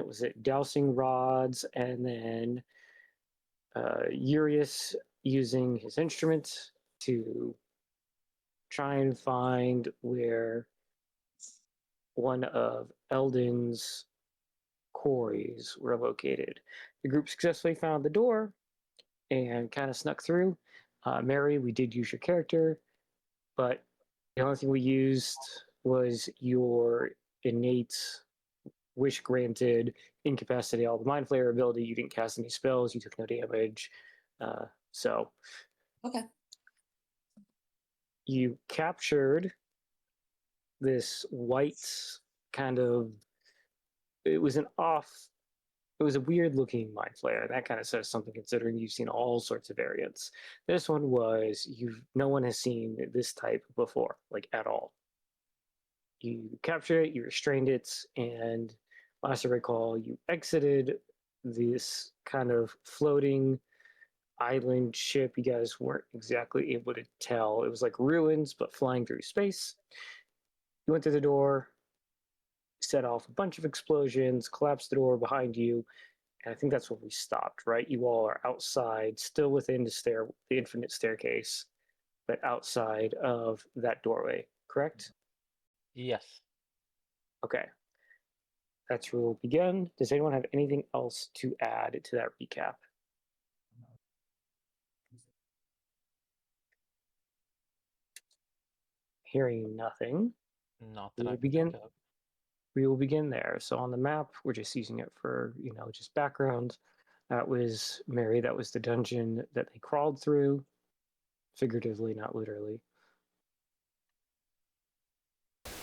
was it dowsing rods, and then Urius using his instrument to try and find where one of Eldyn's quarries were located. The group successfully found the door and kind of snuck through. Mary, we did use your character, but the only thing we used was your innate wish granted incapacity, all the mind flayer ability. You didn't cast any spells, you took no damage. So Okay. you captured this white kind of, it was a weird looking mind flayer. That kind of says something considering you've seen all sorts of variants. This one was, no one has seen this type before, like at all. You captured it, you restrained it, and last I recall, you exited this kind of floating island ship. You guys weren't exactly able to tell. It was like ruins, but flying through space. You went through the door, set off a bunch of explosions, collapsed the door behind you, and I think that's where we stopped, right? You all are outside, still within the infinite staircase, but outside of that doorway, correct? Yes. Okay. That's where we'll begin. Does anyone have anything else to add to that recap? Hearing nothing, Not we that I will can begin. think of. We will begin there. So on the map, we're just using it for, just background. That was Mary. That was the dungeon that they crawled through, figuratively, not literally.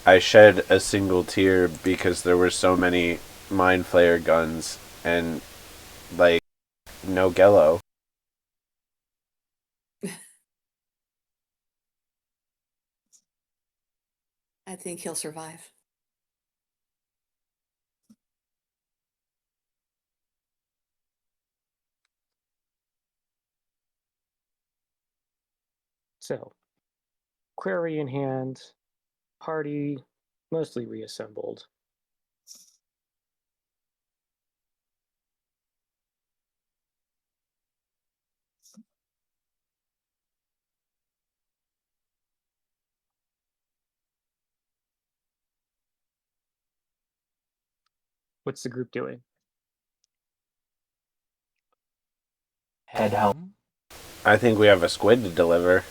I shed a single tear because there were so many mind flayer guns and, like, no Gello. I think he'll survive. So, query in hand, party mostly reassembled. What's the group doing? Head home? I think we have a squid to deliver.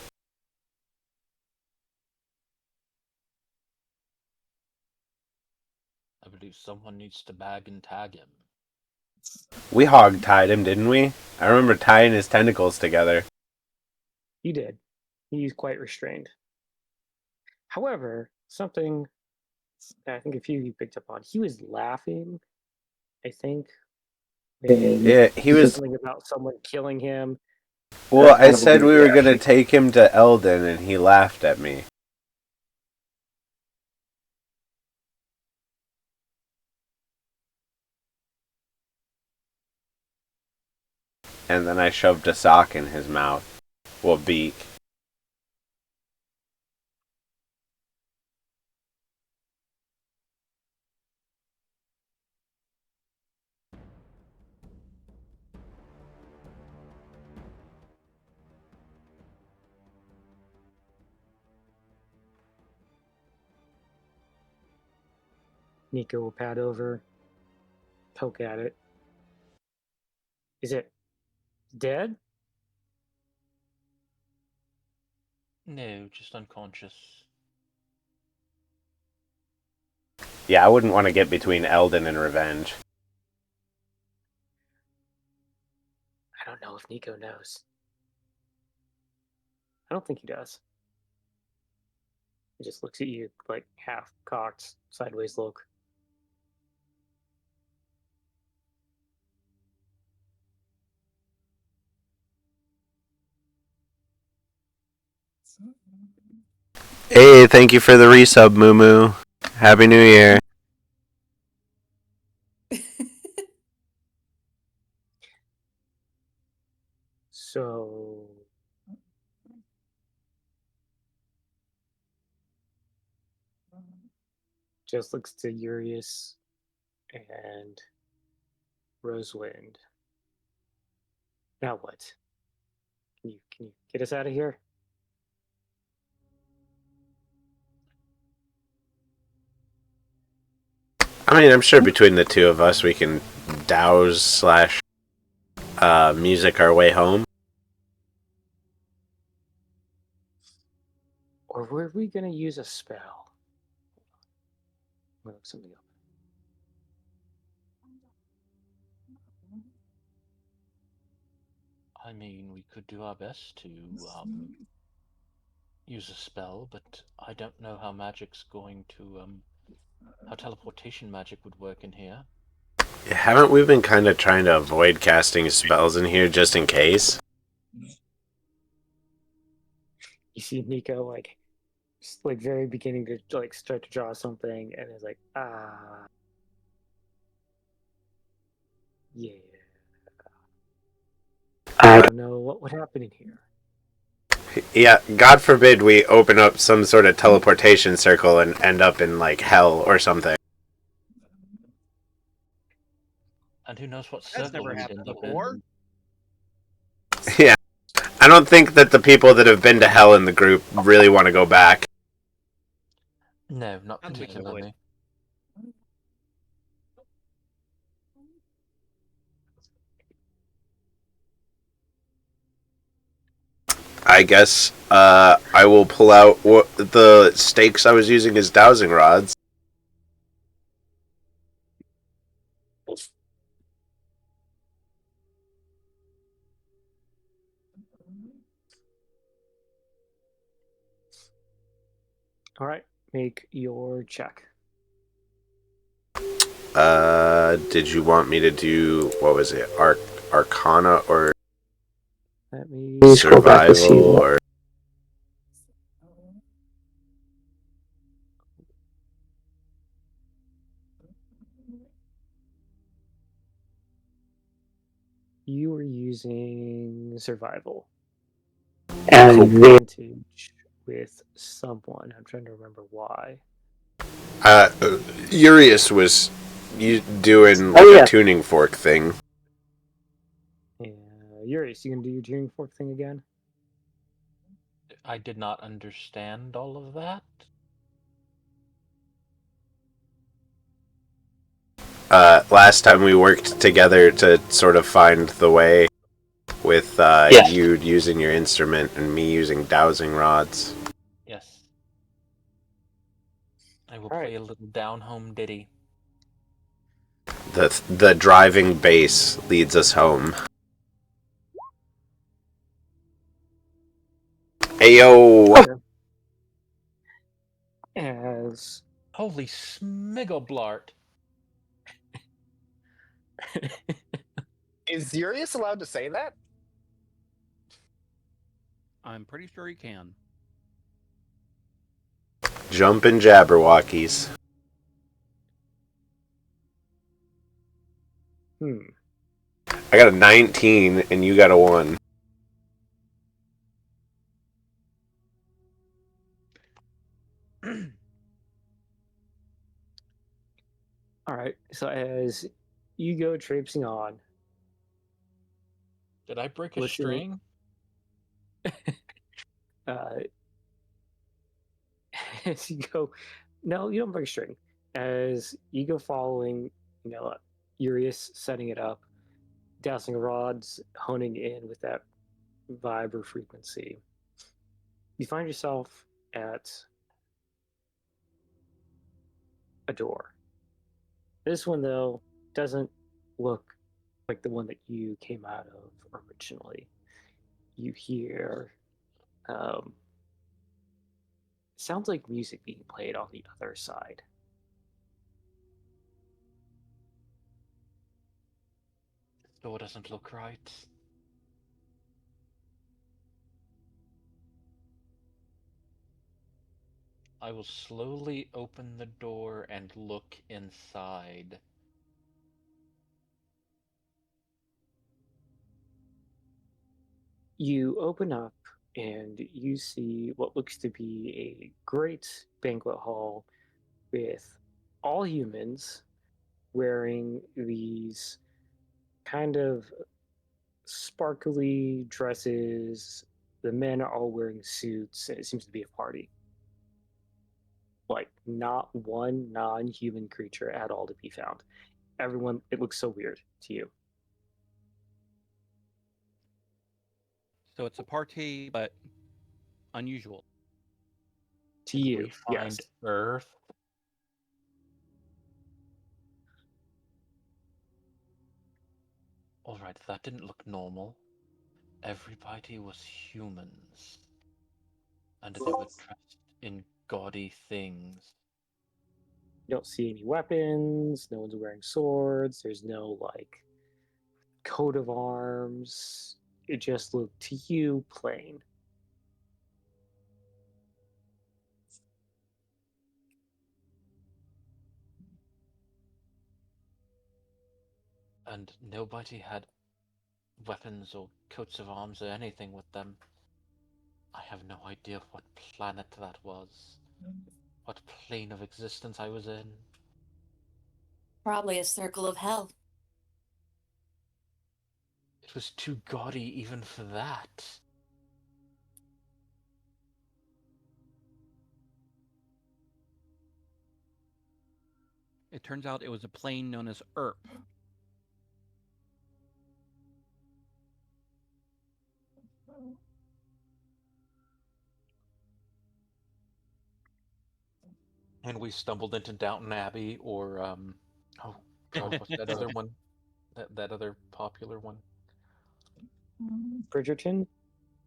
I believe someone needs to bag and tag him. We hog-tied him, didn't we? I remember tying his tentacles together. You did. He's quite restrained. However, something that I think a few of you picked up on, he was laughing, I think. Yeah, he was. Something about someone killing him. Well, I said we were going to take him to Eldyn, and he laughed at me. And then I shoved a sock in his mouth. Well, beak. Nico will pad over, poke at it. Is it dead? No, just unconscious. Yeah, I wouldn't want to get between Eldyn and revenge. I don't know if Nico knows. I don't think he does. He just looks at you like half cocked, sideways look. Hey, thank you for the resub, Moo Moo. Happy New Year. So just looks to Urius and Rosewind. Now what? Can you get us out of here? I mean, I'm sure between the two of us, we can douse slash music our way home. Or were we gonna use a spell? I'm gonna look something up. I mean, we could do our best to use a spell, but I don't know how magic's going to how teleportation magic would work in here. Haven't we been kind of trying to avoid casting spells in here just in case? You see Nico like very beginning to like start to draw something, and it's like, yeah. I don't know what would happen in here. Yeah, God forbid we open up some sort of teleportation circle and end up in, like, hell or something. And who knows what That's circle never we'd happened end up before. in. Yeah. I don't think that the people that have been to hell in the group really want to go back. No, not I don't think I would. particularly. I guess I will pull out the stakes I was using as dowsing rods. All right, make your check. Did you want me to do, what was it, Arcana or Let me scroll back to see Survival what. or... You were using survival and advantage with someone. I'm trying to remember why. Urius was doing like a tuning fork thing. Urius, you gonna do your tuning fork thing again? I did not understand all of that. Last time we worked together to sort of find the way with you using your instrument and me using dowsing rods. Yes. I will All play right. a little down-home ditty. The driving bass leads us home. Ayo! As Holy smiggle-blart. Is Urius allowed to say that? I'm pretty sure he can. Jumpin' Jabberwockies. I got a 19 and you got a 1. All right. So as you go traipsing on, Did I break a listening- string? as you go, no, you don't break a string. As you go following, Urius setting it up, dousing rods, honing in with that vibe or frequency, you find yourself at a door. This one, though, doesn't look like the one that you came out of originally. You hear sounds like music being played on the other side. This door doesn't look right. I will slowly open the door and look inside. You open up and you see what looks to be a great banquet hall with all humans wearing these kind of sparkly dresses. The men are all wearing suits, and it seems to be a party. Like, not one non human creature at all to be found. Everyone, it looks so weird to you. So it's a party, but unusual. To Did you, we find yes. Earth? Alright, that didn't look normal. Everybody was humans. And they were dressed in gaudy things. You don't see any weapons, no one's wearing swords, there's no, like, coat of arms. It just looked to you plain. And nobody had weapons or coats of arms or anything with them. I have no idea what planet that was. What plane of existence I was in. Probably a circle of hell. It was too gaudy even for that. It turns out it was a plane known as ERP. And we stumbled into Downton Abbey or oh god, what's that other one? That other popular one? Bridgerton?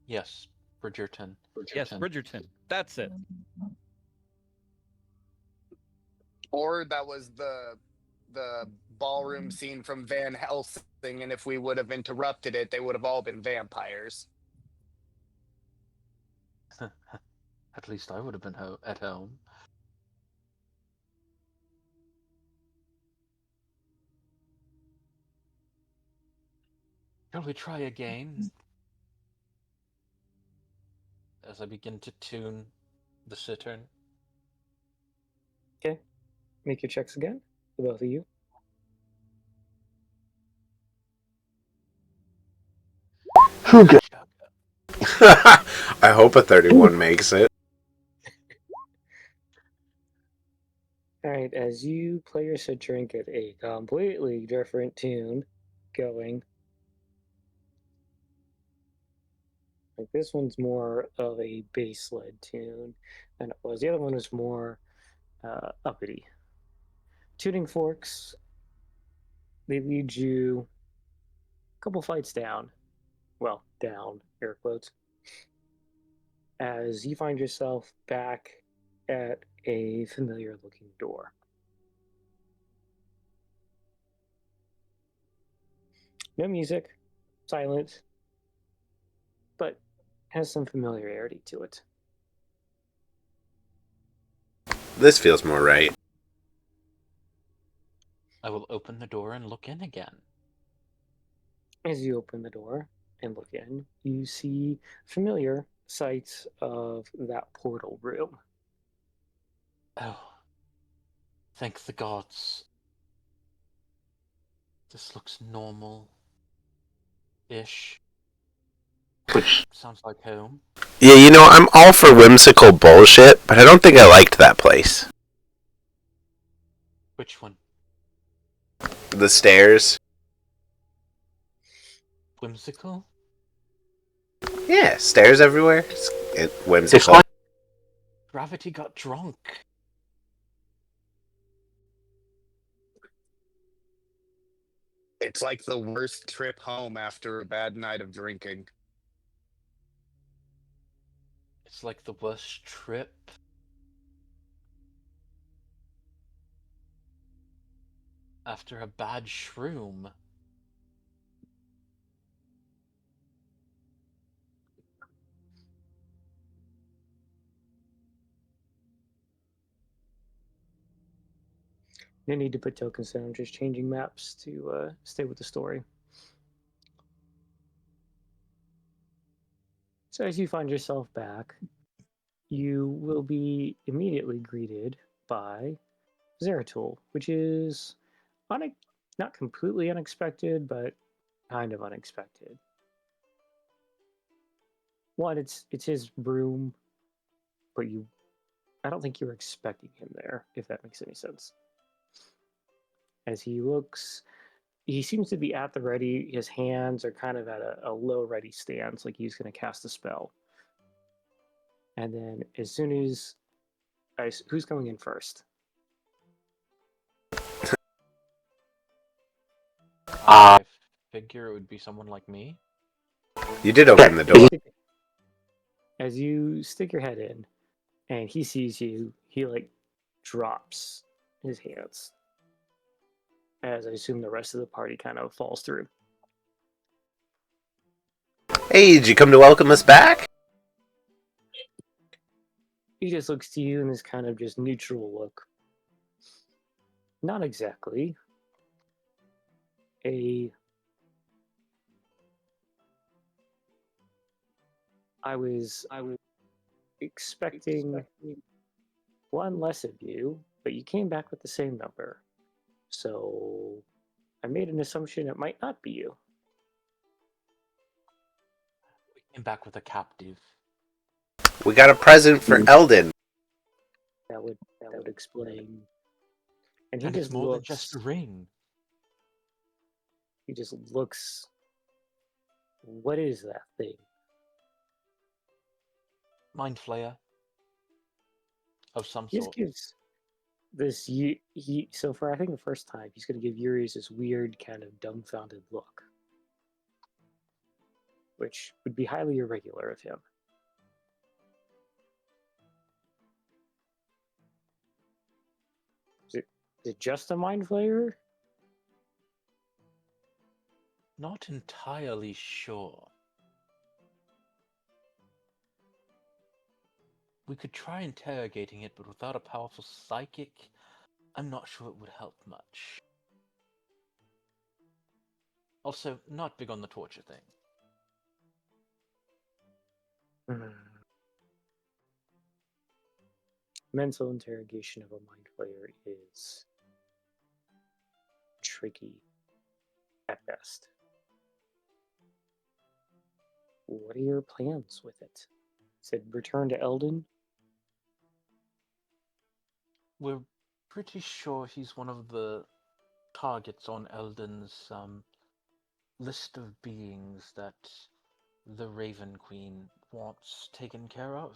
Yes, Bridgerton. Yes, Bridgerton. That's it. Or that was the ballroom scene from Van Helsing, and if we would have interrupted it, they would have all been vampires. At least I would have been at home. Shall we try again? As I begin to tune the cittern. Okay. Make your checks again, the both of you. I hope a 31 makes it. Alright, as you play your cittern, get a completely different tune going. Like, this one's more of a bass-led tune than it was. The other one was more uppity. Tuning forks, they lead you a couple fights down. Well, down, air quotes. As you find yourself back at a familiar looking door. No music, silent, but has some familiarity to it. This feels more right. I will open the door and look in again. As you open the door and look in, you see familiar sights of that portal room. Oh, thank the gods. This looks normal-ish. Which sounds like home. Yeah, you know, I'm all for whimsical bullshit, but I don't think I liked that place. Which one? The stairs. Whimsical? Yeah, stairs everywhere. It's whimsical. Like Gravity got drunk. It's like the worst trip home after a bad night of drinking. It's like the worst trip. After a bad shroom. No need to put tokens down, just changing maps to stay with the story. So as you find yourself back, you will be immediately greeted by Zeratul, which is not completely unexpected, but kind of unexpected. One, it's his room, but I don't think you were expecting him there, if that makes any sense. As he looks, he seems to be at the ready. His hands are kind of at a low ready stance, like he's going to cast a spell. And then as soon as who's going in first? I figure it would be someone like me. You did open the door. As you stick your head in, and he sees you, he like drops his hands. As I assume the rest of the party kind of falls through. Hey, did you come to welcome us back? He just looks to you in this kind of just neutral look. Not exactly. I was expecting one less of you, but you came back with the same number. So I made an assumption it might not be you. We came back with a captive. We got a present for Eldyn. That would explain. And he And just it's more than looks. just a ring. He just looks. What is that thing? Mind flayer. Of some He just sort. gives this so for I think the first time he's going to give Yuri's this weird kind of dumbfounded look, which would be highly irregular of him. Is it just a mind flayer? Not entirely sure. We could try interrogating it, but without a powerful psychic, I'm not sure it would help much. Also, not big on the torture thing. Mental interrogation of a mind flayer is tricky at best. What are your plans with it? Said return to Eldyn? We're pretty sure he's one of the targets on Eldyn's list of beings that the Raven Queen wants taken care of.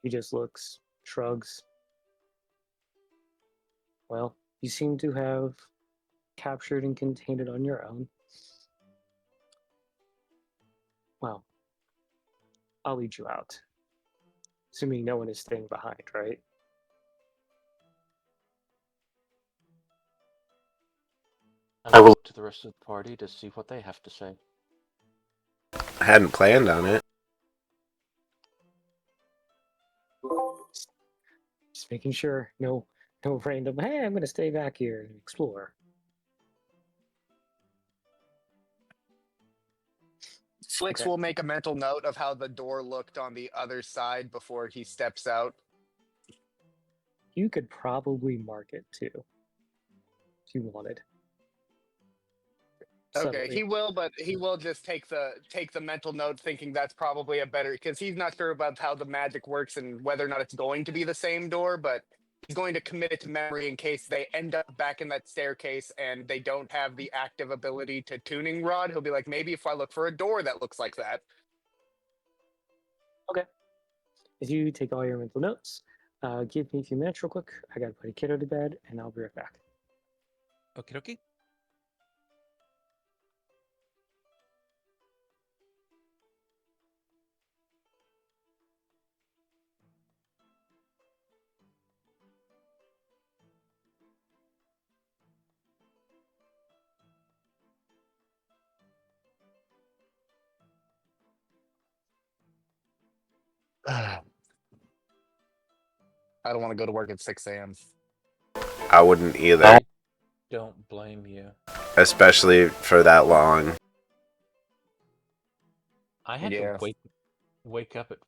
He just looks, shrugs. Well, you seem to have captured and contained it on your own. Well, I'll lead you out. Assuming no one is staying behind, right? I will look to the rest of the party to see what they have to say. I hadn't planned on it. Just making sure no random, hey, I'm going to stay back here and explore. Flix will make a mental note of how the door looked on the other side before he steps out. You could probably mark it too, if you wanted. Okay, Subtly. he will, but he will just take the mental note, thinking that's probably a better, because he's not sure about how the magic works and whether or not it's going to be the same door, but he's going to commit it to memory in case they end up back in that staircase and they don't have the active ability to tuning rod. He'll be like, maybe if I look for a door that looks like that. Okay. If you take all your mental notes, give me a few minutes real quick. I gotta put a kiddo to bed, and I'll be right back. Okie dokie. I don't want to go to work at 6 a.m. I wouldn't either. Don't blame you. Especially for that long. I had Yeah. to wake up at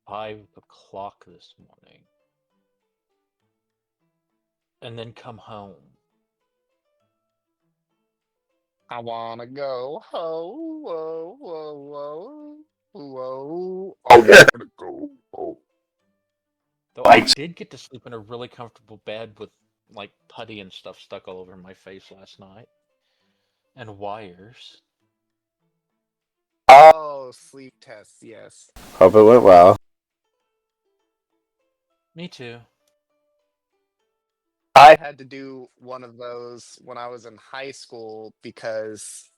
5 o'clock this morning. and then come home. I wanna go. Whoa, whoa, whoa, whoa, whoa. I wanna go. Oh. Though I did get to sleep in a really comfortable bed with like putty and stuff stuck all over my face last night. And wires. Oh, sleep tests, yes. Hope it went well. Me too. I had to do one of those when I was in high school because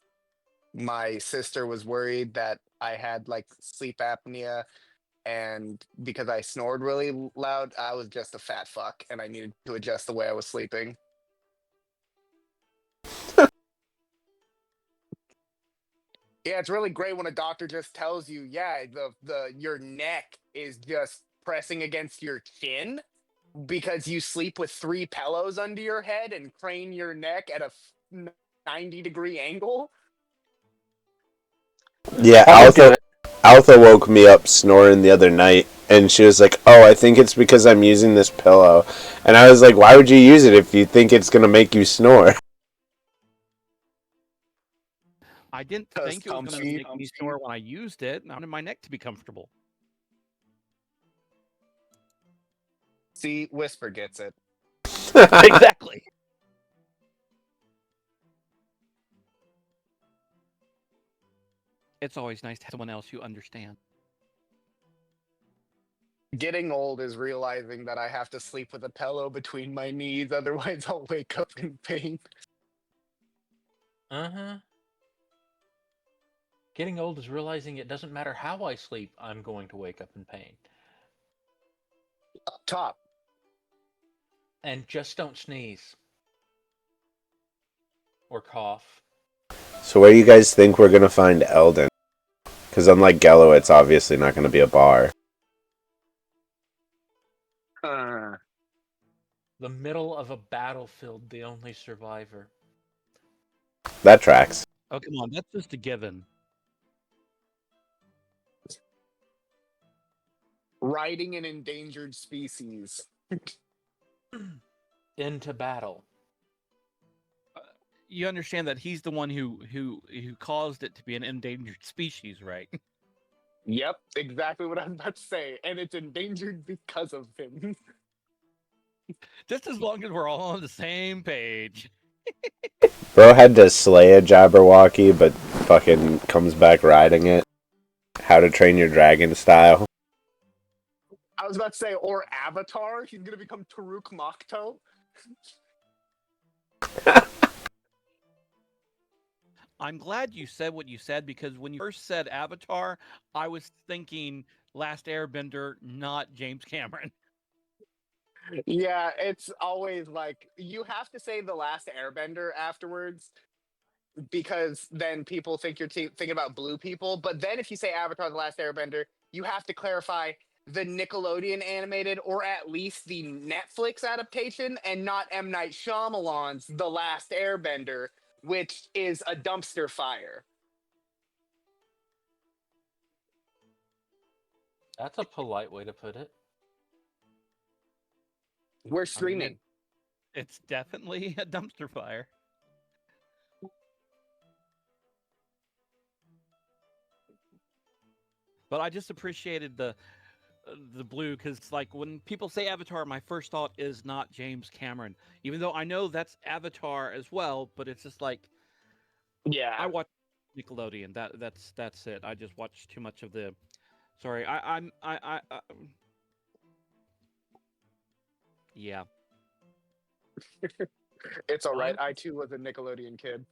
my sister was worried that I had like sleep apnea, and because I snored really loud, I was just a fat fuck and I needed to adjust the way I was sleeping. Yeah, it's really great when a doctor just tells you, yeah, the your neck is just pressing against your chin because you sleep with 3 pillows under your head and crane your neck at a 90-degree angle. Yeah, Alpha woke me up snoring the other night, and she was like, "Oh, I think it's because I'm using this pillow." And I was like, "Why would you use it if you think it's gonna make you snore?" I didn't think it was going to make me snore when I used it, and I wanted my neck to be comfortable. See, Whisper gets it. Exactly. It's always nice to have someone else who understands. Getting old is realizing that I have to sleep with a pillow between my knees, otherwise I'll wake up in pain. Uh-huh. Getting old is realizing it doesn't matter how I sleep, I'm going to wake up in pain. Up top. And just don't sneeze. Or cough. So where do you guys think we're gonna find Eldyn? Because unlike Gello, it's obviously not gonna be a bar. The middle of a battlefield, the only survivor. That tracks. Oh, come on. That's just a given. Riding an endangered species. Into battle. You understand that he's the one who caused it to be an endangered species, right? Yep, exactly what I'm about to say. And it's endangered because of him. Just as long as we're all on the same page. Bro had to slay a Jabberwocky, but fucking comes back riding it. How to Train Your Dragon style. I was about to say, or Avatar. He's gonna become Taruk Makto. I'm glad you said what you said, because when you first said Avatar, I was thinking Last Airbender, not James Cameron. Yeah, it's always like you have to say the last Airbender afterwards because then people think you're thinking about blue people. But then if you say Avatar: The Last Airbender, you have to clarify the Nickelodeon animated or at least the Netflix adaptation, and not M. Night Shyamalan's The Last Airbender, which is a dumpster fire. That's a polite way to put it. We're streaming. It's definitely a dumpster fire. But I just appreciated the blue, because like when people say Avatar, my first thought is not James Cameron, even though I know that's Avatar as well. But it's just like, Yeah, I watch Nickelodeon. That's it. I just watch too much of the. Sorry, yeah. it's all right. I too was a Nickelodeon kid.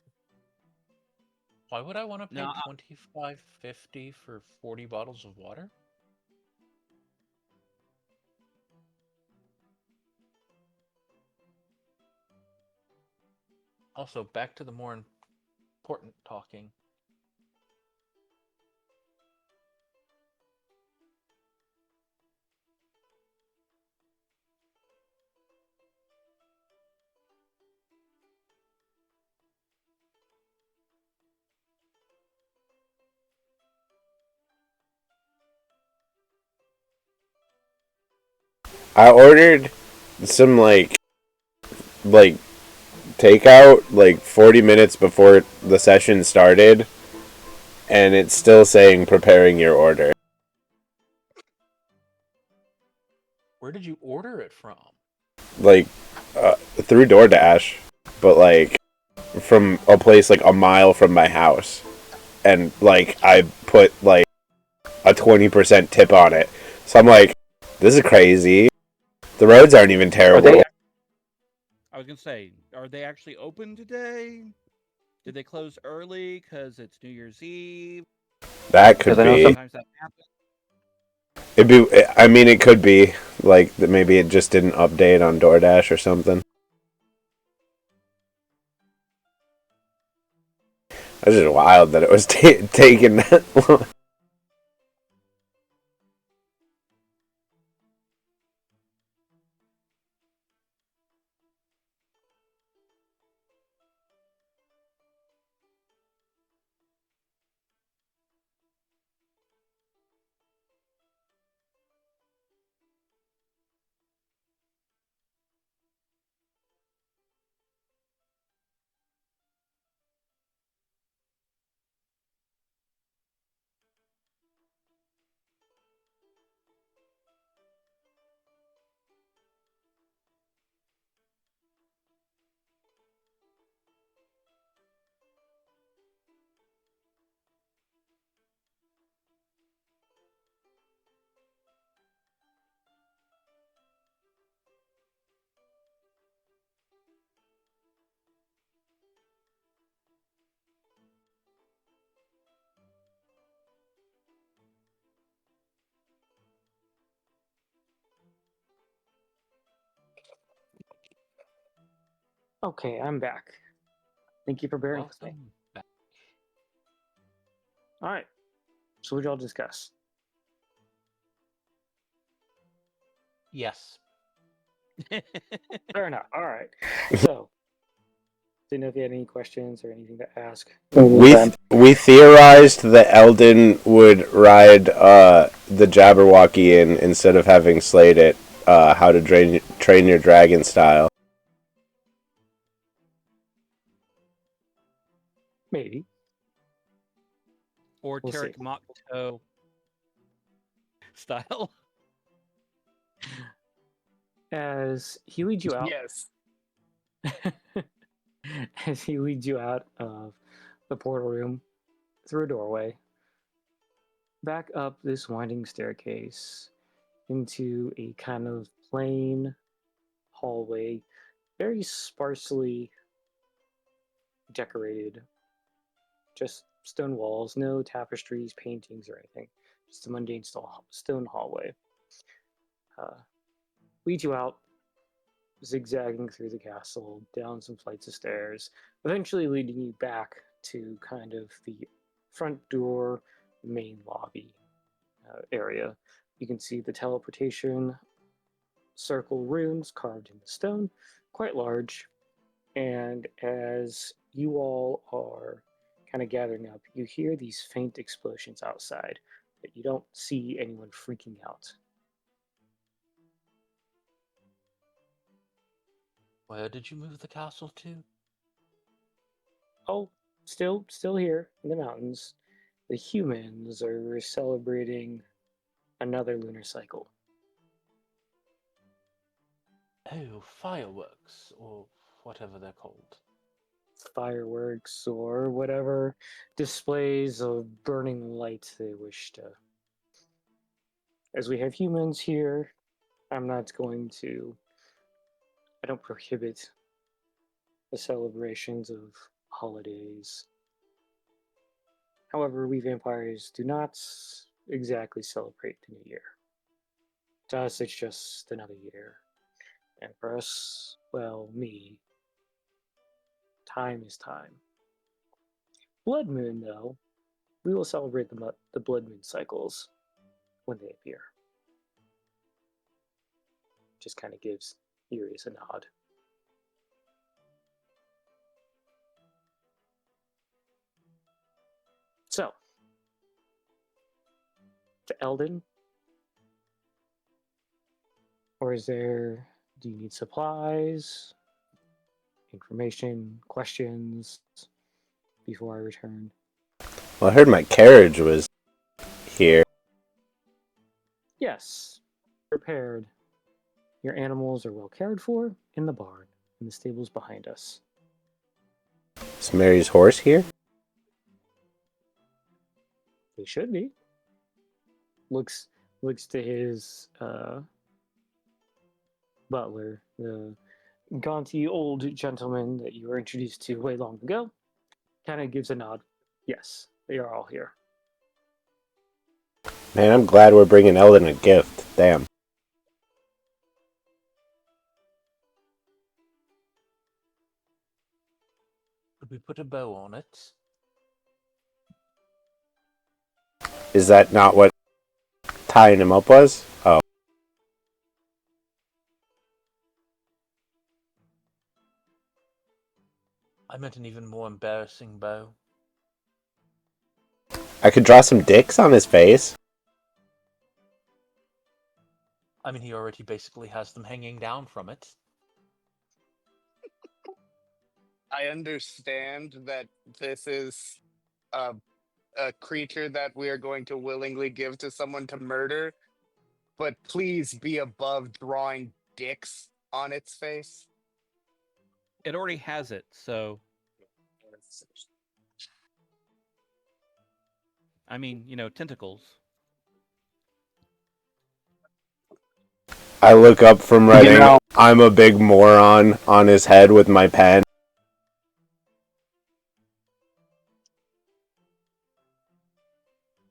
Why would I want to pay No, $25.50 for 40 bottles of water? Also, back to the more important talking. I ordered some like like takeout like 40 minutes before the session started, and it's still saying preparing your order. Where did you order it from? Like through DoorDash, but like from a place like a mile from my house, and like I put like a 20% tip on it. So I'm like, this is crazy. The roads aren't even terrible. I was gonna say, are they actually open today? Did they close early because it's New Year's Eve? That could be. Sometimes that happens. It'd be. I mean, it could be like that. Maybe it just didn't update on DoorDash or something. That's just wild that it was taking that long. Okay, I'm back. Thank you for bearing with me. Welcome back. All right. So, what y'all discuss? Yes. Fair enough. All right. So, didn't know if you had any questions or anything to ask. We theorized that Eldyn would ride the Jabberwocky in instead of having slayed it. How to train your dragon style. Maybe. Or We'll see. Tarek Mokto style. As he leads you out, Yes. as he leads you out of the portal room through a doorway, back up this winding staircase into a kind of plain hallway, very sparsely decorated, just stone walls, no tapestries, paintings, or anything, just a mundane stone hallway. Leads you out, zigzagging through the castle, down some flights of stairs, eventually leading you back to kind of the front door, main lobby area. You can see the teleportation circle runes carved in the stone, quite large. And as you all are kind of gathering up, you hear these faint explosions outside, but you don't see anyone freaking out. Where did you move the castle to? Oh, still here in the mountains. The humans are celebrating another lunar cycle. Oh, fireworks, or whatever they're called. Fireworks or whatever displays of burning light they wish to. As we have humans here, I'm not going to. I don't prohibit the celebrations of holidays. However, we vampires do not exactly celebrate the new year. To us, it's just another year. And for us, well, me, time is time. Blood moon, though, we will celebrate the blood moon cycles when they appear. Just kind of gives Urias a nod. So, to Eldyn, or is there? Do you need supplies? information, questions before I return? Well, I heard my carriage was here. Yes, prepared. Your animals are well cared for in the barn, in the stables behind us. Is Mary's horse here? They should be. Looks to his butler, the gaunty old gentleman that you were introduced to way long ago. Kind of gives a nod. Yes, they are all here. Man, I'm glad we're bringing Eldyn a gift. Damn. Could we put a bow on it? Is that not what tying him up was? Oh. I meant an even more embarrassing bow. I could draw some dicks on his face. I mean, he already basically has them hanging down from it. I understand that this is a, a creature that we are going to willingly give to someone to murder, but please be above drawing dicks on its face. It already has it, so I mean, tentacles. I look up from writing I'm a big moron on his head with my pen.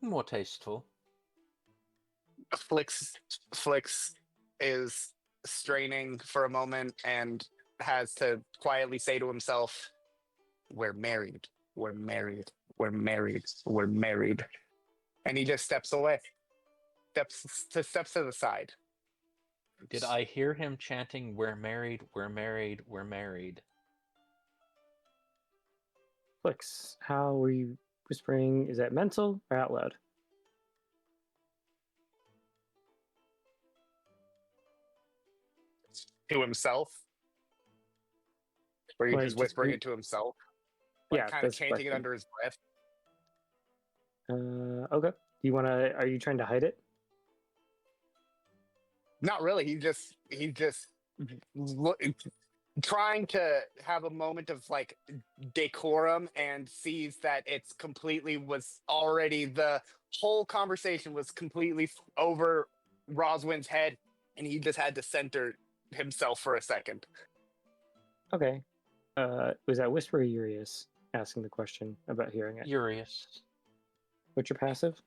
More tasteful. Flix is straining for a moment and has to quietly say to himself, "We're married. We're married. We're married. We're married." And he just steps away. Steps to the side. Did I hear him chanting, "We're married, we're married, we're married"? Flix, how were you whispering? Is that mental or out loud? To himself? Where you're Like, just just whispering it to himself? Like yeah, kind of that's the chanting it question. under his breath? Okay. Do you want to? Are you trying to hide it? Not really. He just trying to have a moment of like decorum and sees that it's completely was already the whole conversation was completely over Roswind's head, and he just had to center himself for a second. Okay. Was that Whisper or Urias asking the question about hearing it? Furious. What's your passive?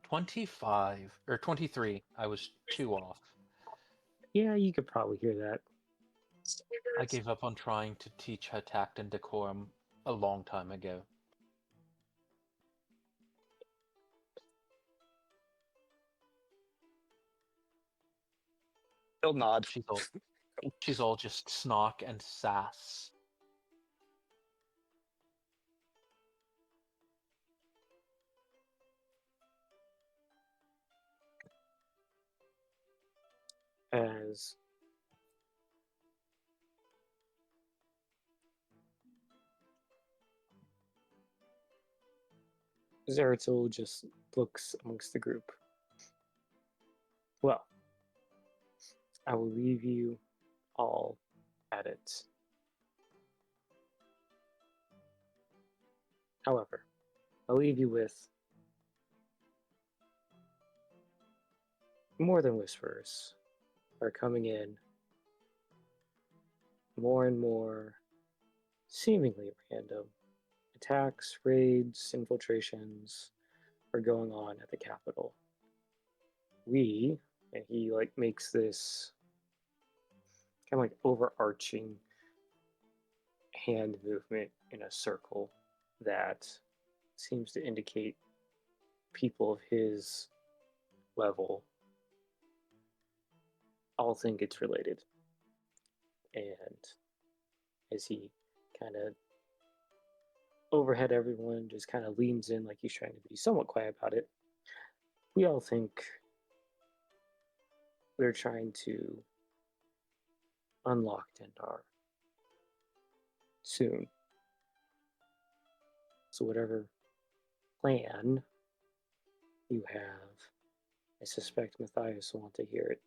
25 or 23. I was 2 off. Yeah, you could probably hear that. I gave up on trying to teach her tact and decorum a long time ago. He'll nod. She's all just snark and sass. As Zeratul just looks amongst the group. Well, I will leave you all at it. However, I'll leave you with more than whispers are coming in. More and more seemingly random attacks, raids, infiltrations are going on at the capital. And he like makes this kind of like overarching hand movement in a circle that seems to indicate people of his level all think it's related. And as he kind of overhead everyone, just kind of leans in like he's trying to be somewhat quiet about it, we all think they're trying to unlock Dendar soon. So whatever plan you have, I suspect Matthias will want to hear it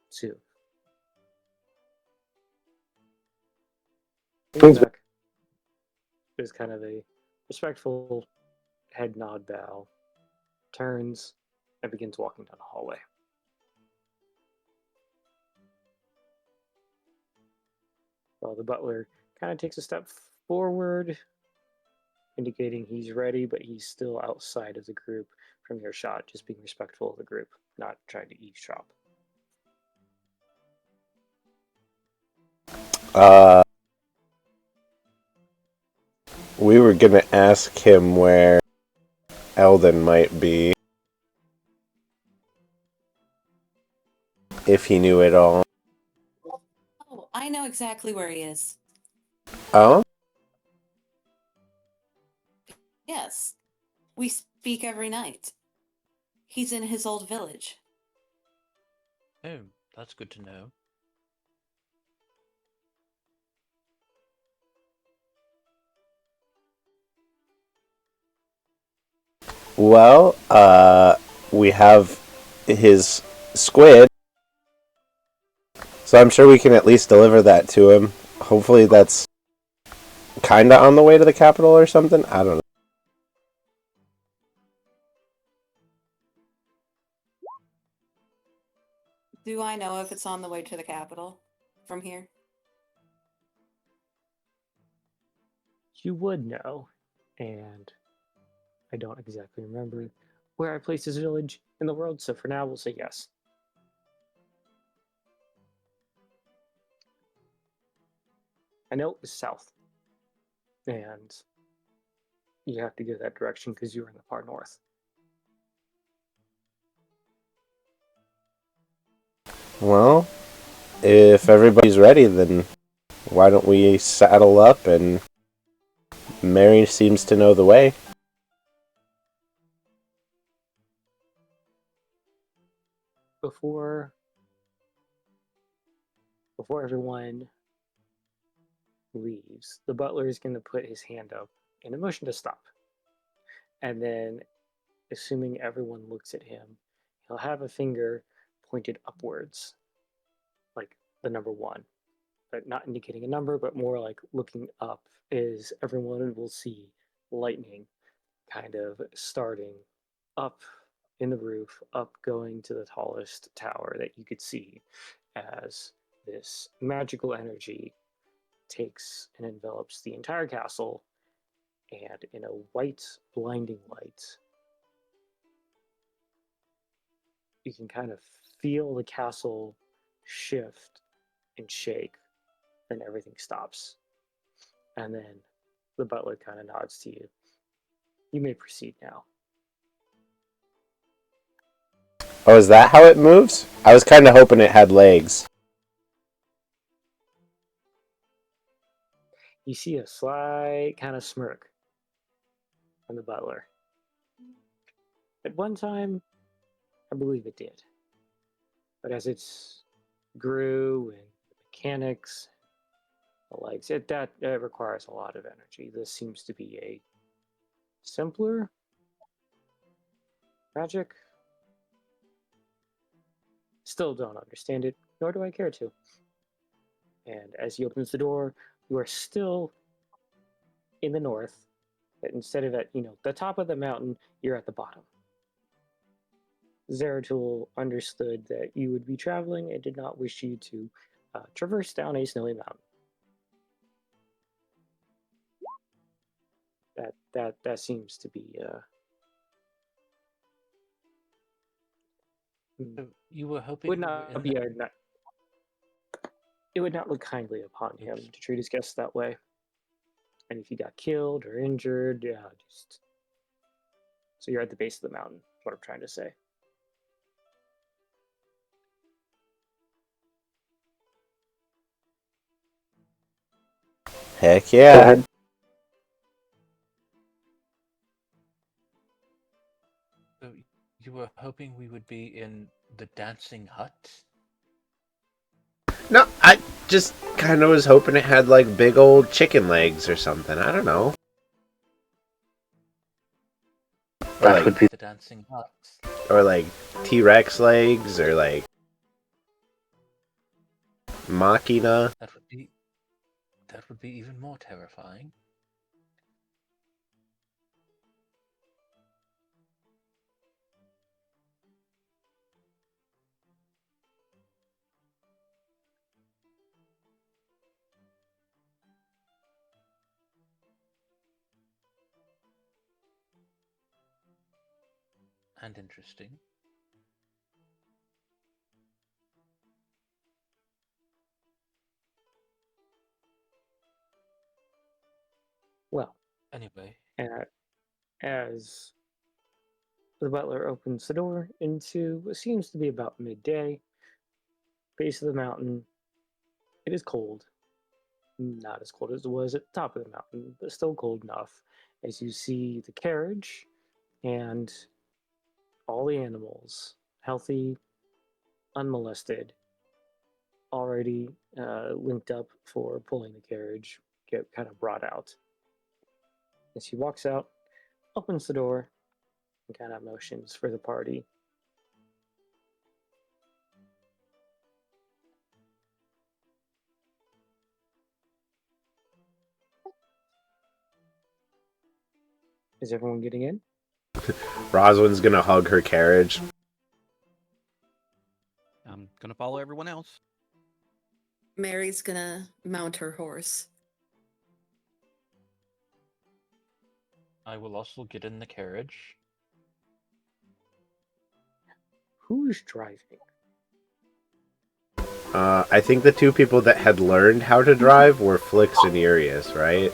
soon. He's back. There's kind of a respectful head nod bow, turns, and begins walking down the hallway. While the butler kind of takes a step forward, indicating he's ready, but he's still outside of the group from your shot, just being respectful of the group, not trying to eavesdrop. We were gonna ask him where Eldyn might be. If he knew it all. Oh, I know exactly where he is. Oh? Yes. We speak every night. He's in his old village. Oh, that's good to know. Well, we have his squid. So I'm sure we can at least deliver that to him. Hopefully that's kinda on the way to the capital or something. I don't know. Do I know if it's on the way to the capital from here? You would know, and I don't exactly remember where I placed his village in the world, so for now we'll say yes. I know it was south, and you have to go that direction because you were in the far north. Well, if everybody's ready, then why don't we saddle up and Mary seems to know the way. Before everyone leaves, the butler is going to put his hand up in a motion to stop. And then, assuming everyone looks at him, he'll have a finger pointed upwards, like the number 1, but not indicating a number, but more like looking up, is everyone will see lightning kind of starting up in the roof, up going to the tallest tower that you could see, as this magical energy takes and envelops the entire castle, and in a white, blinding light, you can kind of feel the castle shift and shake, then everything stops. And then the butler kind of nods to you. You may proceed now. Oh, is that how it moves? I was kind of hoping it had legs. You see a slight kind of smirk on the butler. At one time, I believe it did. But as it's grew and the mechanics, the legs, that requires a lot of energy. This seems to be a simpler magic. Still don't understand it, nor do I care to. And as he opens the door, you are still in the north, but instead of at the top of the mountain, you're at the bottom. Zeratul understood that you would be traveling and did not wish you to traverse down a snowy mountain. That seems to be So you were hoping would we were not in be the... a, it would not look kindly upon him to treat his guests that way. And if he got killed or injured, yeah, just so you're at the base of the mountain. Is what I'm trying to say. Heck yeah. So you were hoping we would be in the dancing hut? No, just kind of was hoping it had like big old chicken legs or something. I don't know. Or That like, would be The dancing ducks. or like T-Rex legs, or like Machina. That would be even more terrifying. And interesting. Well, Anyway, as the butler opens the door into what seems to be about midday, base of the mountain, it is cold. Not as cold as it was at the top of the mountain, but still cold enough as you see the carriage and all the animals, healthy, unmolested, already linked up for pulling the carriage, get kind of brought out. As he walks out, opens the door, and kind of motions for the party. Is everyone getting in? Roswind's gonna hug her carriage. I'm gonna follow everyone else. Mary's gonna mount her horse. I will also get in the carriage. Who's driving? I think the two people that had learned how to drive were Flix and Urius, right?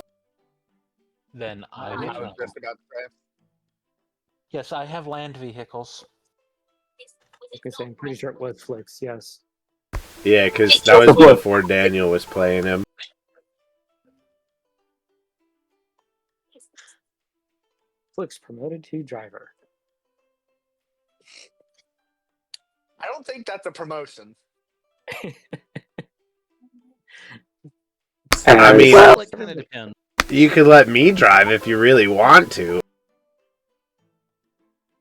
Then I I will was travel. just about to say. Yes, I have land vehicles. I was gonna say, I'm pretty sure it was Flix, yes. Yeah, because that was before Daniel was playing him. Flix promoted to driver. I don't think that's a promotion. I mean, well, It kind of depends. you could let me drive if you really want to.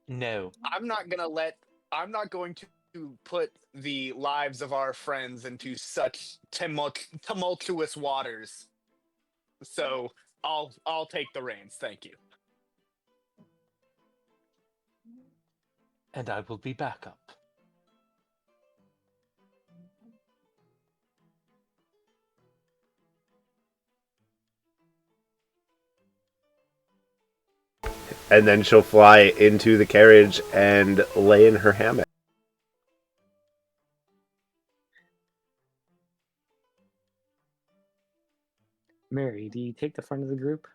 No. I'm not going to put the lives of our friends into such tumultuous waters. So I'll take the reins, thank you. And I will be backup. And then she'll fly into the carriage and lay in her hammock. Mary, do you take the front of the group?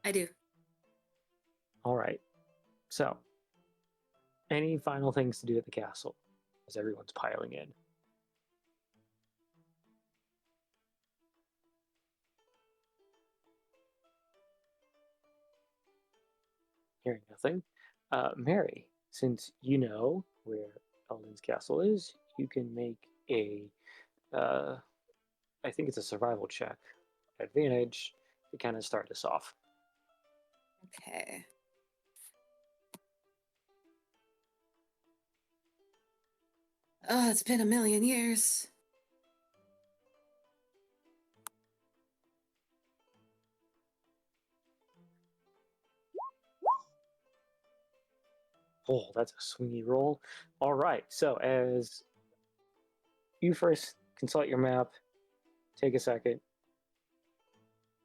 I do. All right. So, any final things to do at the castle as everyone's piling in? Hearing nothing. Mary, since you know where Eldyn's castle is, you can make I think it's a survival check advantage to kind of start us off. Okay. Oh, it's been a million years. Oh, that's a swingy roll. All right. So, as you first consult your map, take a second,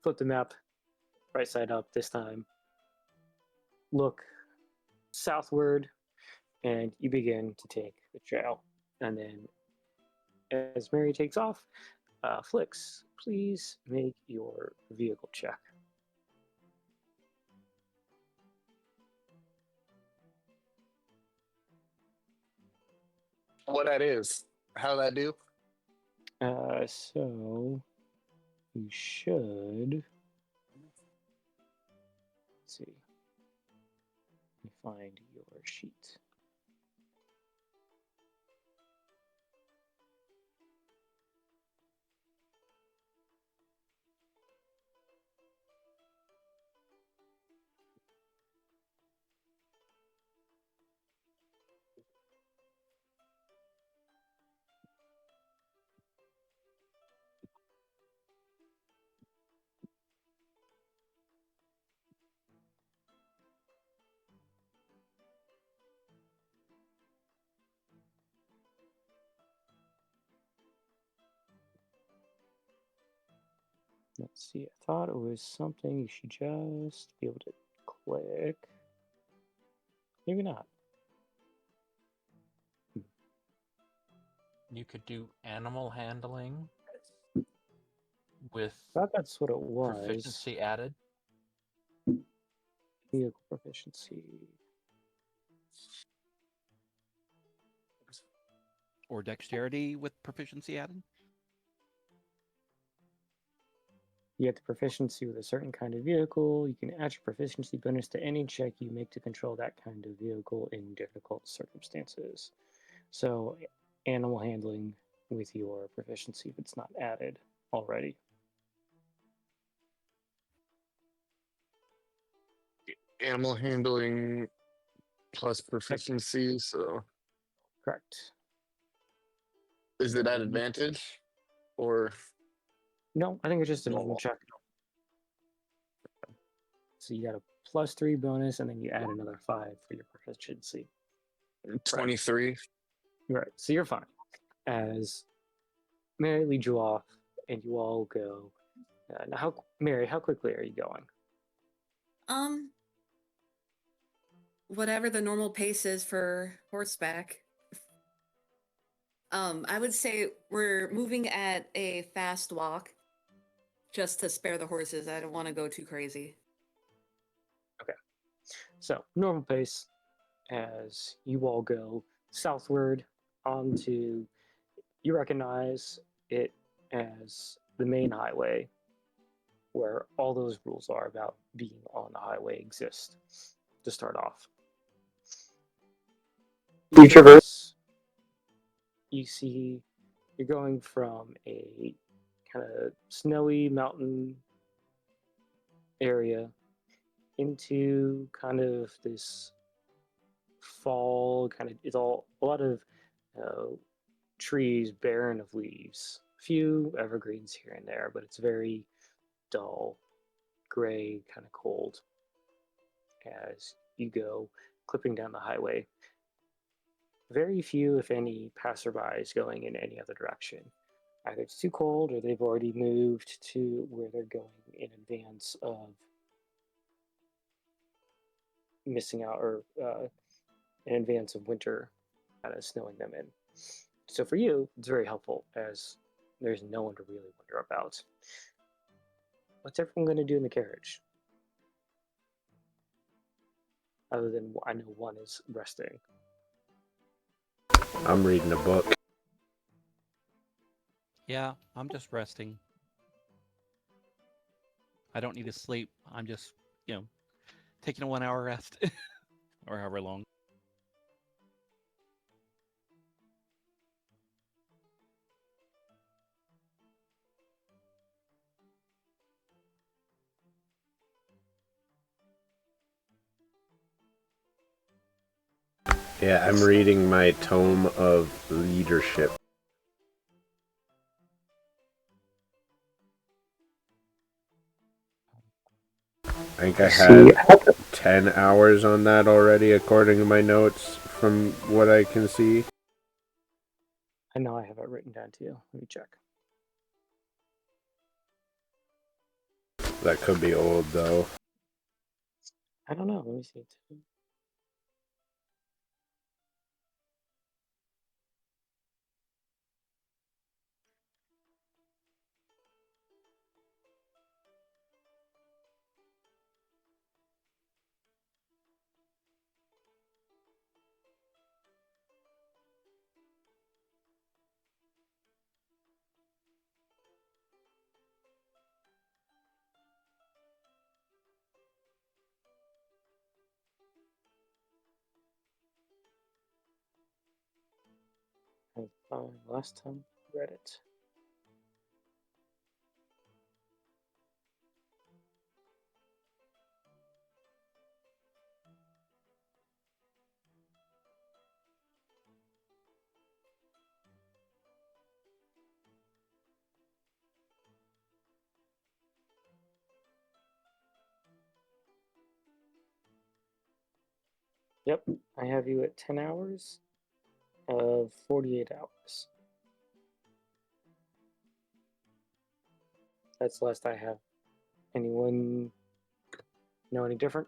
flip the map right side up this time, look southward, and you begin to take the trail. And then, as Mary takes off, Flix, please make your vehicle check. What that is? How that do? So you should. Let's see. Let me find your sheet. Let's see. I thought it was something you should just be able to click. Maybe not. You could do animal handling with I thought that's what it was. proficiency added. Vehicle proficiency. Or dexterity with proficiency added. You get the proficiency with a certain kind of vehicle. You can add your proficiency bonus to any check you make to control that kind of vehicle in difficult circumstances. So, animal handling with your proficiency if it's not added already. Animal handling plus proficiency. So Correct. is it at advantage or No, I think it's just a normal normal? check. So you got a +3 bonus, and then you add another 5 for your proficiency. 23. Right. So you're fine. As Mary leads you off, and you all go. Now, Mary, how quickly are you going? Whatever the normal pace is for horseback. I would say we're moving at a fast walk just to spare the horses. I don't want to go too crazy. So, normal pace as you all go southward onto, you recognize it as the main highway where all those rules are about being on the highway exist to start off. You traverse, you see, you're going from a kind of snowy mountain area into kind of this fall kind of, it's all a lot of trees barren of leaves, few evergreens here and there, but it's very dull, gray, kind of cold as you go clipping down the highway. Very few, if any, passerbys going in any other direction. Either it's too cold or they've already moved to where they're going in advance of missing out or in advance of winter kind of snowing them in. So for you, it's very helpful as there's no one to really wonder about. What's everyone going to do in the carriage? Other than I know one is resting. I'm reading a book. Yeah, I'm just resting. I don't need to sleep. I'm just, taking a 1 hour rest or however long. Yeah, I'm reading my tome of leadership. I think I had 10 hours on that already, according to my notes, from what I can see. I know I have it written down too. Let me check. That could be old, though. I don't know. Let me see. I found last time I read it. Yep, I have you at 10 hours of 48 hours. That's the last I have. Anyone know any different?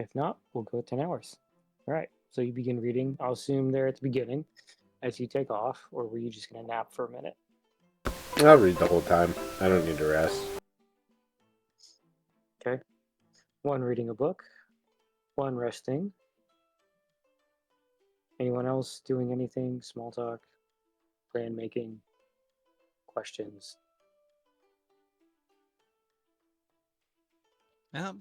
If not, we'll go 10 hours. All right, so you begin reading. I'll assume they're at the beginning as you take off, or were you just going to nap for a minute? I'll read the whole time. I don't need to rest. Okay. One reading a book, one resting. Anyone else doing anything? Small talk, plan making, questions? Um,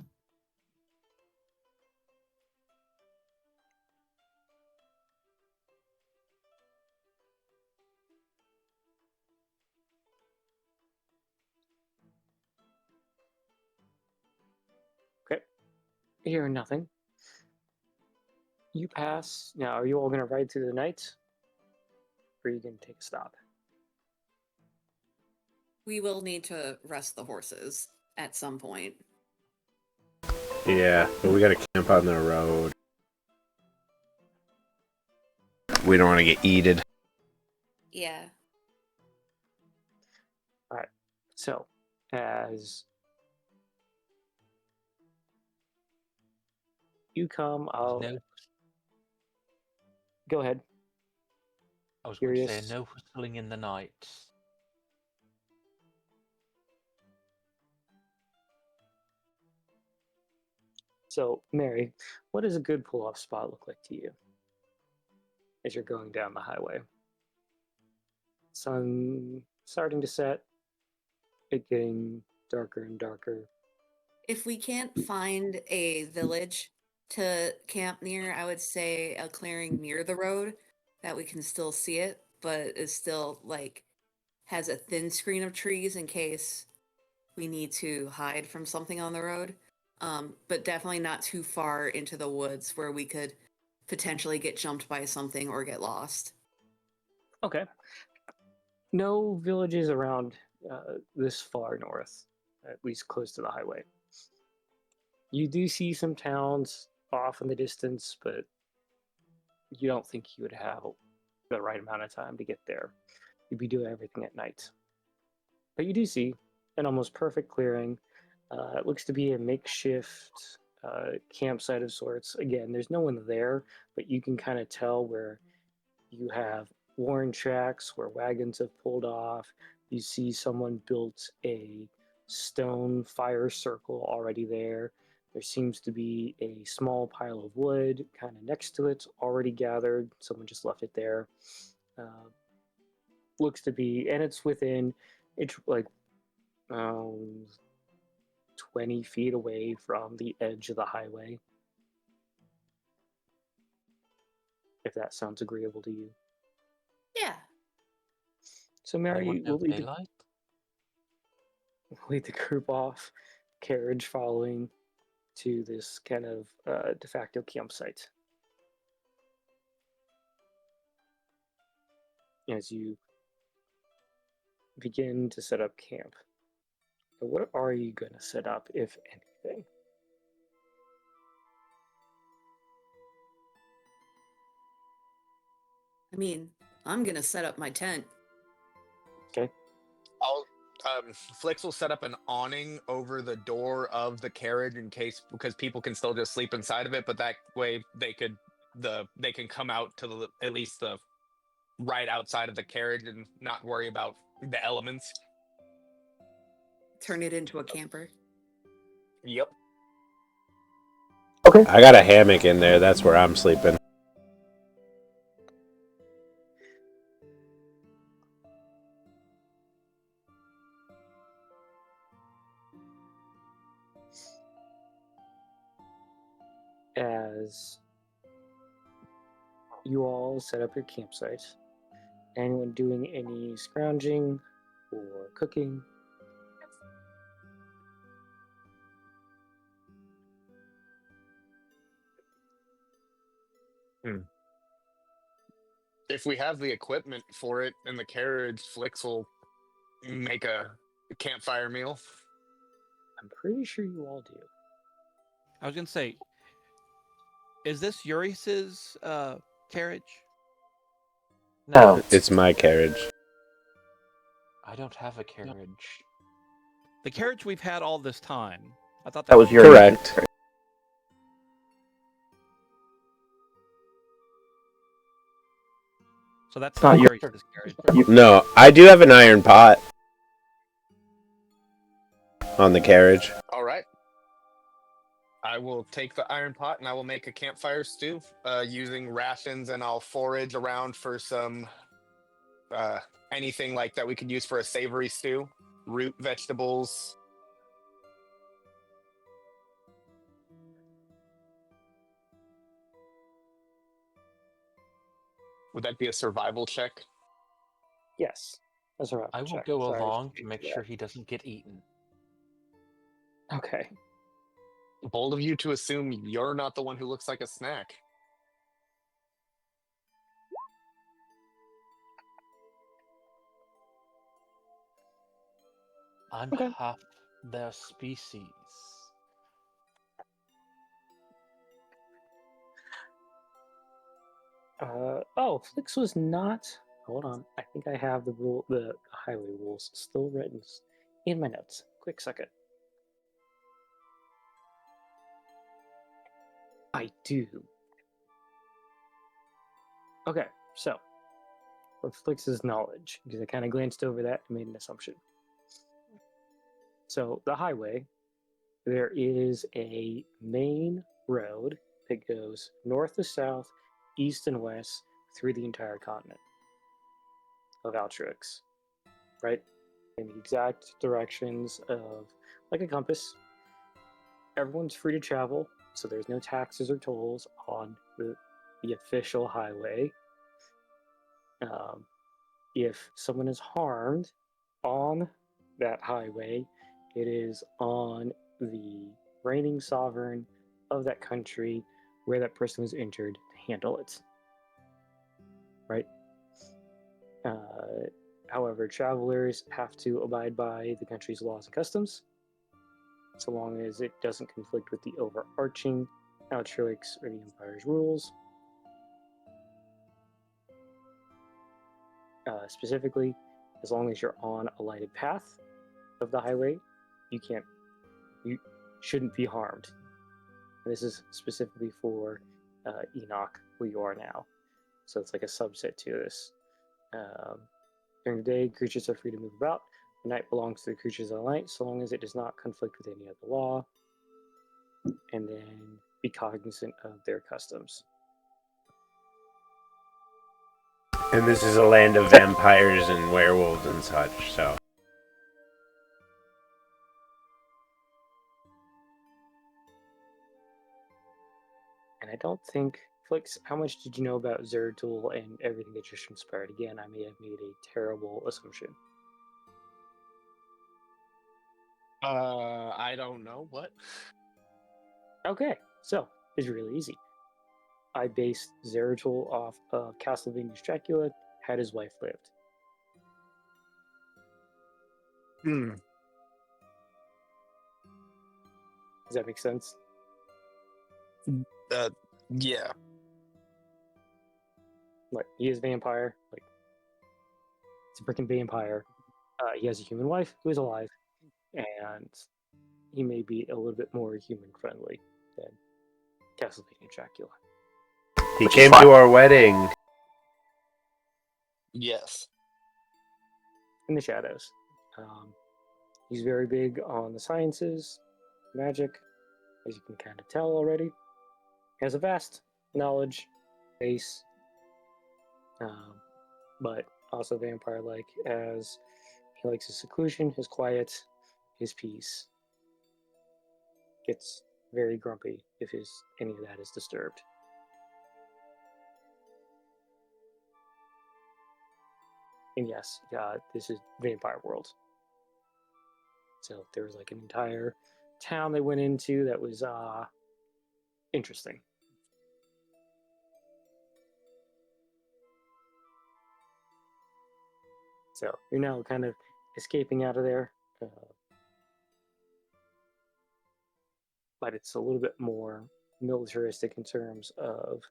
Okay. You hear nothing. You pass. Now, are you all going to ride through the night? Or are you going to take a stop? We will need to rest the horses at some point. Yeah, but we gotta camp on the road. We don't want to get eated. Yeah. All right. So, as you come, I'll No, go ahead. I was going to say Curious. no whistling in the night. So, Mary, what does a good pull-off spot look like to you as you're going down the highway? Sun starting to set, it getting darker and darker. If we can't find a village to camp near, I would say a clearing near the road that we can still see it, but is still like has a thin screen of trees in case we need to hide from something on the road. But definitely not too far into the woods where we could potentially get jumped by something or get lost. Okay. No villages around this far north, at least close to the highway. You do see some towns off in the distance, but you don't think you would have the right amount of time to get there. You'd be doing everything at night. But you do see an almost perfect clearing. It looks to be a makeshift campsite of sorts. Again, there's no one there, but you can kind of tell where you have worn tracks where wagons have pulled off. You see someone built a stone fire circle already there. There seems to be a small pile of wood kind of next to it, already gathered. Someone just left it there. Uh, Looks to be, and it's within, it's like um, 20 feet away from the edge of the highway. If that sounds agreeable to you. Yeah. So, I Mary, want no we'll lead daylight. the group off, carriage following to this kind of de facto campsite. As you begin to set up camp, what are you going to set up, if anything? I mean, I'm gonna set up my tent. Okay. I'll Flix will set up an awning over the door of the carriage in case because people can still just sleep inside of it, but that way they can come out to at least the right outside of the carriage and not worry about the elements. Turn it into a camper. Yep. Okay. I got a hammock in there. That's where I'm sleeping. As you all set up your campsite, anyone doing any scrounging or cooking? If we have the equipment for it in the carriage, Flix will make a campfire meal. I'm pretty sure you all do. I was gonna say, is this Uris's carriage? No, it's my carriage. I don't have a carriage. The carriage we've had all this time. I thought That was your Correct. So that's Not not your- Carrie's carriage. No, I do have an iron pot on the carriage. All right. I will take the iron pot and I will make a campfire stew using rations, and I'll forage around for some anything like that we could use for a savory stew, root vegetables. Would that be a survival check? Yes. That's right. I will Check. go Sorry, along to just make that. sure he doesn't get eaten. Okay. Bold of you to assume you're not the one who looks like a snack. I'm Okay. half their species. Oh, Flix was not. Hold on. I think I have the highway rules still written in my notes. Quick second. I do. Okay, so for Flix's knowledge, because I kind of glanced over that and made an assumption. So the highway, there is a main road that goes north to south, east and west through the entire continent of Altruix, right? In the exact directions of like a compass. Everyone's free to travel, so there's no taxes or tolls on the official highway. If someone is harmed on that highway, it is on the reigning sovereign of that country where that person was injured to handle it. Right? However, travelers have to abide by the country's laws and customs, so long as it doesn't conflict with the overarching Altruix or the Empire's rules. Specifically, as long as you're on a lighted path of the highway, you shouldn't be harmed. And this is specifically for Enoch, where you are now. So it's like a subset to this. During the day, creatures are free to move about. The night belongs to the creatures of the night, so long as it does not conflict with any other law. And then be cognizant of their customs. And this is a land of vampires and werewolves and such, so. And I don't think, Flix, how much did you know about Zeratul and everything that just transpired? Again, I may have made a terrible assumption. I don't know. What? Okay, so it's really easy. I based Zeratul off of Castlevania's Dracula, had his wife lived. Does that make sense? Yeah. Like, he is a vampire. Like, it's a freaking vampire. He has a human wife who is alive, and he may be a little bit more human friendly than Castlevania Dracula. He Which is came fine. to our wedding. Yes. In the shadows. He's very big on the sciences, magic, as you can kind of tell already. He has a vast knowledge base, but also vampire-like, as he likes his seclusion, his quiet, his peace. Gets very grumpy if any of that is disturbed. And yes, this is vampire world. So there was like an entire town they went into that was interesting. So you're now kind of escaping out of there, but it's a little bit more militaristic in terms of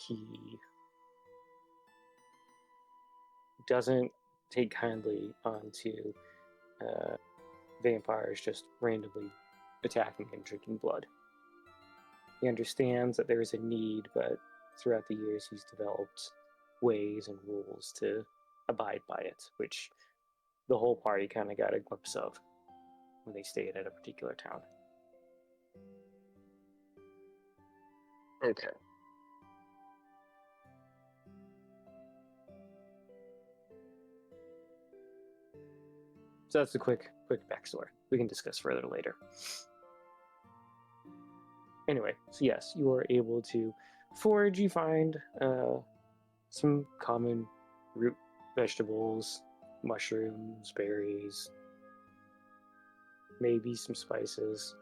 he doesn't take kindly onto vampires just randomly attacking and drinking blood. He understands that there is a need, but throughout the years he's developed ways and rules to abide by it, which the whole party kind of got a glimpse of when they stayed at a particular town. Okay. So that's the quick backstory. We can discuss further later. Anyway, so yes, you are able to forage. You find some common root vegetables, mushrooms, berries, maybe some spices.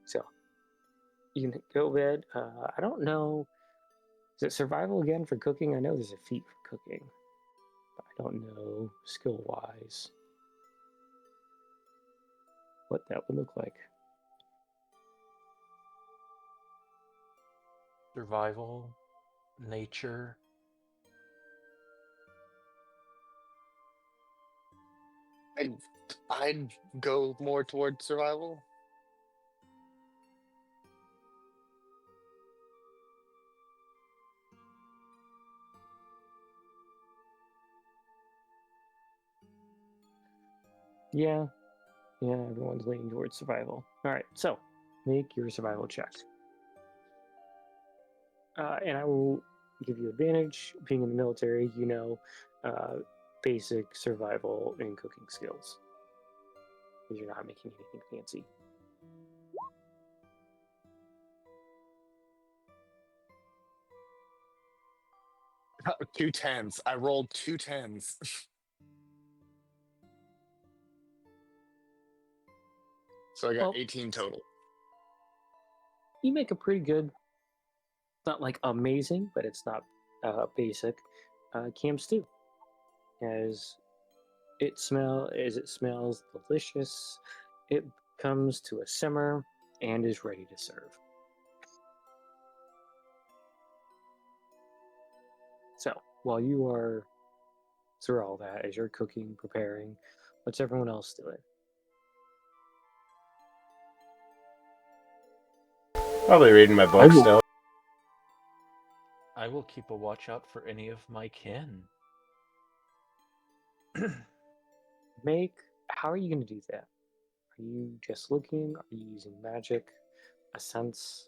So you can go to bed. I don't know. Is it survival again for cooking? I know there's a feat for cooking, but I don't know skill wise what that would look like. Survival, nature. I'd go more toward survival. Yeah, everyone's leaning towards survival. All right, so make your survival check. And I will give you advantage. Being in the military, you know basic survival and cooking skills. Because you're not making anything fancy. Two tens. I rolled two tens. So I got Well, 18 total. You make a pretty good, not like amazing, but it's not basic cam stew. As it smells delicious, it comes to a simmer and is ready to serve. So while you are through all that, as you're cooking, preparing, what's everyone else doing? Probably reading my book still. I will keep a watch out for any of my kin. How are you going to do that? Are you just looking? Are you using magic? A sense?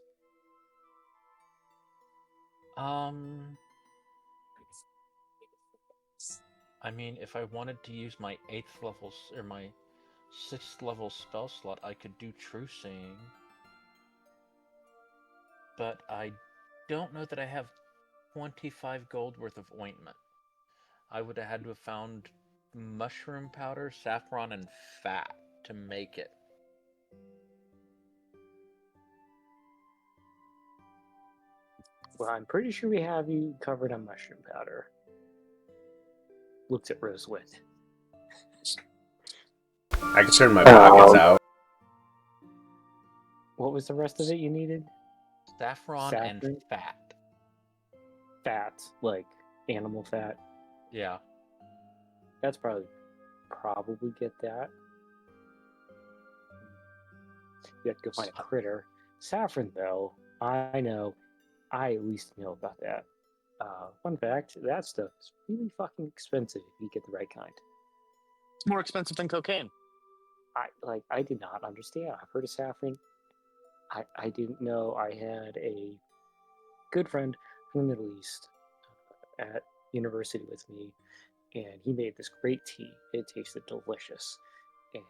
I mean, if I wanted to use my 8th level or my 6th level spell slot, I could do True Seeing. But I don't know that I have 25 gold worth of ointment. I would have had to have found mushroom powder, saffron, and fat to make it. Well, I'm pretty sure we have you covered on mushroom powder. Looks at Rosewind. I can turn my pockets out. What was the rest of it you needed? Saffron and fat. Fat, like animal fat. Yeah. That's probably get that. You have to go find a critter. Saffron, though, I know. I at least know about that. Fun fact, that stuff is really fucking expensive if you get the right kind. It's more expensive than cocaine. I did not understand. I've heard of saffron. I didn't know. I had a good friend from the Middle East at university with me, and he made this great tea. It tasted delicious, and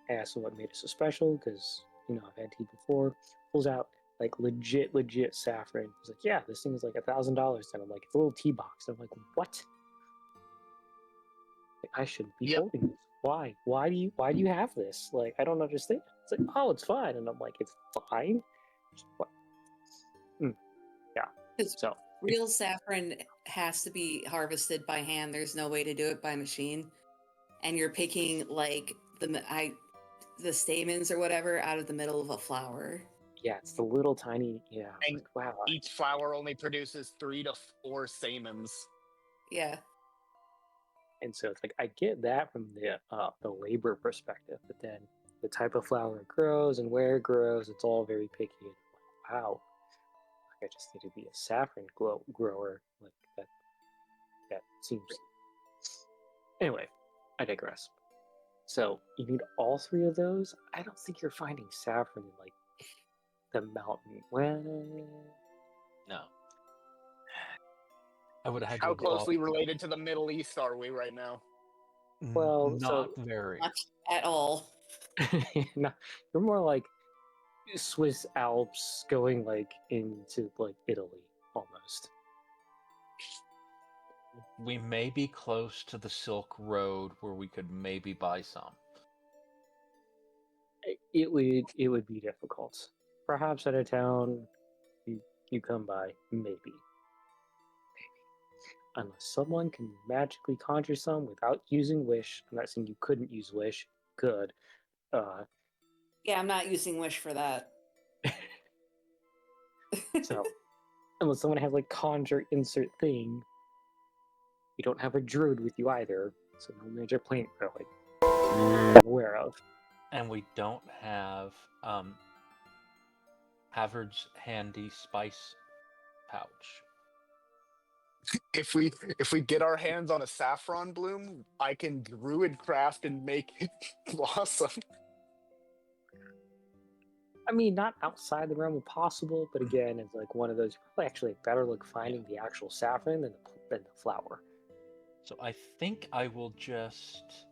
I asked him what made it so special because I've had tea before. Pulls out like legit saffron. He's like, yeah, this thing is like $1,000. And I'm like, it's a little tea box. I'm like, what? Like, I shouldn't be holding this. Why? Why do you have this? Like, I don't understand. It's like, oh, it's fine. And I'm like, it's fine. What? Yeah. So real saffron has to be harvested by hand. There's no way to do it by machine. And you're picking like the stamens or whatever out of the middle of a flower. Yeah, it's the little tiny. Yeah, And like, wow. each flower only produces 3 to 4 stamens. Yeah. And so it's like I get that from the labor perspective, but then the type of flower it grows and where it grows, it's all very picky. And I'm like, wow, like I just need to be a saffron grower. Like that seems. Anyway, I digress. So you need all three of those. I don't think you're finding saffron in like the mountain. Well, No. I would have had to How have thought. closely related to the Middle East are we right now? Well, Not so- very. Not at all. no, you're more like Swiss Alps going like into like Italy almost. We may be close to the Silk Road where we could maybe buy some. It would be difficult. Perhaps at a town you come by, maybe. Unless someone can magically conjure some without using wish. I'm not saying you couldn't use wish. Could. Yeah, I'm not using wish for that. So unless someone has like conjure insert thing, you don't have a druid with you either. So no major plant really I'm aware of. And we don't have Havard's handy spice pouch. If we get our hands on a saffron bloom, I can druid craft and make it blossom. I mean, not outside the realm of possible, but again, it's like one of those probably actually better look finding the actual saffron than the flower. So I think I will just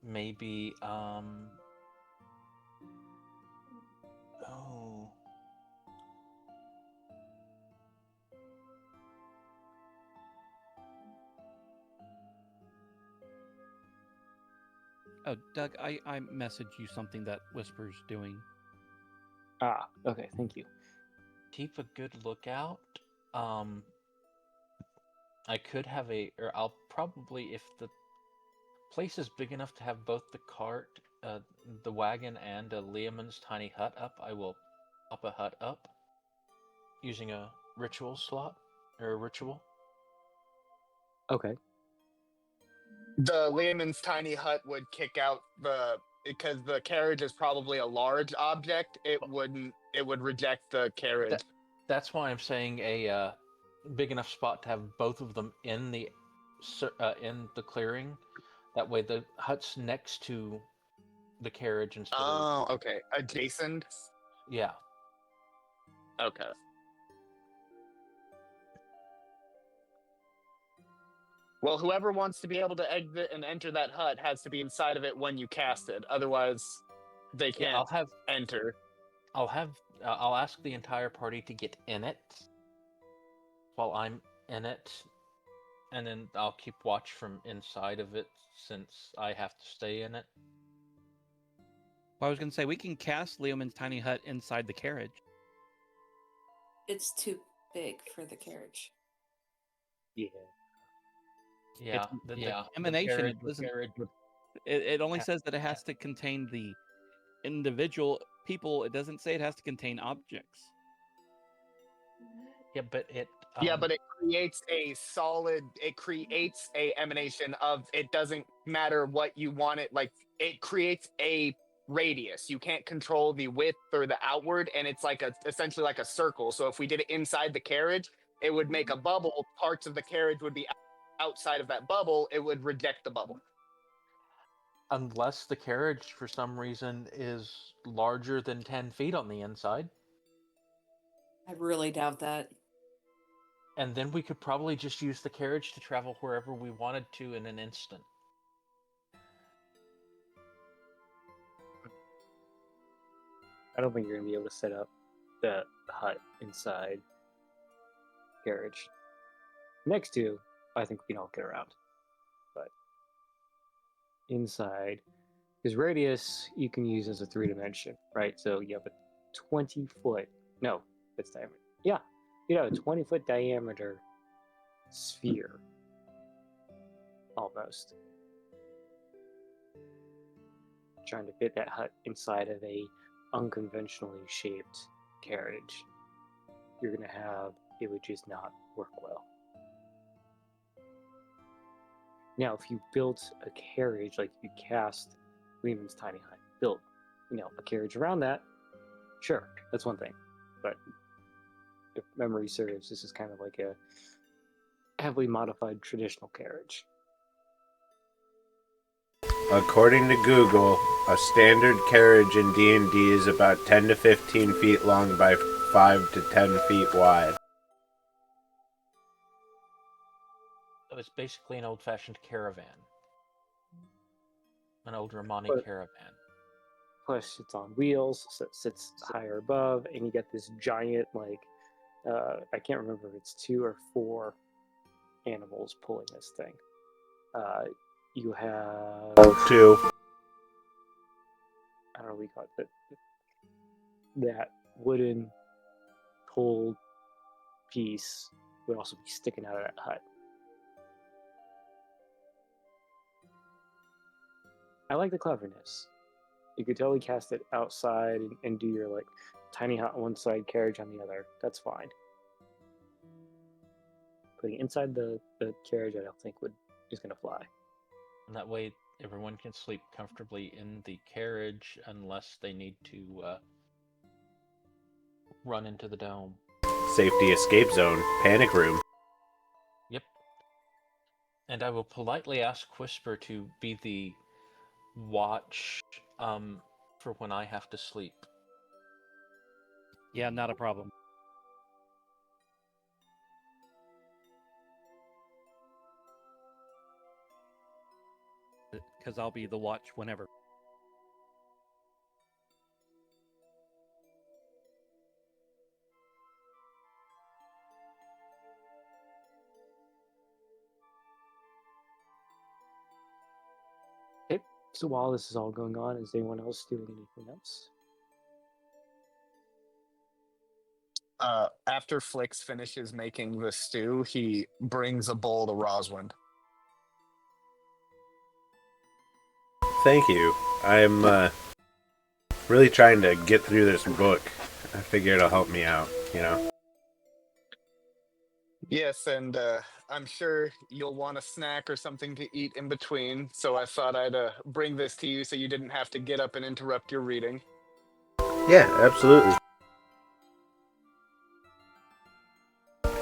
maybe oh. Oh, Doug, I messaged you something that Whisper's doing. Ah, okay, thank you. Keep a good lookout. I could have or I'll probably, if the place is big enough to have both the cart, the wagon, and Leomund's tiny hut up, I will up a hut up using a ritual slot or a ritual. Okay. The layman's tiny hut would kick out because the carriage is probably a large object. It would reject the carriage. That's why I'm saying a big enough spot to have both of them in the clearing. That way, the hut's next to the carriage instead of. Oh, okay. Adjacent. Yeah. Okay. Well, whoever wants to be able to exit and enter that hut has to be inside of it when you cast it. Otherwise, they can't enter. I'll ask the entire party to get in it while I'm in it, and then I'll keep watch from inside of it since I have to stay in it. Well, I was going to say, we can cast Leomund's tiny hut inside the carriage. It's too big for the carriage. Yeah. Yeah, Emanation. It only says that it has to contain the individual people. It doesn't say it has to contain objects. Yeah, but it. But it creates a solid. It creates a emanation of. It doesn't matter what you want it. Like it creates a radius. You can't control the width or the outward, and it's like essentially like a circle. So if we did it inside the carriage, it would make a bubble. Parts of the carriage would be outside of that bubble. It would reject the bubble. Unless the carriage, for some reason, is larger than 10 feet on the inside. I really doubt that. And then we could probably just use the carriage to travel wherever we wanted to in an instant. I don't think you're going to be able to set up the hut inside carriage. Next to, I think we can all get around. But inside, because radius you can use as a 3-dimension, right? So you have a 20-foot, no, that's diameter. Yeah, you have a 20-foot diameter sphere, almost. Trying to fit that hut inside of a unconventionally shaped carriage, you're going to have it would just not work well. Now, if you built a carriage, like you cast Lehman's Tiny Hut, built, a carriage around that, sure, that's one thing. But if memory serves, this is kind of like a heavily modified traditional carriage. According to Google, a standard carriage in D&D is about 10 to 15 feet long by 5 to 10 feet wide. So it's basically an old-fashioned caravan. An old Romani caravan. Plus, it's on wheels, so it sits higher above, and you get this giant, I can't remember if it's 2 or 4 animals pulling this thing. You have 2. I don't know what you call it, that wooden pulled piece would also be sticking out of that hut. I like the cleverness. You could totally cast it outside and do your tiny hut on one side, carriage on the other. That's fine. Putting it inside the carriage, I don't think is going to fly. And that way, everyone can sleep comfortably in the carriage unless they need to run into the dome. Safety escape zone, panic room. Yep. And I will politely ask Whisper to be the watch for when I have to sleep. Yeah, not a problem. Because I'll be the watch whenever. Okay, so while this is all going on, is anyone else doing anything else? After Flix finishes making the stew, he brings a bowl to Rosewind. Thank you. I'm really trying to get through this book. I figure it'll help me out, Yes, and I'm sure you'll want a snack or something to eat in between, so I thought I'd bring this to you so you didn't have to get up and interrupt your reading. Yeah, absolutely.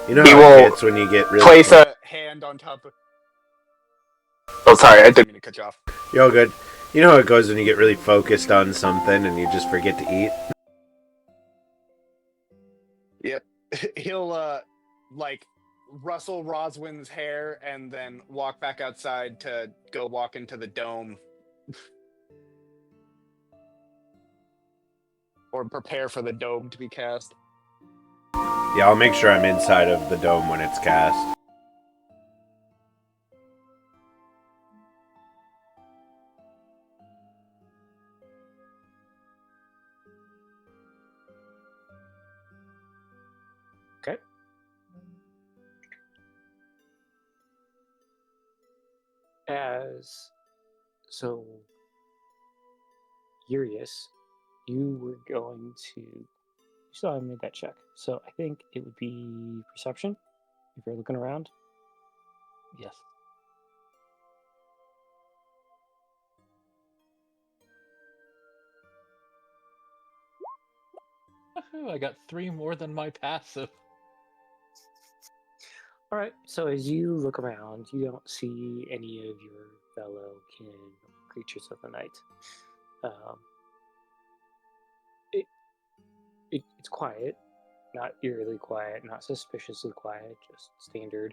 You know He how will it gets when you get really... Place a hand on top of... Oh, sorry, I didn't mean to cut you off. You're all good. You know how it goes when you get really focused on something and you just forget to eat? Yep. He'll, rustle Roswind's hair and then walk back outside to go walk into the dome. Or prepare for the dome to be cast. Yeah, I'll make sure I'm inside of the dome when it's cast. Okay. So, Urius, you were going to... You still haven't made that check. So I think it would be perception, if you're looking around. Yes. I got 3 more than my passive. All right, so as you look around, you don't see any of your fellow kin creatures of the night. It's quiet, not eerily quiet, not suspiciously quiet, just standard.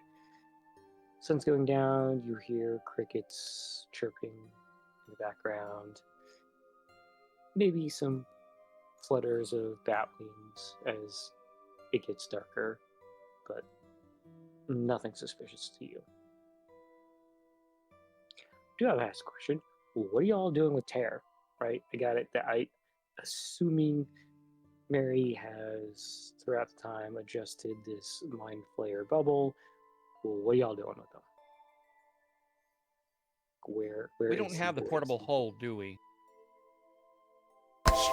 Sun's going down, you hear crickets chirping in the background. Maybe some flutters of bat wings as it gets darker, but nothing suspicious to you. Do have to ask a question. What are y'all doing with Terror? Right? I got it. Assuming Mary has throughout the time adjusted this mind flayer bubble. Well, what are y'all doing with them? Where We don't have the portable hull, do we?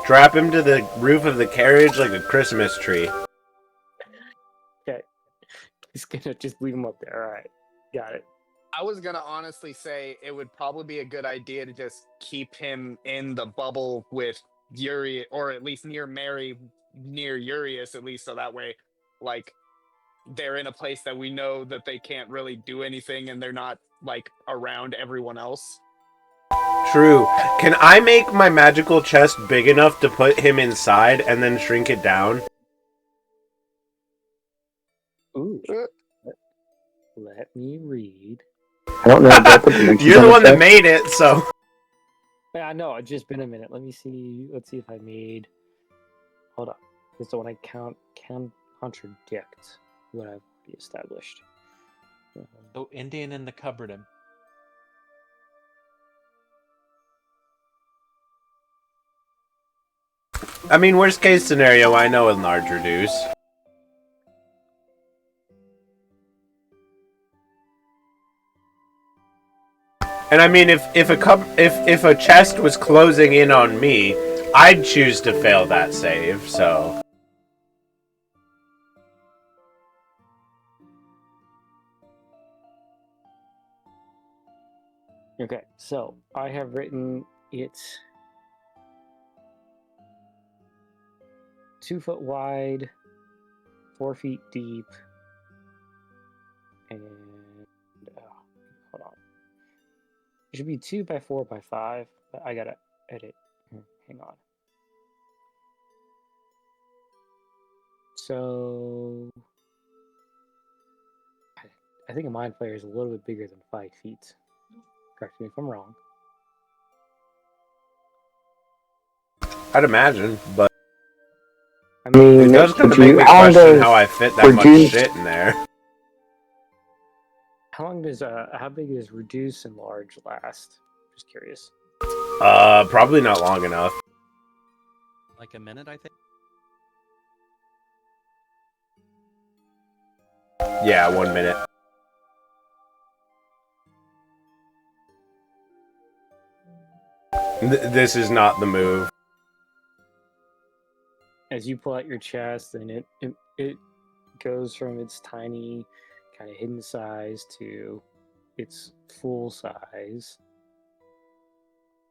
Strap him to the roof of the carriage like a Christmas tree. Okay. He's gonna just leave him up there. All right. Got it. I was gonna honestly say it would probably be a good idea to just keep him in the bubble with Yuri, or at least near Mary, near Urius, at least, so that way, like, they're in a place that we know that they can't really do anything, and they're not like around everyone else. True. Can I make my magical chest big enough to put him inside and then shrink it down? Ooh. Let me read. I don't know about the dimensions You're on the the one that chest. made it, so. Yeah, I know. It's just been a minute. Let me see. Let's see if I made. Hold on. Because the one I can contradict what I've already established. So Indian in the cupboard him. I mean, worst case scenario, I know a large reduce. And I mean, if a chest was closing in on me, I'd choose to fail that save. So. Okay, so I have written it 2 foot wide, 4 feet deep, and hold on. It should be 2 by 4 by 5. But I gotta edit. Hang on. So I think a mind flayer is a little bit bigger than 5 feet. Correct me if I'm wrong. I'd imagine, but I mean, it does kind of if make you- me how long question does how I fit that much reduce- shit in there. How long does how big does reduce and large last? Just curious. Probably not long enough. Like a minute, I think. Yeah, 1 minute. This is not the move. As you pull out your chest, and it goes from its tiny, kind of hidden size to its full size.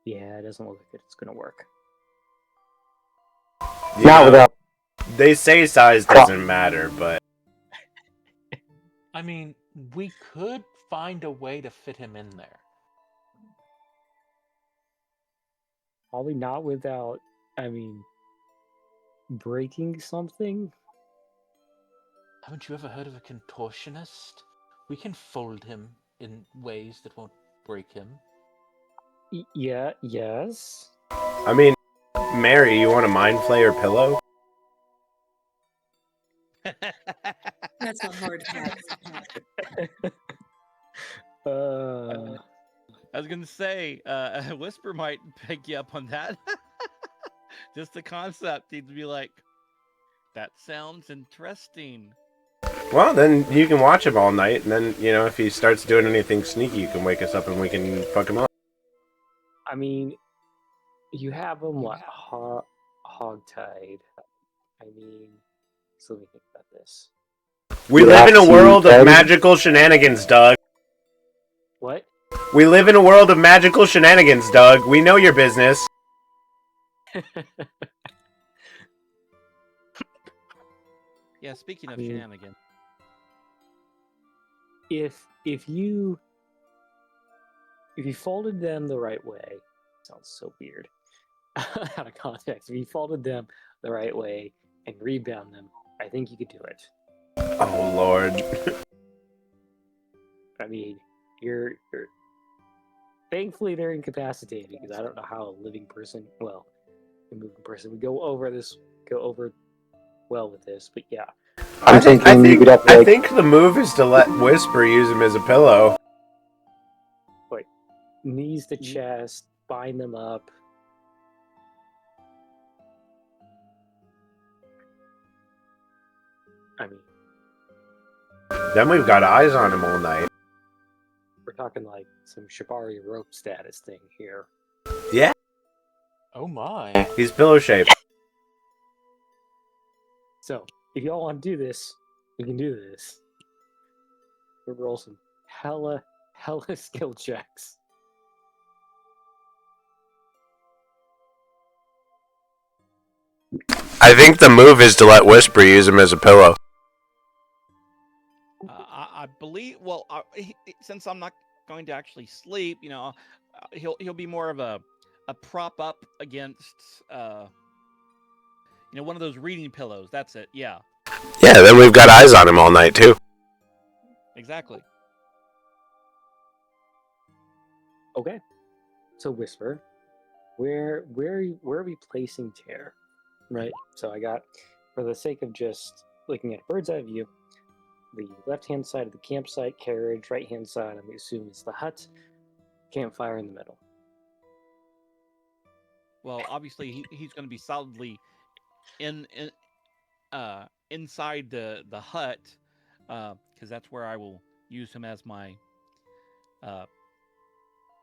Yeah, it doesn't look like it's gonna work. You Not know, without. they say size doesn't matter, but I mean, we could find a way to fit him in there. Probably not without, breaking something. Haven't you ever heard of a contortionist? We can fold him in ways that won't break him. Yeah, yes. I mean, Mary, you want a mind flayer pillow? That's a hard pass. I was gonna say, Whisper might pick you up on that. Just the concept, he'd be like, "That sounds interesting." Well, then you can watch him all night, and then, you know, if he starts doing anything sneaky, you can wake us up and we can fuck him up. I mean, you have them what hog-tied. So let me think about this. We You live in have a to world of edit- magical shenanigans, Doug. What? We live in a world of magical shenanigans, Doug. We know your business. Yeah, speaking of I mean- shenanigans, if you folded them the right way, sounds so weird out of context. If you folded them the right way and rebound them, I think you could do it. Oh, Lord. I mean, you're thankfully they're incapacitated, because I don't know how a living person, well, a moving person would go over well with this, but yeah. I'm thinking you could have to, I like, think the move is to let Whisper use him as a pillow. Knees to chest, bind them up. I mean, Then we've got eyes on him all night. we're talking like some Shibari rope status thing here. Yeah. Oh my. He's pillow shaped. So, if y'all want to do this, we can do this. We'll roll some hella skill checks. I think the move is to let Whisper use him as a pillow. I believe. Well, since I'm not going to actually sleep, he'll be more of a prop up against one of those reading pillows. That's it. Yeah. Yeah, then we've got eyes on him all night too. Exactly. Okay. So Whisper, where are we placing Tear? Right. So I got, for the sake of just looking at a bird's eye view, the left-hand side of the campsite, carriage, right-hand side, I'm assuming it's the hut, campfire in the middle. Well, obviously he's going to be solidly inside the hut, because that's where I will use him as my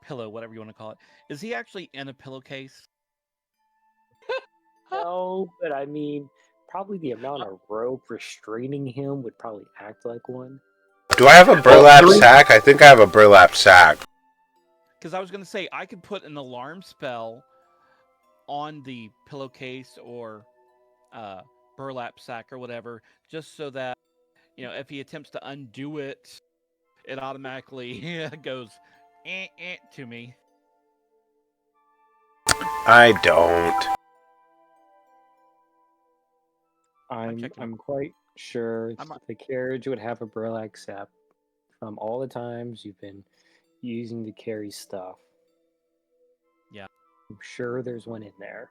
pillow, whatever you want to call it. Is he actually in a pillowcase? No, but I mean, probably the amount of rope restraining him would probably act like one. Do I have a burlap sack? I think I have a burlap sack. Because I was going to say, I could put an alarm spell on the pillowcase or burlap sack or whatever, just so that, if he attempts to undo it, it automatically goes to me. I don't. I'm quite sure the carriage would have a burlap sack from all the times you've been using to carry stuff. Yeah. I'm sure there's one in there.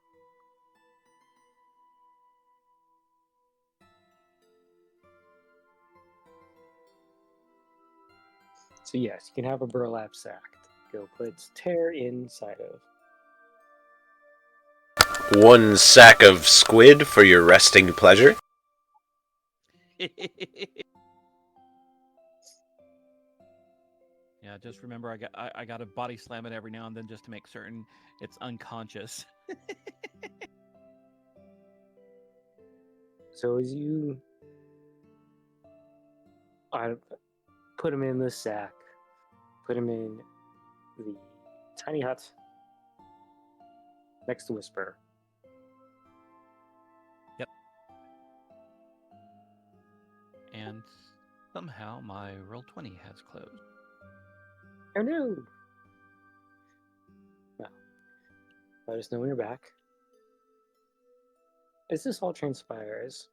So yes, you can have a burlap sack. Go put Tear inside of. 1 sack of squid for your resting pleasure. Yeah, just remember I got to body slam it every now and then just to make certain it's unconscious. So as you put him in the sack, put him in the tiny hut next to Whisper. Yep. And somehow my Roll20 has closed. Oh no! Well, let us know when you're back. As this all transpires,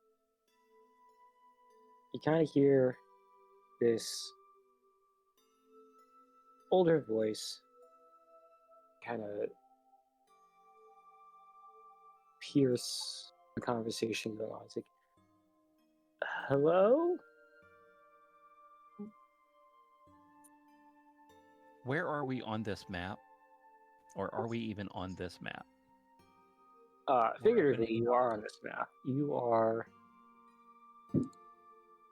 you kind of hear this older voice kind of pierce the conversation going on. It's like, hello? Where are we on this map? Or are we even on this map? Figuratively, you are on this map. You are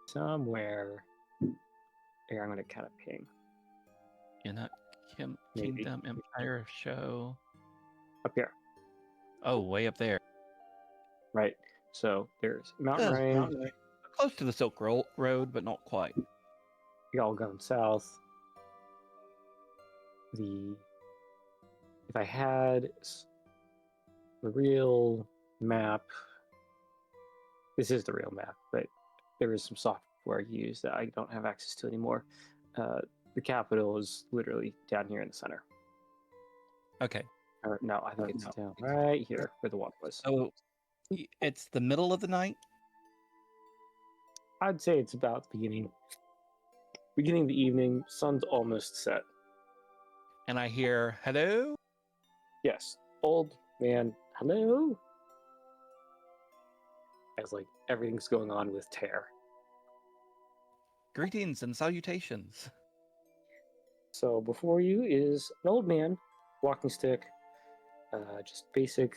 somewhere. Here, I'm going to kind of ping. In a Kingdom Empire show. Up here. Oh, way up there. Right. So there's Mountain Rain. Close to the Silk Road, but not quite. Y'all going south. If I had the real map, this is the real map, but there is some software used that I don't have access to anymore. The capital is literally down here in the center. Okay. Or no, I think it's down right here where the water was. So it's the middle of the night? I'd say it's about the beginning of the evening. Sun's almost set. And I hear, hello? Yes. Old man, hello? As like everything's going on with Tear. Greetings and salutations. So before you is an old man, walking stick, just basic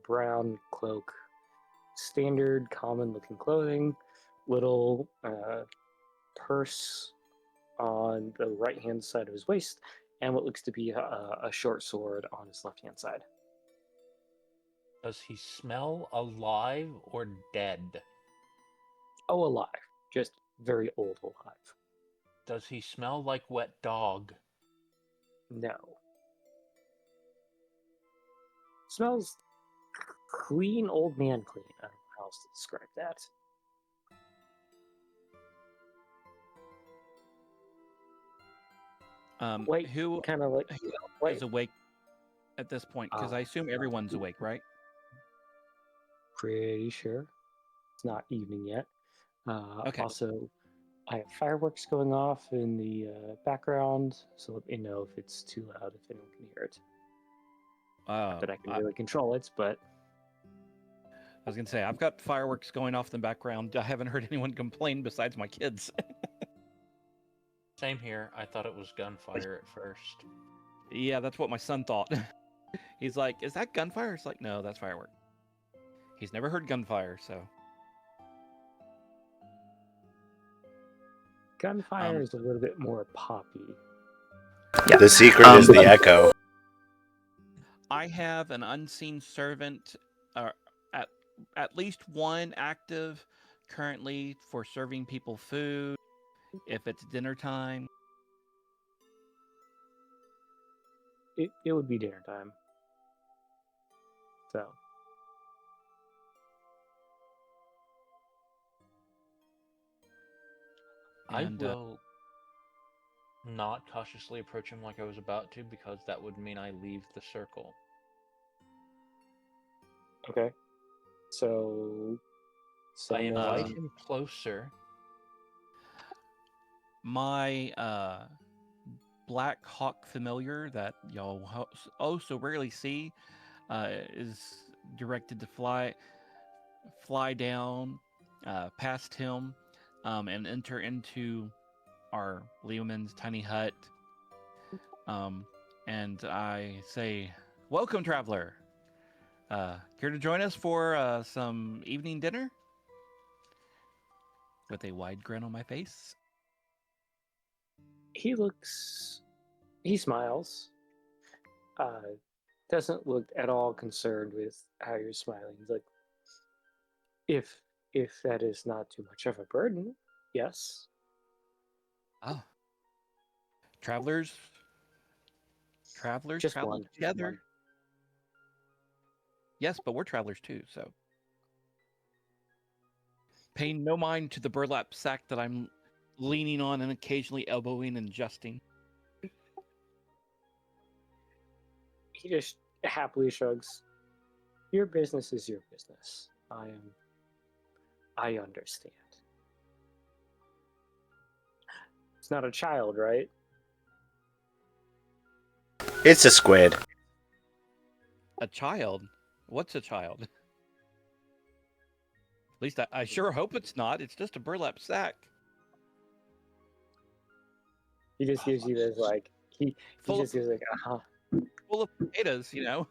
brown cloak, standard common looking clothing, little purse on the right hand side of his waist, and what looks to be a short sword on his left hand side. Does he smell alive or dead? Oh, alive. Just very old alive. Does he smell like wet dog? No. Smells clean, old man clean. I don't know how else to describe that. Wait, Who kind of like wait. is awake at this point? Because I assume everyone's awake, right? Pretty sure it's not evening yet. Okay. Also, I have fireworks going off in the background, so let me know if it's too loud, if anyone can hear it. Not that I can really control it, but I was gonna say I've got fireworks going off in the background. I haven't heard anyone complain besides my kids. Same here. I thought it was gunfire at first. Yeah, that's what my son thought. He's like, "Is that gunfire?" It's like, "No, that's firework." He's never heard gunfire, so. gunfire is a little bit more poppy. The secret is the echo. I have an unseen servant, at least one active currently for serving people food if it's dinner time. It would be dinner time. So I And, will not cautiously approach him like I was about to, because that would mean I leave the circle. okay. So I invite him closer. My Black Hawk familiar that y'all so rarely see is directed to fly down past him and enter into our Leoman's tiny hut. And I say, "Welcome, traveler. Care to join us for some evening dinner?" With a wide grin on my face. he smiles. Doesn't look at all concerned with how you're smiling. He's like, if that is not too much of a burden, yes. Ah, travelers Just travel one. together. One. Yes, but we're travelers too, so. Paying no mind to the burlap sack that I'm leaning on and occasionally elbowing and adjusting. He just happily shrugs. Your business is your business. I understand. It's not a child, right? It's a squid. A child? What's a child? At least I sure hope it's not. It's just a burlap sack. He just gives you this like he Full just of, gives like full of potatoes, you know.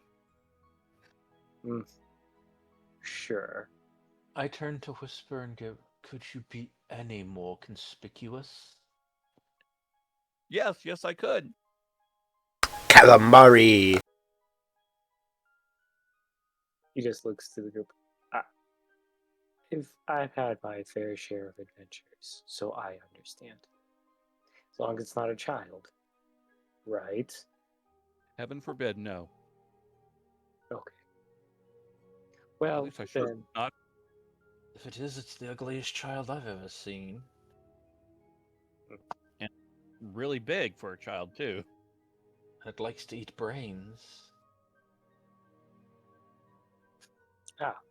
Sure. I turn to whisper and go, "Could you be any more conspicuous?" Yes, I could. Calamari. He just looks to the group. If I've had my fair share of adventures, so I understand. As long as it's not a child, right? Heaven forbid, no. Okay. Well, At least I sure then not. If it is, it's the ugliest child I've ever seen. And really big for a child too. It likes to eat brains.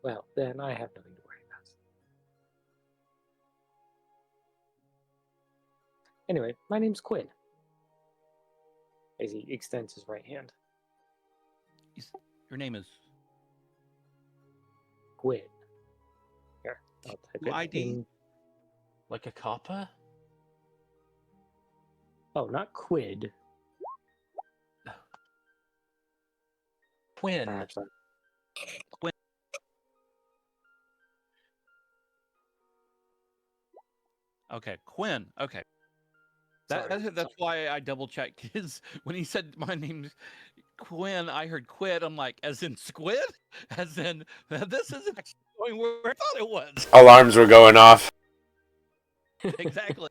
well, then I have nothing to worry about. Anyway, my name's Quinn. As he extends his right hand. Your name is Quinn. Here, I'll type it ID? in. Like a copper? Oh, not Quid. Quinn. Perhaps not. Quinn. Okay, Quinn. Okay. That's why I double checked his when he said my name's Quinn, I heard quit. I'm like, as in squid? As in, this isn't actually going where I thought it was. Alarms were going off. Exactly.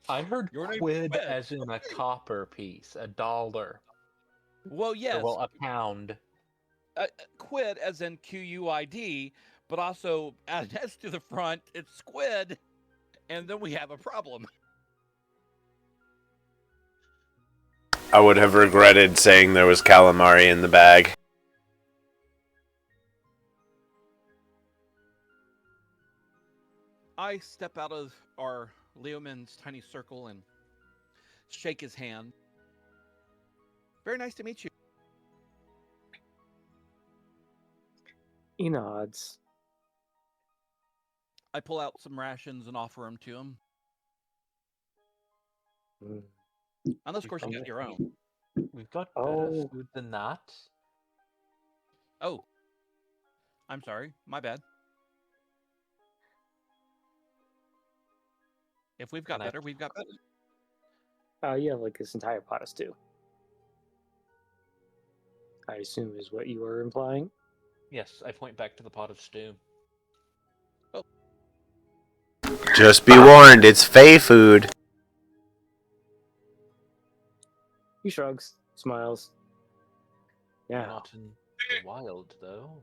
I heard Your name's quid Quid. as in a copper piece, a dollar. Well, Or, yes. well, a pound. Quid as in QUID, but also add an S to the front, it's squid, and then we have a problem. I would have regretted saying there was calamari in the bag. I step out of our Leoman's tiny circle and shake his hand. Very nice to meet you. He nods. I pull out some rations and offer them to him. Mm. Unless, of course, you got your own. We've got better Oh. food than that. Oh. I'm sorry. My bad. If we've got And I- better, we've got better. Yeah, like this entire pot of stew. I assume is what you were implying. Yes, I point back to the pot of stew. Just be warned, it's Fey food. He shrugs, smiles. Yeah. Not in the wild, though.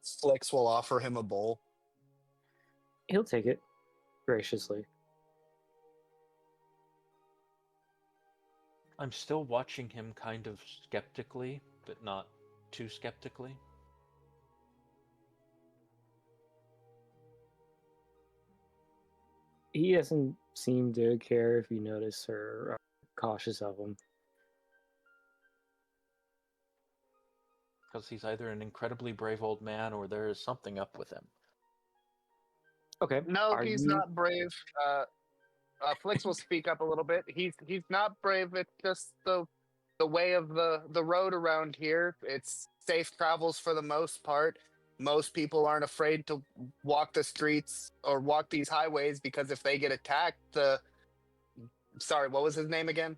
Flex will offer him a bowl. He'll take it graciously. I'm still watching him kind of skeptically, but not too skeptically. He doesn't seem to care if you notice or are cautious of him. Because he's either an incredibly brave old man or there is something up with him. Okay. No, are he's you... not brave. Flix will speak up a little bit. He's not brave. It's just the way of the road around here. It's safe travels for the most part. Most people aren't afraid to walk the streets or walk these highways because if they get attacked, sorry, what was his name again?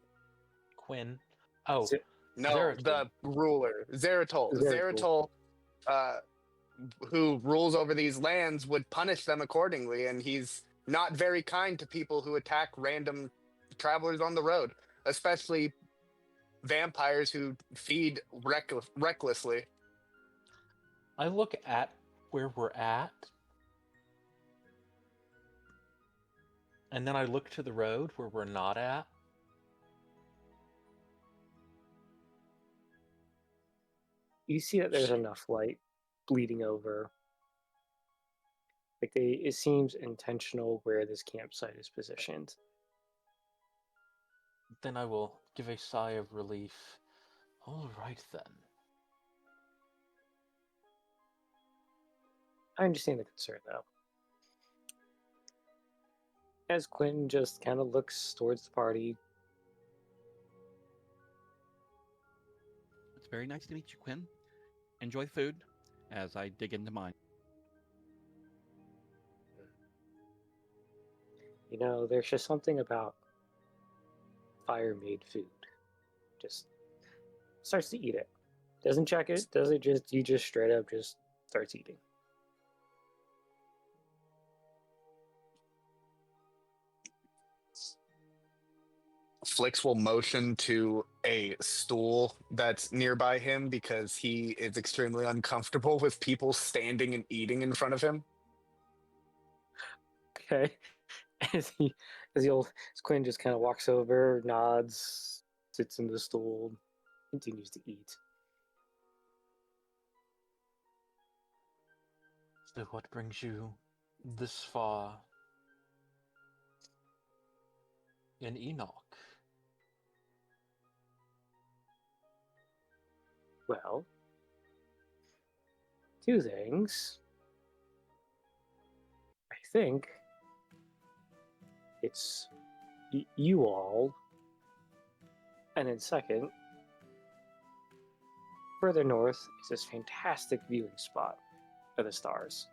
Quinn. Oh, No, Zeratul. the ruler, Zeratol. Zeratul. Zeratol, who rules over these lands, would punish them accordingly, and he's not very kind to people who attack random travelers on the road, especially vampires who feed recklessly. I look at where we're at, and then I look to the road where we're not at. You see that there's enough light bleeding over. Like it seems intentional where this campsite is positioned. Then I will give a sigh of relief. All right, then. I understand the concern, though. As Quinn just kind of looks towards the party. It's very nice to meet you, Quinn. Enjoy the food as I dig into mine. You know, there's just something about fire-made food. Just starts to eat it. Doesn't check it. Does it just, he just straight up just starts eating. Flix will motion to a stool that's nearby him because he is extremely uncomfortable with people standing and eating in front of him. Okay. As Quinn just kind of walks over, nods, sits in the stool, continues to eat. So what brings you this far in Enoch? Well, two things. I think it's you all. And then second, further north is this fantastic viewing spot of the stars.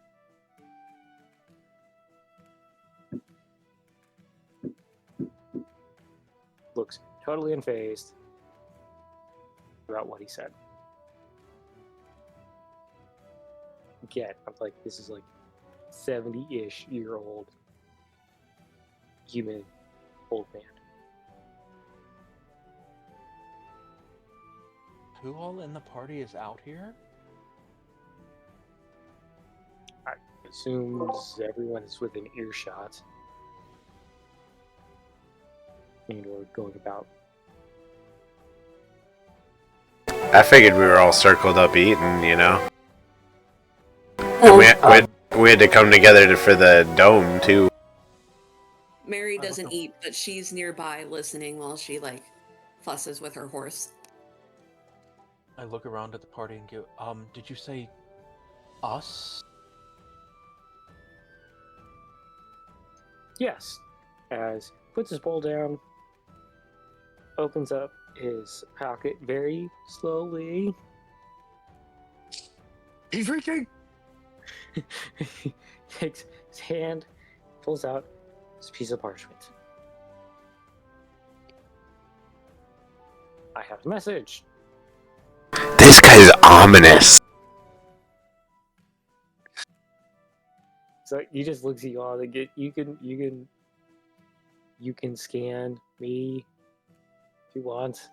Looks totally unfazed. throughout what he said. Again, I'm like, this is like 70-ish year old human old man. Who all in the party is out here? I assumes everyone is within earshot. And we're going about. I figured we were all circled up eating, you know. Oh, We had to come together for the dome too. Mary doesn't eat, but she's nearby listening while she like fusses with her horse. I look around at the party and go, did you say us? Yes. As puts his bowl down, opens up his pocket very slowly. He's reaching. He takes his hand, pulls out this piece of parchment. I have a message. This guy's ominous. So he just looks at you all. Like, you can scan me if you want.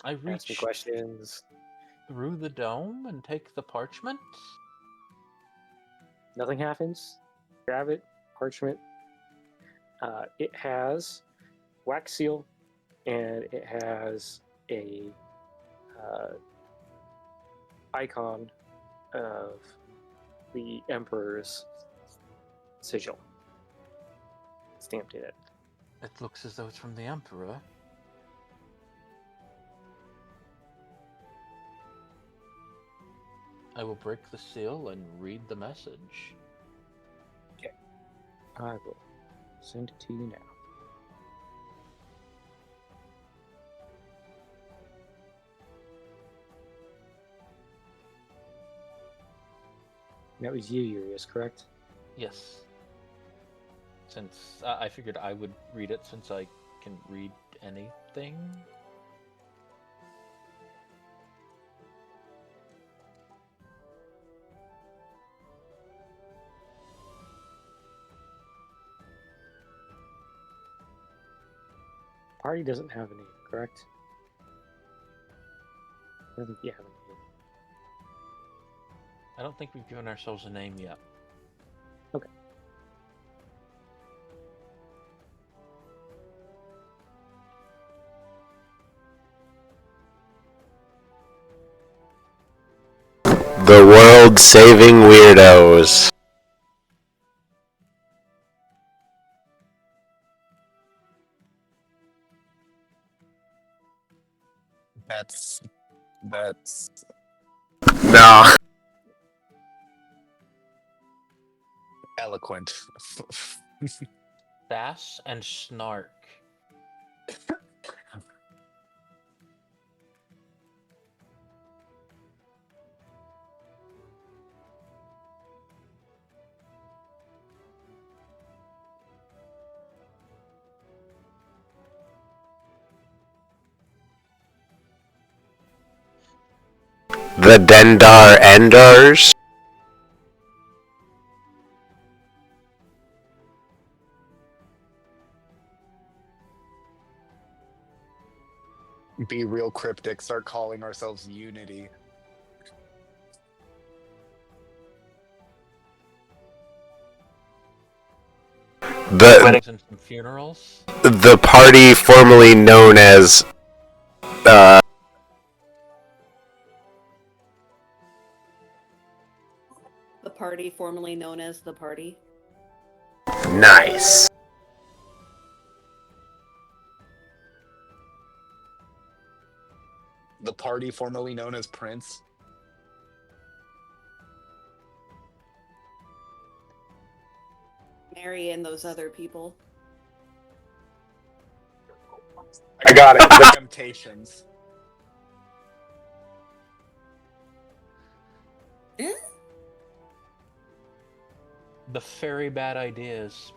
I Ask me reach questions. through the dome and take the parchment? Nothing happens. Grab it. Parchment. It has wax seal, and it has a icon of the Emperor's sigil stamped in it. It looks as though it's from the Emperor. I will break the seal and read the message. Okay. I will send it to you now. That was you, Urias, correct? Yes. Since I figured I would read it since I can read anything. Party doesn't have a name, correct? I don't think you have a name. I don't think we've given ourselves a name yet. Okay. The world-saving weirdos. That's No. eloquent. Sass and snark. The Dendar Endars. Be real cryptic. Start calling ourselves Unity. Weddings and some funerals. The party formerly known as The party formerly known as the party. Nice. The party formerly known as Prince. Mary and those other people. I got it. The Temptations. Eh? The very bad ideas.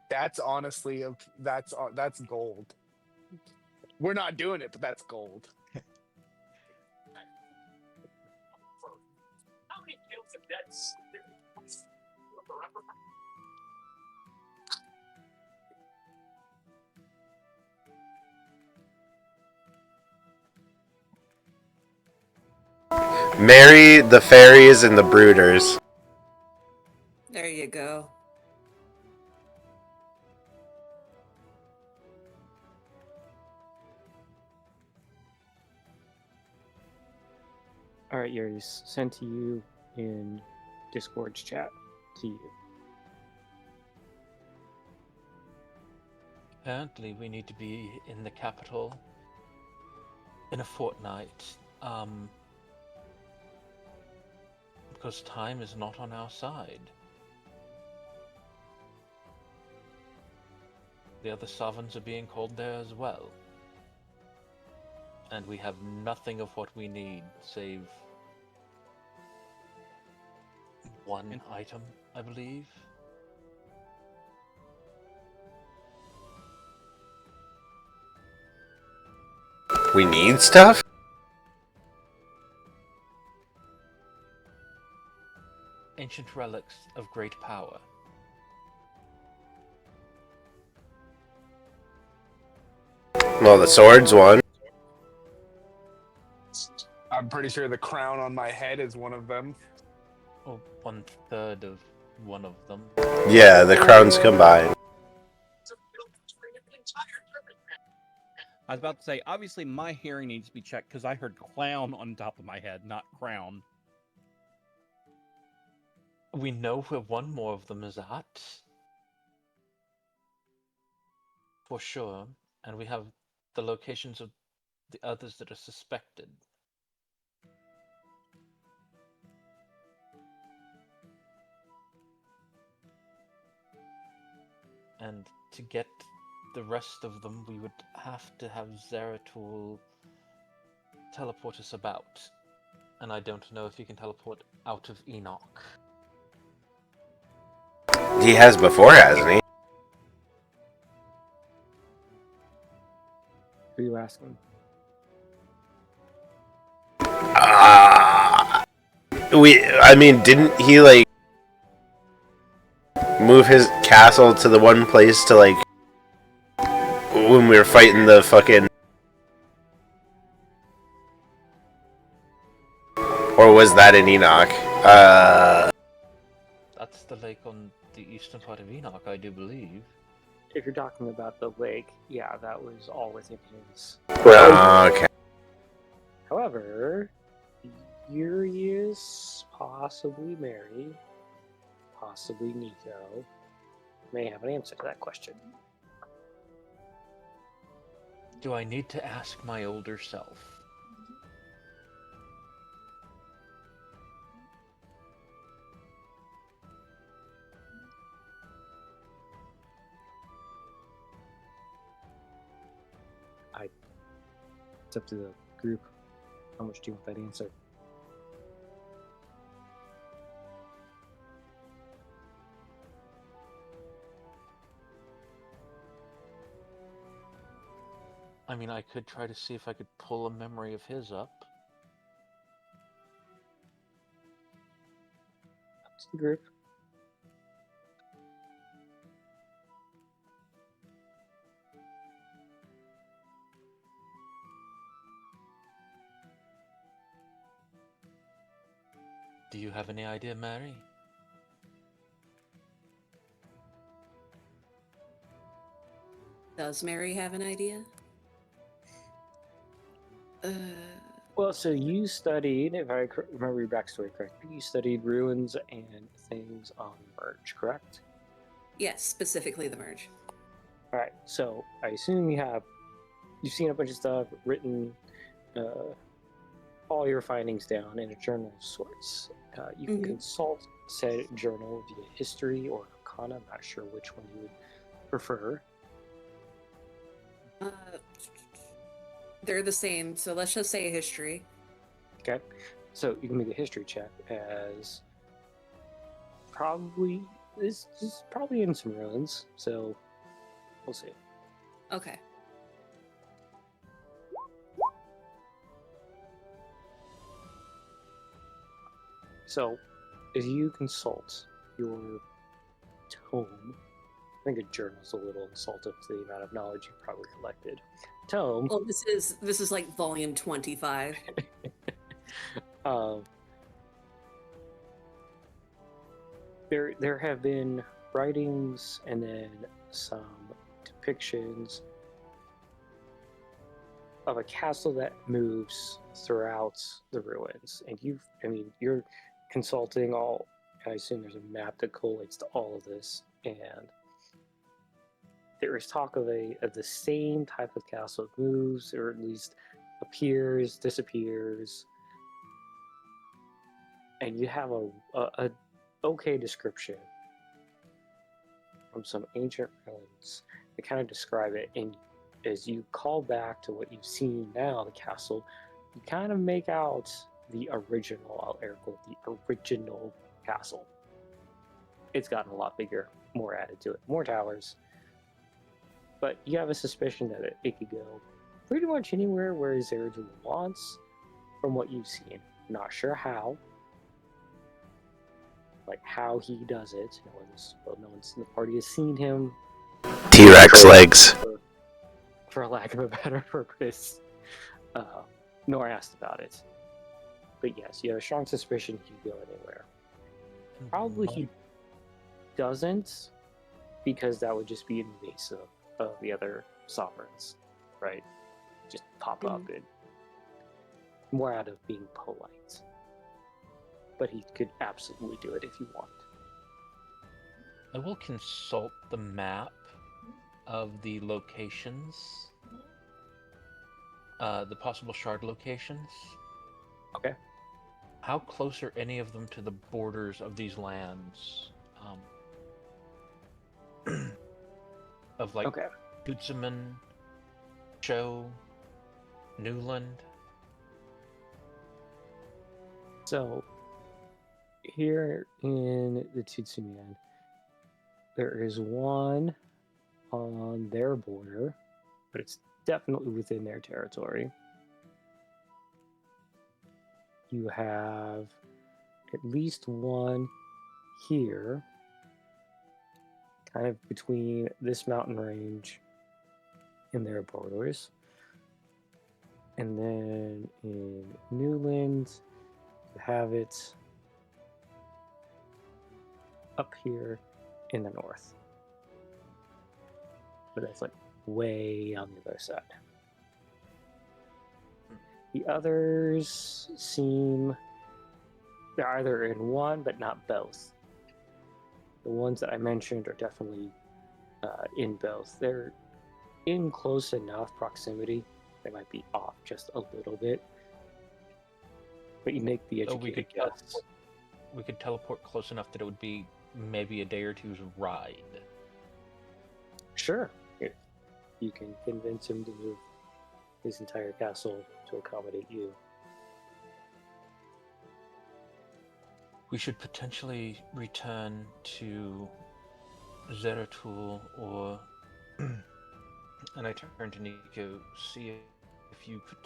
That's honestly that's gold. We're not doing it, but that's gold. Marry the fairies and the brooders. There you go. All right, Yuri's sent to you in Discord's chat to you. Apparently, we need to be in the capital in a fortnight. Because time is not on our side. The other sovereigns are being called there as well. And we have nothing of what we need, save one item, I believe. We need stuff? Ancient relics of great power. Well, the sword's one. I'm pretty sure the crown on my head is one of them. Or 1/3 of one of them. Yeah, the crowns combined. I was about to say, obviously my hearing needs to be checked because I heard clown on top of my head, not crown. We know where one more of them is at. For sure. And we have the locations of the others that are suspected. And to get the rest of them, we would have to have Zeratul teleport us about. And I don't know if he can teleport out of Enoch. He has before, hasn't he? Who are you asking? I mean, didn't he, like, move his castle to the one place to, like, when we were fighting the fucking... Or was that in Enoch? That's the lake on the eastern part of Enoch, I do believe. If you're talking about the lake, yeah, that was all within his. Okay. However, Urius, possibly Mary, possibly Nico, may have an answer to that question. Do I need to ask my older self? It's up to the group. How much do you want that answer? I mean, I could try to see if I could pull a memory of his up. Up to the group. Do you have any idea, Mary? Does Mary have an idea? Well, so you studied, if I remember your backstory correctly, you studied ruins and things on Merge, correct? Yes, specifically the merge. All right, so I assume you've seen a bunch of stuff, written all your findings down in a journal of sorts. You can consult said journal via history or arcana. I'm not sure which one you would prefer. They're the same, so let's just say history. Okay, so you can make a history check as probably this is probably in some ruins, so we'll see. Okay. So, as you consult your tome, I think a journal's a little insultive to the amount of knowledge you probably collected. Tome. Well, this is like volume 25. There have been writings and then some depictions of a castle that moves throughout the ruins, and you're consulting all. I assume there's a map that collates to all of this, and there is talk of the same type of castle. It moves, or at least appears, disappears, and you have a okay description from some ancient ruins that kind of describe it. And as you call back to what you've seen now, the castle, you kind of make out the original, I'll air quote, the original castle. It's gotten a lot bigger, more added to it, more towers. But you have a suspicion that it could go pretty much anywhere where Zeradu wants from what you've seen. Not sure how. Like how he does it. No one's in the party has seen him. T-Rex legs. For lack of a better purpose. Nor asked about it. But yes, you have a strong suspicion he could go anywhere. Probably he doesn't, because that would just be invasive of the other sovereigns, right? Just pop up and more out of being polite. But he could absolutely do it if you want. I will consult the map of the locations, the possible shard locations. Okay. How close are any of them to the borders of these lands? Of like Okay. Butzeman, Cho, Newland. So here in the Tutsumian, there is one on their border, but it's definitely within their territory. You have at least one here, kind of between this mountain range and their borders. And then in Newland, you have it up here in the north. But that's like way on the other side. The others seem they're either in one but not both. The ones that I mentioned are definitely in both. They're in close enough proximity. They might be off just a little bit. But you make the educated guess. We could teleport close enough that it would be maybe a day or two's ride. Sure. If you can convince him to move his entire castle to accommodate you. We should potentially return to Zeratul or... and I turn to Nico, see if you could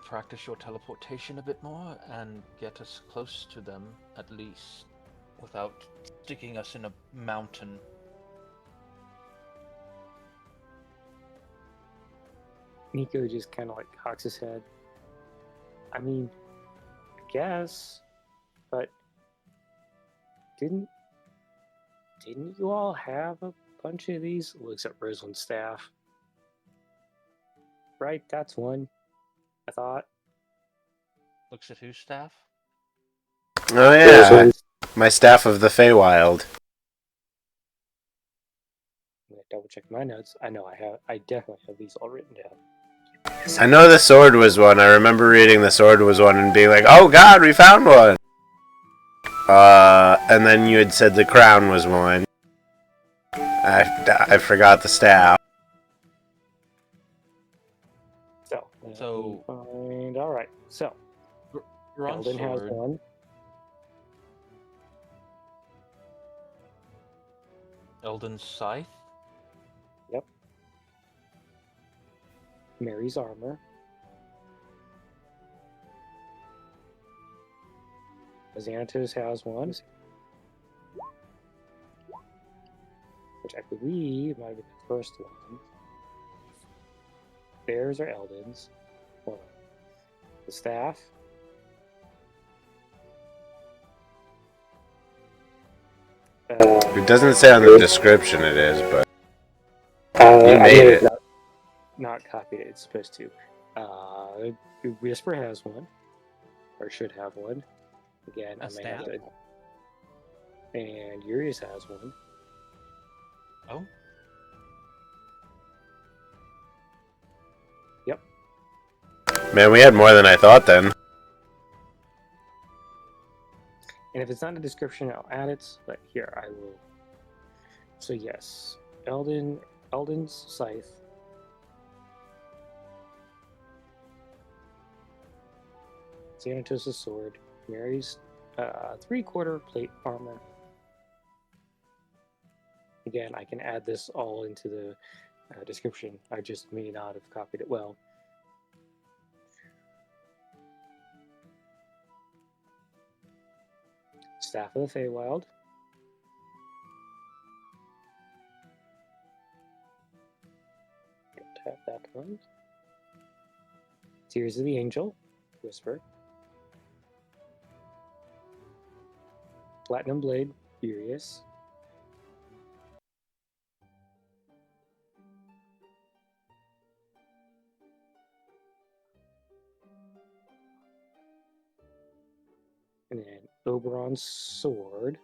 practice your teleportation a bit more and get us close to them, at least, without sticking us in a mountain. Nico just kind of like cocks his head. I mean, I guess, but didn't you all have a bunch of these? Looks at Rosewind's staff. Right, that's one. I thought. Looks at whose staff? Oh yeah, my staff of the Feywild. I'm gonna double check my notes. I know I definitely have these all written down. I know the sword was one. I remember reading the sword was one and being like, "Oh God, we found one." And then you had said the crown was one. I forgot the staff. So find. All right. So Eldyn has one. Eldyn's scythe. Yep. Mary's armor. Xanatos has one, which I believe might have been the first one. Theirs are Eldyn's. Hold on. The staff. It doesn't say on the description it is, but you I made mean, it. Not copied it. It's supposed to. Whisper has one, or should have one. Again, A I may have staff? to. And Urias has one. Oh, Yep. Man, we had more than I thought then. And if it's not a description, I'll add it. But here, I will. So yes, Eldyn's scythe. Xanatos' sword. Mary's 3/4 plate armor. Again, I can add this all into the description. I just may not have copied it well. Staff of the Feywild. Don't have that one. Tears of the Angel. Whisper. Platinum Blade. Furious. And then Oberon's sword.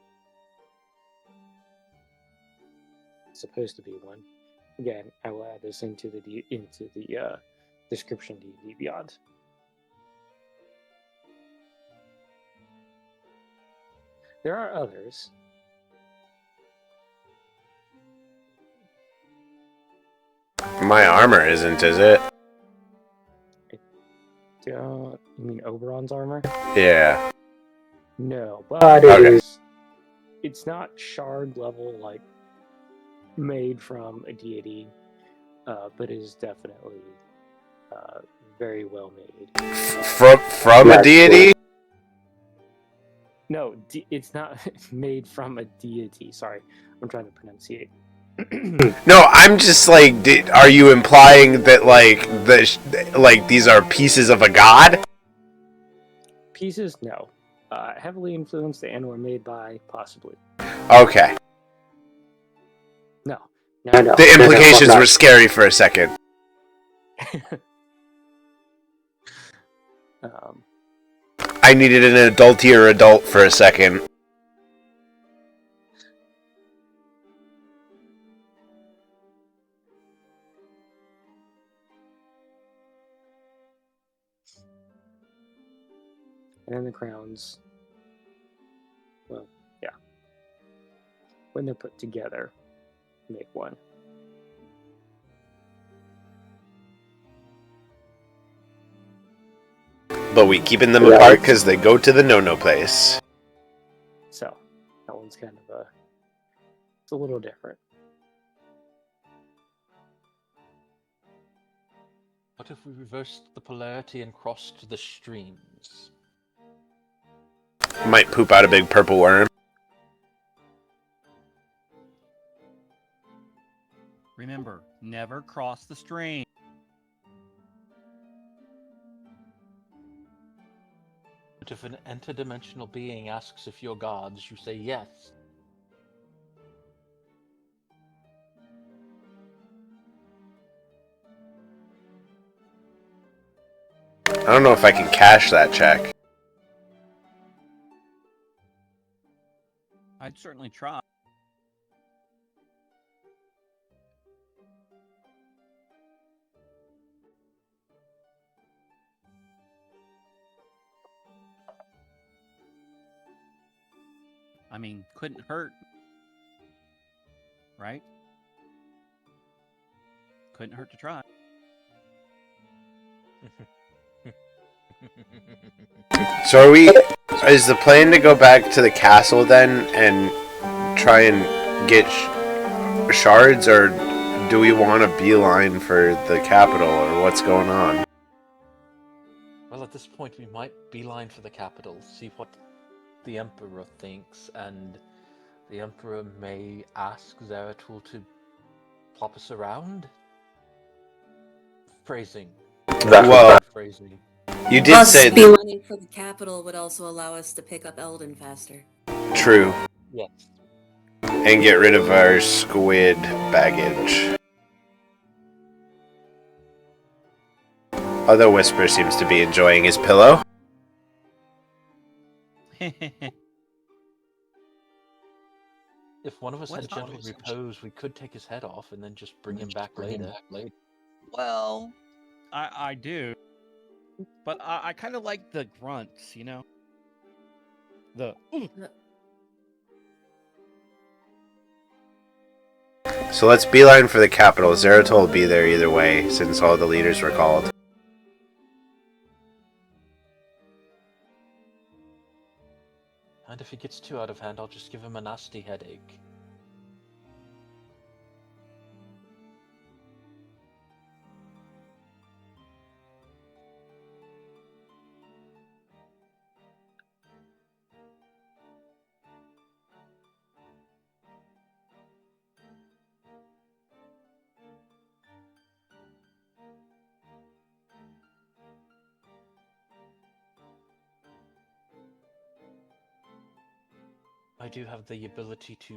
Supposed to be one. Again, I will add this into the description D&D Beyond. There are others. My armor isn't, is it? You mean Oberon's armor? Yeah. No, But but it Okay. is. it's not shard level like made from a deity, but is definitely very well made. From a deity? No, it's not made from a deity. Sorry, I'm trying to pronunciate. No, I'm just like, are you implying that like these are pieces of a god? Pieces, no. Heavily influenced and or made by, possibly. Okay. No. I know. The implications were scary for a second. I needed an adultier adult for a second. And then the crowns. Well, yeah. When they're put together, make one. But we keeping them apart because they go to the no-no place. So, that one's kind of it's a little different. what if we reversed the polarity and crossed the streams? Might poop out a big purple worm. Remember, never cross the stream. But if an interdimensional being asks if you're gods, you say yes. I don't know if I can cash that check. I'd certainly try. I mean, couldn't hurt. Right? Couldn't hurt to try. So are we... Is the plan to go back to the castle then and try and get shards, or do we want a beeline for the capital, or what's going on? Well, at this point, we might beeline for the capital, see what the Emperor thinks, and the Emperor may ask Zeratul to plop us around. Phrasing. Well, Phrasing. you did Plus, say the money for the capital would also allow us to pick up Eldyn faster. true, Yes. and get rid of our squid baggage. Although Whisper seems to be enjoying his pillow. If one of us What's had gentle repose, we could take his head off and then just bring him back later. Well, I do, but I kind of like the grunts, you know. The So let's beeline for the capital. Zeratul will be there either way, since all the leaders were called. And if he gets too out of hand, I'll just give him a nasty headache. I do have the ability to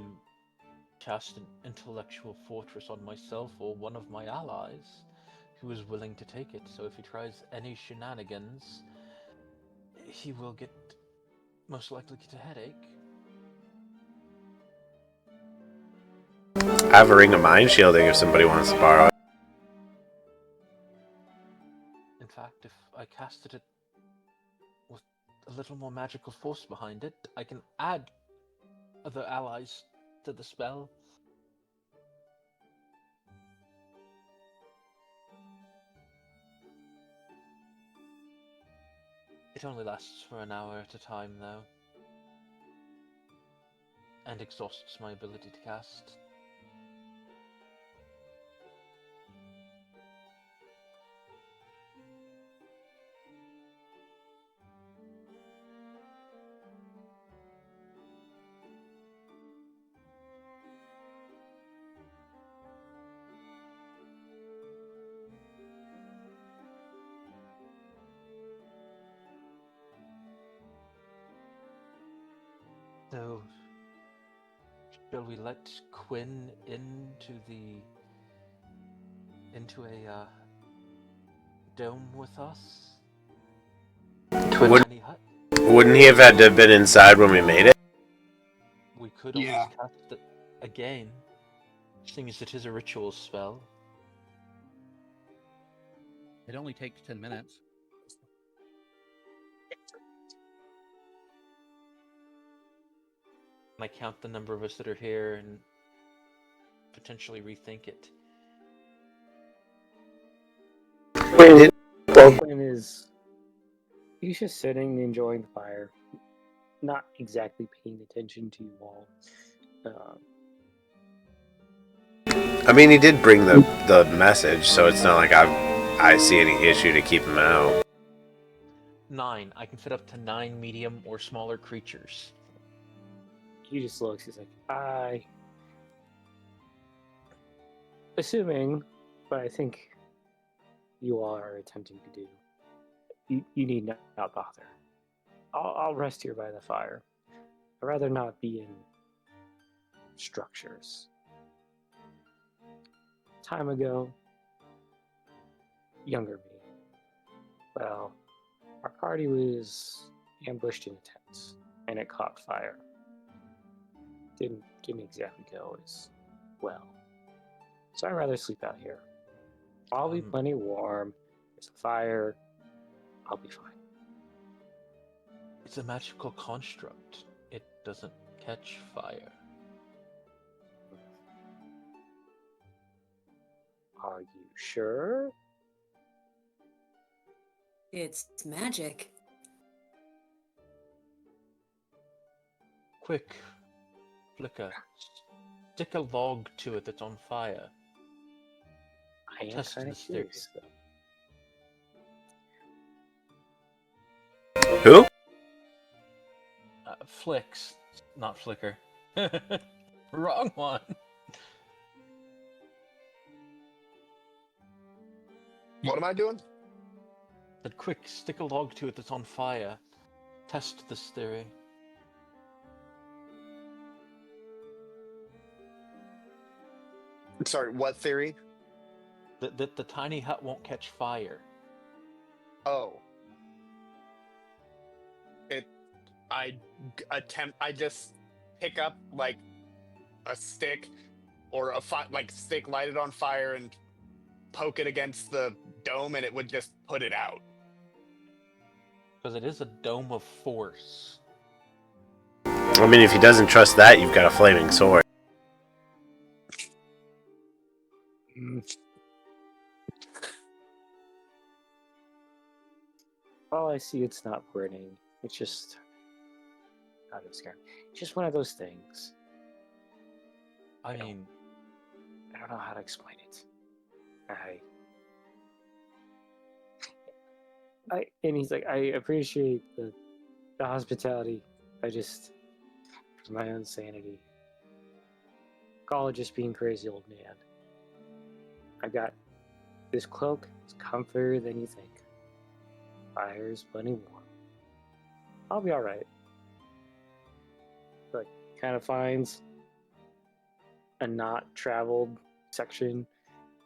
cast an intellectual fortress on myself or one of my allies who is willing to take it, so if he tries any shenanigans, he will most likely get a headache. I have a ring of mind shielding if somebody wants to borrow it. In fact, if I casted it with a little more magical force behind it, I can add other allies to the spell. It only lasts for an hour at a time, though, and exhausts my ability to cast. So, shall we let Quinn into a dome with us? Would, Tiny hut? wouldn't he have had to have been inside when we made it? We could Yeah. always cast it again, seeing as it is a ritual spell. it only takes 10 minutes. And I count the number of us that are here and potentially rethink it. Quinn is he's just sitting, enjoying the fire, not exactly paying attention to you all. I mean, he did bring the message, so it's not like I see any issue to keep him out. 9. I can fit up to 9 medium or smaller creatures. He just looks. He's like, assuming, but I think you all are attempting to do. You need not bother. I'll rest here by the fire. I'd rather not be in structures. Time ago, younger me. Well, our party was ambushed in a tent, and it caught fire. Didn't exactly go as well. So I'd rather sleep out here. I'll be plenty warm. There's a fire. I'll be fine. It's a magical construct. It doesn't catch fire. Are you sure? It's magic. Quick, Flicker. Stick a log to it that's on fire. I am Test kind of this theory. curious, though. Who? Flicks, not flicker. Wrong one. What am I doing? But quick, stick a log to it that's on fire. Test this theory. Sorry, what theory? That the tiny hut won't catch fire. Oh. I just pick up like a stick or stick, light it on fire and poke it against the dome, and it would just put it out. Because it is a dome of force. I mean, if he doesn't trust that, you've got a flaming sword. Well, I see it's not burning. It's just how to describe. It's just one of those things. I mean, I don't know how to explain it. And he's like, I appreciate the hospitality. I just, for my own sanity, call it just being crazy old man. I got this cloak. It's comfier than you think. Fire's plenty warm. I'll be all right. But kind of finds a not traveled section,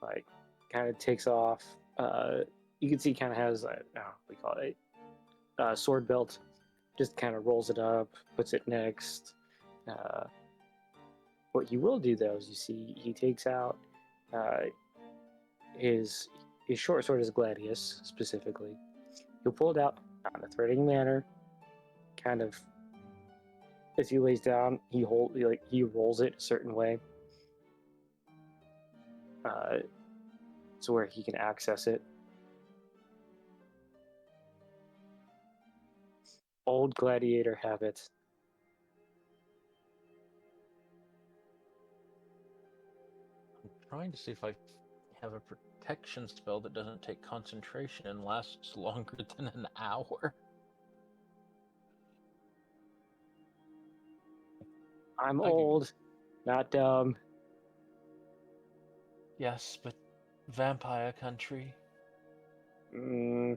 like kind of takes off. You can see kind of has what we call it, a sword belt. Just kind of rolls it up, puts it next. What you will do though is you see he takes out his short sword is gladius specifically. He'll pull it out in a threatening manner, kind of as he lays down. He rolls it a certain way, so where he can access it. Old gladiator habit. I'm trying to see if I have a protection spell that doesn't take concentration and lasts longer than an hour. I'm old, not dumb. Yes, but vampire country. Can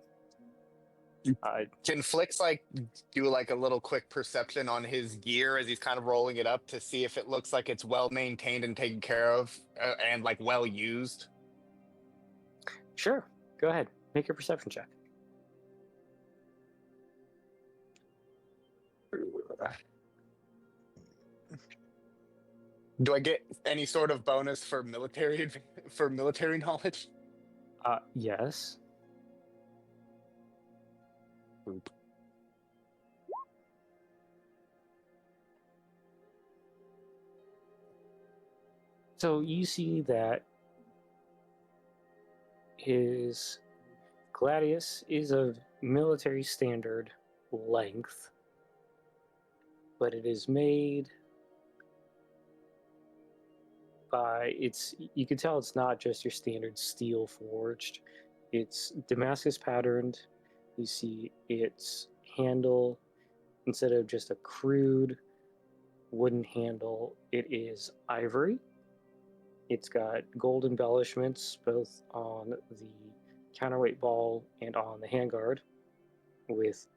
Flix do a little quick perception on his gear as he's kind of rolling it up to see if it looks like it's well maintained and taken care of and well used? Sure, go ahead. Make your perception check. Do I get any sort of bonus for military knowledge? Yes. So you see that his gladius is of military standard length, but it is made by you can tell it's not just your standard steel forged. It's Damascus patterned. You see its handle, instead of just a crude wooden handle, it is ivory. It's got gold embellishments both on the counterweight ball and on the handguard, with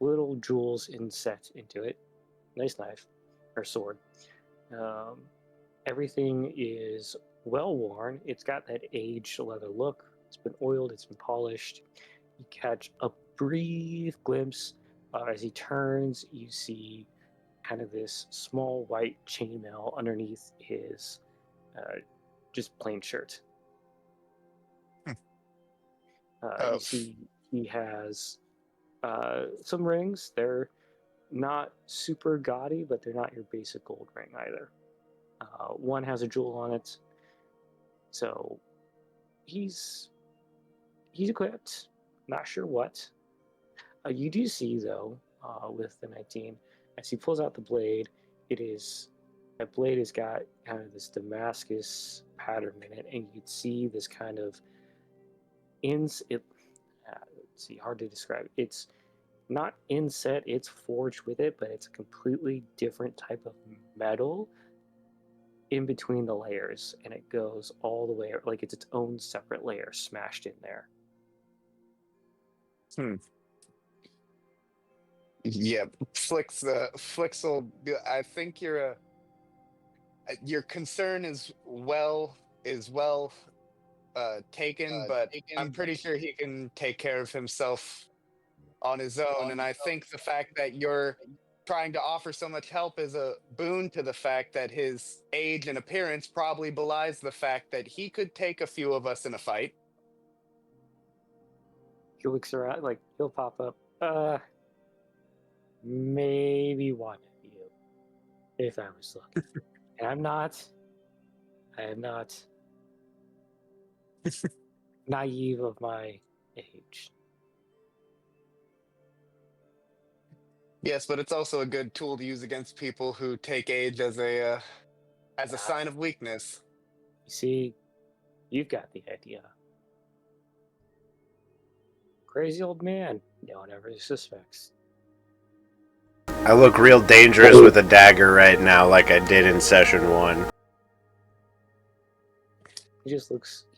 little jewels inset into it. Nice knife or sword. Everything is well worn. It's got that aged leather look. It's been oiled. It's been polished. You catch a brief glimpse as he turns. You see kind of this small white chainmail underneath his just plain shirt. You see he has some rings. They're not super gaudy, but they're not your basic gold ring either. One has a jewel on it, so he's equipped. Not sure what. You do see though, with the 19, as he pulls out the blade, that blade has got kind of this Damascus pattern in it, and you can see this kind of let's see, hard to describe. It's not inset, it's forged with it, but it's a completely different type of metal in between the layers, and it goes all the way, like it's its own separate layer smashed in there. Yeah, Flix will be, I think your concern is well taken, but I'm pretty sure he can take care of himself on his own. And I think the fact that you're trying to offer so much help is a boon to the fact that his age and appearance probably belies the fact that he could take a few of us in a fight. He looks around, like he'll pop up. Maybe one of you, if I was looking. And I am not naive of my age. Yes, but it's also a good tool to use against people who take age as a sign of weakness. You see, you've got the idea. Crazy old man, no one ever suspects. I look real dangerous with a dagger right now, like I did in session 1. He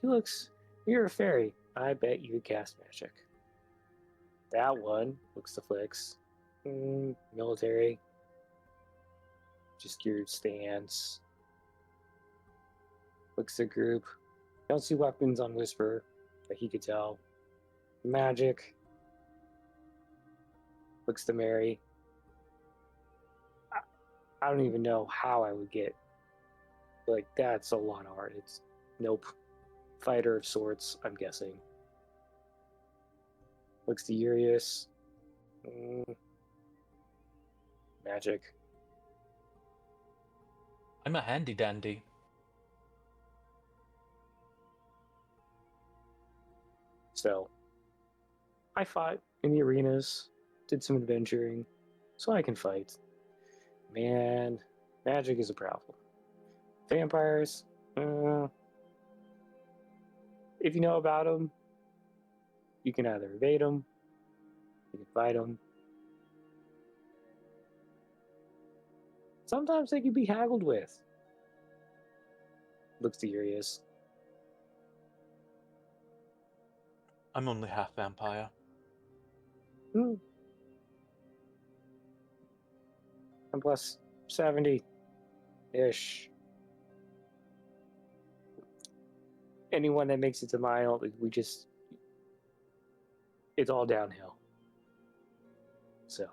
looks, you're a fairy. I bet you could cast magic. That one looks to Flix. Military. Just your stance. Looks the group. Don't see weapons on Whisper, but he could tell. Magic. Looks to Mary. I don't even know how I would get. Like, that's a lot of art. It's nope. Fighter of sorts, I'm guessing. Looks to Urius. Magic. I'm a handy dandy. So, I fought in the arenas, did some adventuring, so I can fight. Man, magic is a problem. Vampires, if you know about them, you can either evade them, you can fight them. Sometimes they can be haggled with. Looks furious. I'm only half vampire. And plus 70-ish. Anyone that makes it to mile, it's all downhill. So,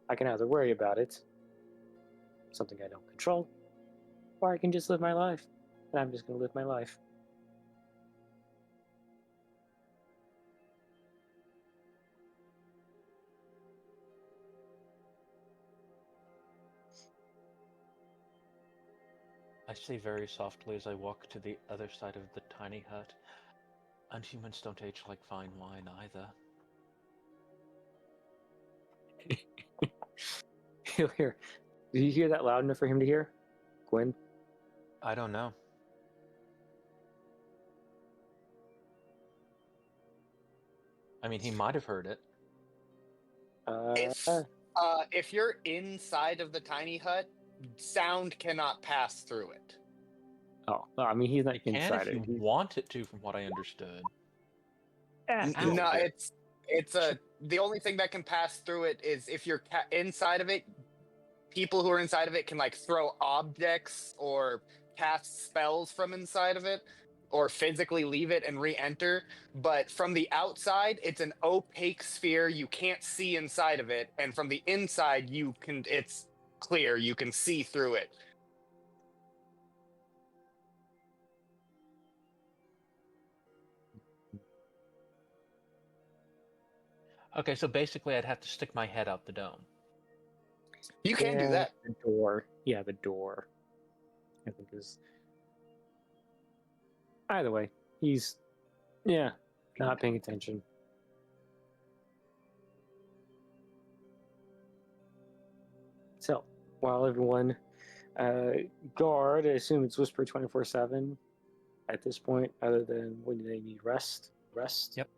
I can either worry about it, something I don't control, or I can just live my life. And I'm just going to live my life. I say very softly as I walk to the other side of the tiny hut. And humans don't age like fine wine either. He'll hear. Did you hear that loud enough for him to hear? Gwen? I don't know. I mean, he might have heard it. If you're inside of the tiny hut, sound cannot pass through it. Oh, I mean, he's not It can inside if you want it to, from what I understood. No, the only thing that can pass through it is if you're inside of it. People who are inside of it can like throw objects or cast spells from inside of it, or physically leave it and re-enter. But from the outside, it's an opaque sphere. You can't see inside of it, and from the inside, it's clear. You can see through it. Okay, so basically I'd have to stick my head out the dome. You can do that. The door. Yeah, the door. I think is. Either way, he's, not paying attention. So, while everyone guard, I assume it's Whisper 24/7 at this point, other than when they need rest. Yep.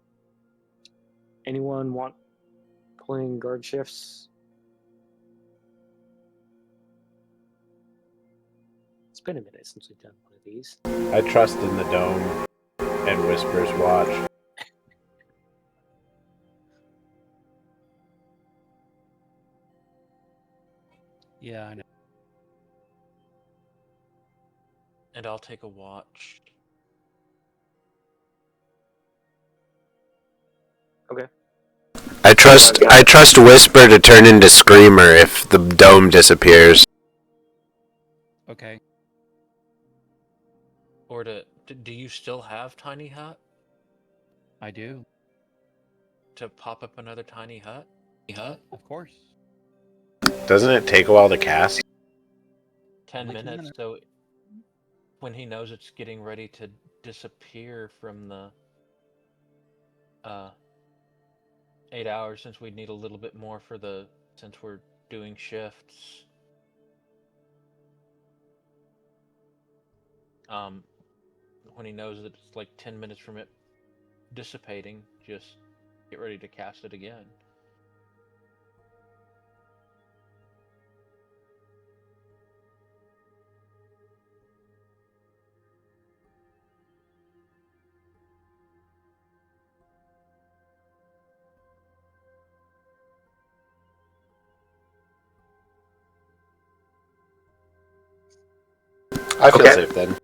Anyone want pulling guard shifts? It's been a minute since we've done one of these. I trust in the dome and Whisper's watch. Yeah, I know. And I'll take a watch. Okay. I trust Whisper to turn into Screamer if the dome disappears. Okay. Or do you still have Tiny Hut? I do. To pop up another tiny hut? Of course. Doesn't it take a while to cast? 10 Only 10 minutes, minutes. so when he knows it's getting ready to disappear from the 8 hours, since we'd need a little bit more since we're doing shifts. When he knows that it's like 10 minutes from it dissipating, just get ready to cast it again. I feel safe then.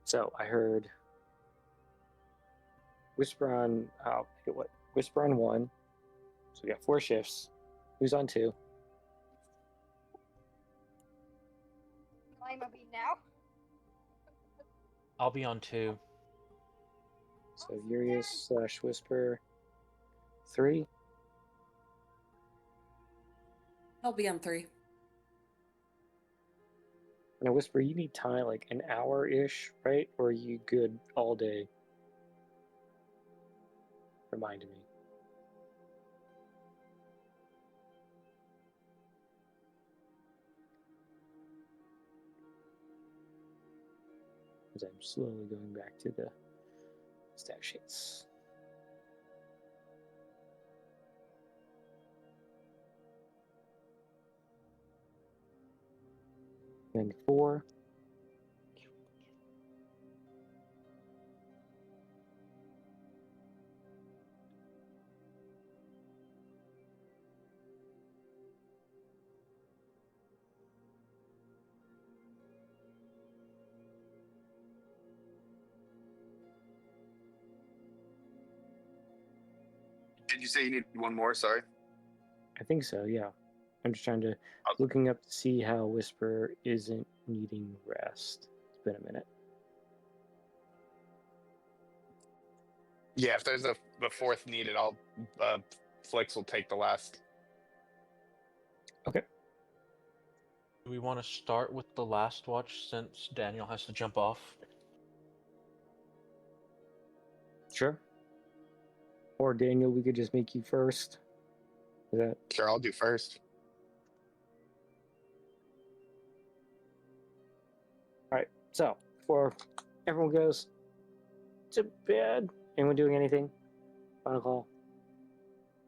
So I heard Whisper on. Whisper on 1. So we got 4 shifts. Who's on 2? I'm a be now. I'll be on 2. So Urius / Whisper 3. I'll be on 3. Now Whisper, you need time like an hour-ish, right? Or are you good all day? Remind me. As I'm slowly going back to the stat sheets. Then 4. Did you say you need one more? Sorry. I think so, yeah. I'm just trying to looking up to see how Whisper isn't needing rest. It's been a minute. Yeah, if there's the 4th needed, I'll Flix will take the last. Okay. Do we want to start with the last watch since Daniel has to jump off? Sure. Or Daniel, we could just make you first. Is that Sure, I'll do first. Alright, so before everyone goes to bed, anyone doing anything? Final call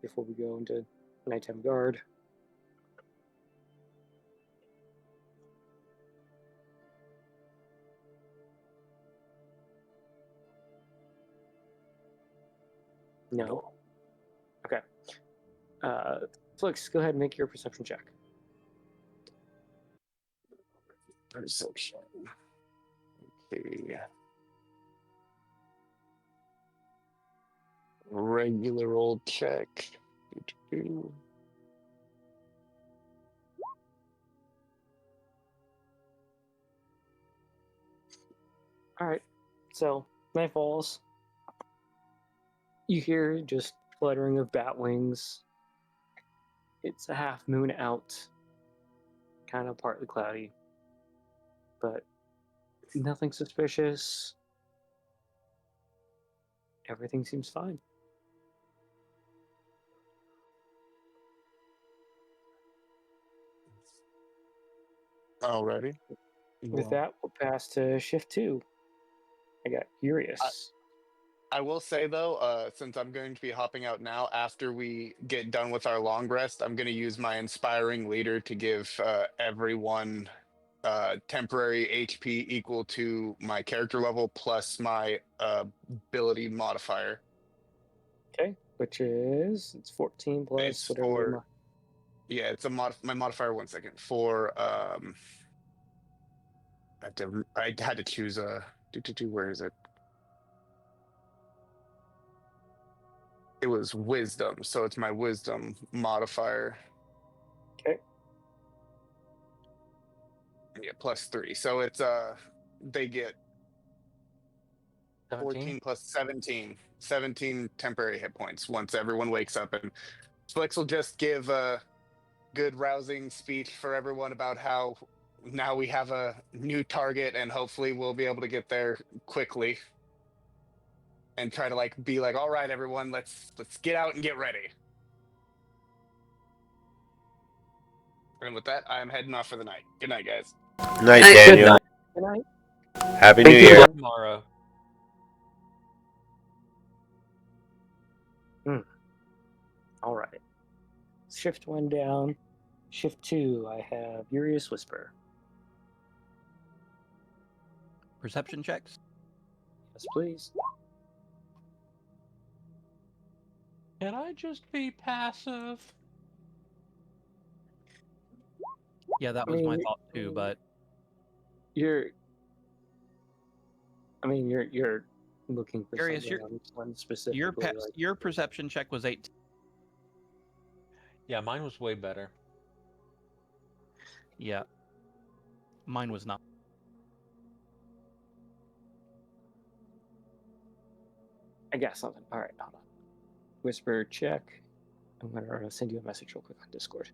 before we go into nighttime guard. No. Okay. Flix, go ahead and make your perception check. Perception. Okay. Regular old check. Alright, so night falls. You hear just fluttering of bat wings. It's a half moon out. Kind of partly cloudy. But nothing suspicious. Everything seems fine. Alrighty. With that, we'll pass to shift 2. I got Urius. I will say though, since I'm going to be hopping out now, after we get done with our long rest, I'm going to use my inspiring leader to give everyone temporary HP equal to my character level plus my ability modifier. Okay, which is it's 14 plus It's whatever. for yeah, it's a my modifier. 1 second for I had to choose a where is it? It was wisdom, so it's my wisdom modifier. Okay. Yeah, +3. So it's they get 17? 14 plus 17. 17 temporary hit points once everyone wakes up, and Flix will just give a good rousing speech for everyone about how now we have a new target and hopefully we'll be able to get there quickly. And try to like be like, all right, everyone, let's get out and get ready. And with that, I am heading off for the night. Good night, guys. Night, Good Daniel. Good night. Happy Thank New you. Year. Tomorrow. All right. Shift 1 down. Shift 2, I have Furious Whisper. Perception checks. Yes, please. Can I just be passive? Yeah, that was my thought too, but You're looking for Curious, something on this one specifically. your perception check was 18. Yeah, mine was way better. Yeah. Mine was not. I got something. All right, hold on. Whisper check. I'm gonna send you a message real quick on Discord.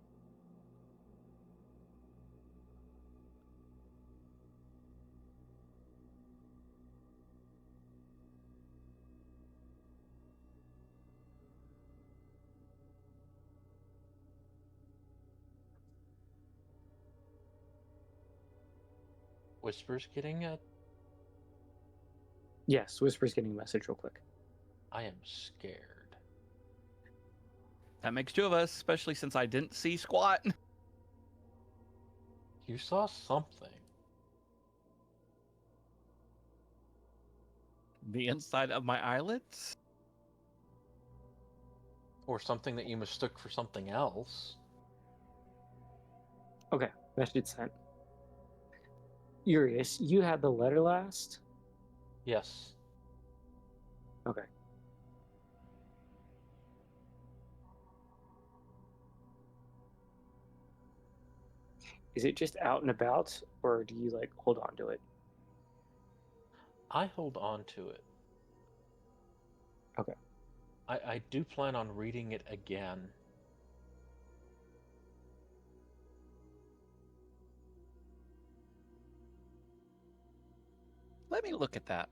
Whisper's getting a... Yes, Whisper's getting a message real quick. I am scared. That makes two of us, especially since I didn't see squat. You saw something. The inside of my eyelids? Or something that you mistook for something else. Okay, message sent. Urius, you had the letter last? Yes. Okay. Is it just out and about, or do you like hold on to it? I hold on to it. Okay. I do plan on reading it again. Let me look at that.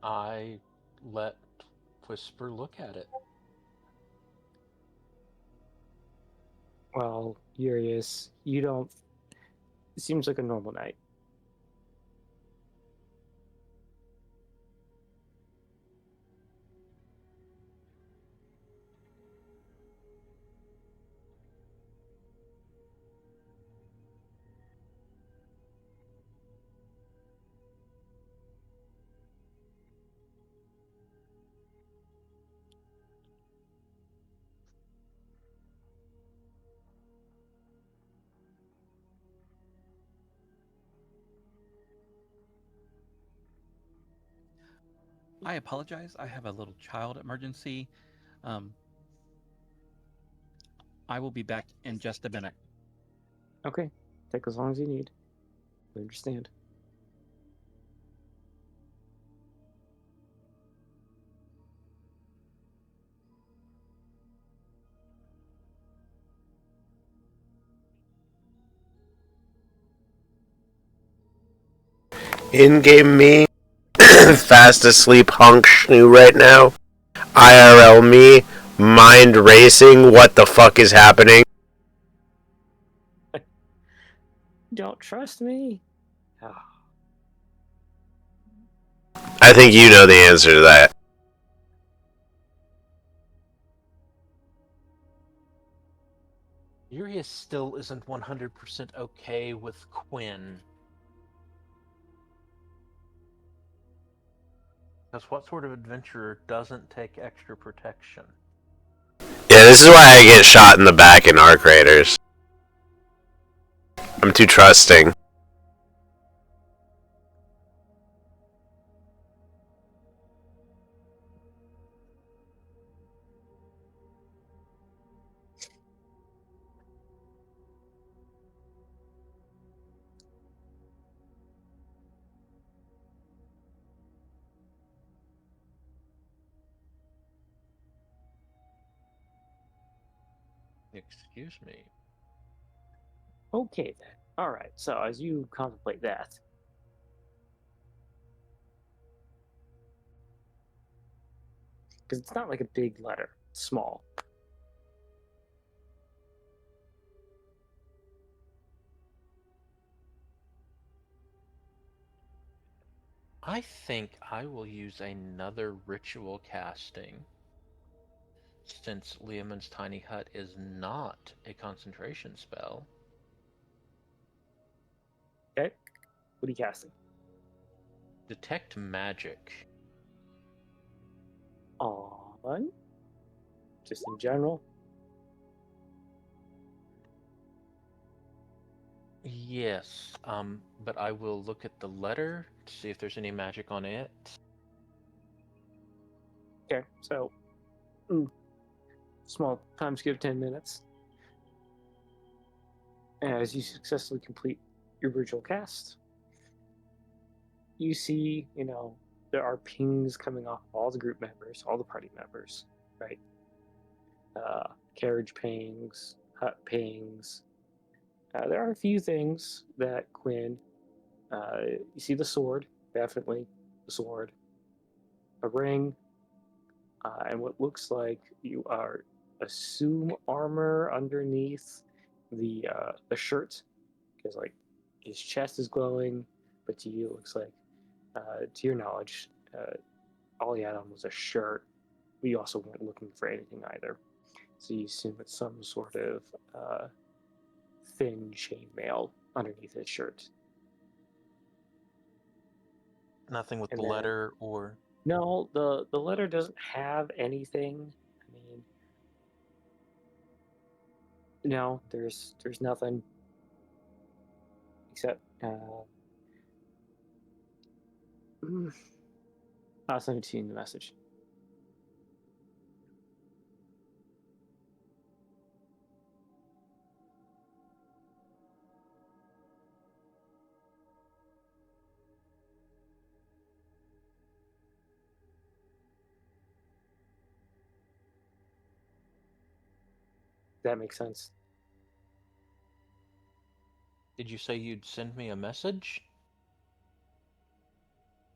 I let Whisper look at it. Well, Urius, you don't. It seems like a normal night. I apologize. I have a little child emergency. I will be back in just a minute. Okay, take as long as you need. We understand. In-game me, fast asleep hunk schnoo right now. IRL me, mind racing, what the fuck is happening? Don't trust me? Oh. I think you know the answer to that. Urius still isn't 100% okay with Quinn. Because what sort of adventurer doesn't take extra protection? Yeah, this is why I get shot in the back in Arc Raiders. I'm too trusting. Excuse me. Okay then. All right. So as you contemplate that, because it's not like a big letter, it's small. I think I will use another ritual casting. Since Leomund's tiny hut is not a concentration spell. Okay. What are you casting? Detect magic. On. Just in general. Yes, but I will look at the letter to see if there's any magic on it. Okay. So small time skip, 10 minutes. As you successfully complete your ritual cast, you see, there are pings coming off all the group members, all the party members, right? Carriage pings, hut pings. There are a few things that Quinn, you see the sword, definitely the sword, a ring, and what looks like you are assume armor underneath the shirt, because like his chest is glowing, but to you it looks like, to your knowledge, all he had on was a shirt. We also weren't looking for anything either, so you assume it's some sort of thin chainmail underneath his shirt. Nothing with And the then letter or... no, the letter doesn't have anything. I mean, no, there's nothing except I'll send it to you in the message. That makes sense. Did you say you'd send me a message?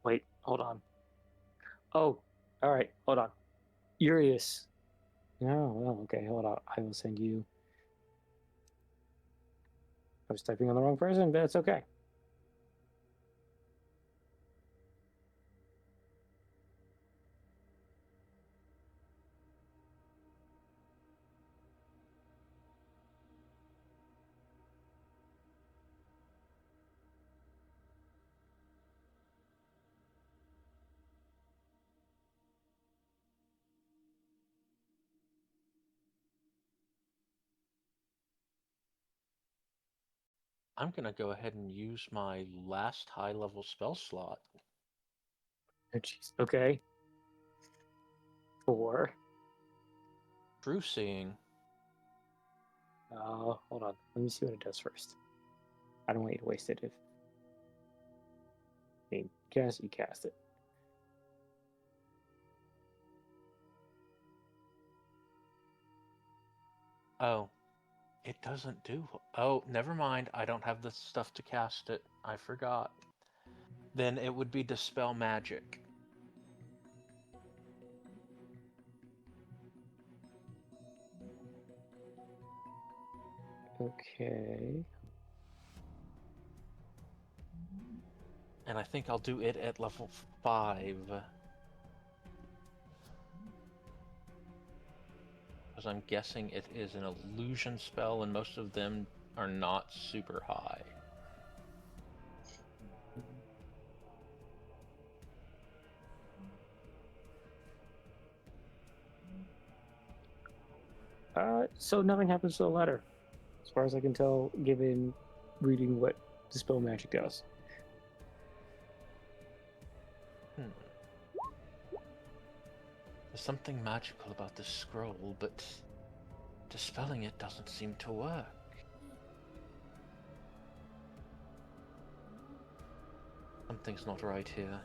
Wait, hold on. Oh, all right, hold on. Urius. No, well, okay, hold on. I will send you. I was typing on the wrong person, but it's okay. I'm gonna go ahead and use my last high-level spell slot. Oh, jeez. Okay. 4. True Seeing. Hold on. Let me see what it does first. I don't want you to waste it. If I mean, you cast it. Oh, it doesn't do... Oh, never mind. I don't have the stuff to cast it. I forgot. Then it would be Dispel Magic. Okay. And I think I'll do it at level 5. Because I'm guessing it is an illusion spell, and most of them are not super high. So nothing happens to the letter, as far as I can tell, given reading what Dispel Magic does. There's something magical about this scroll, but dispelling it doesn't seem to work. Something's not right here.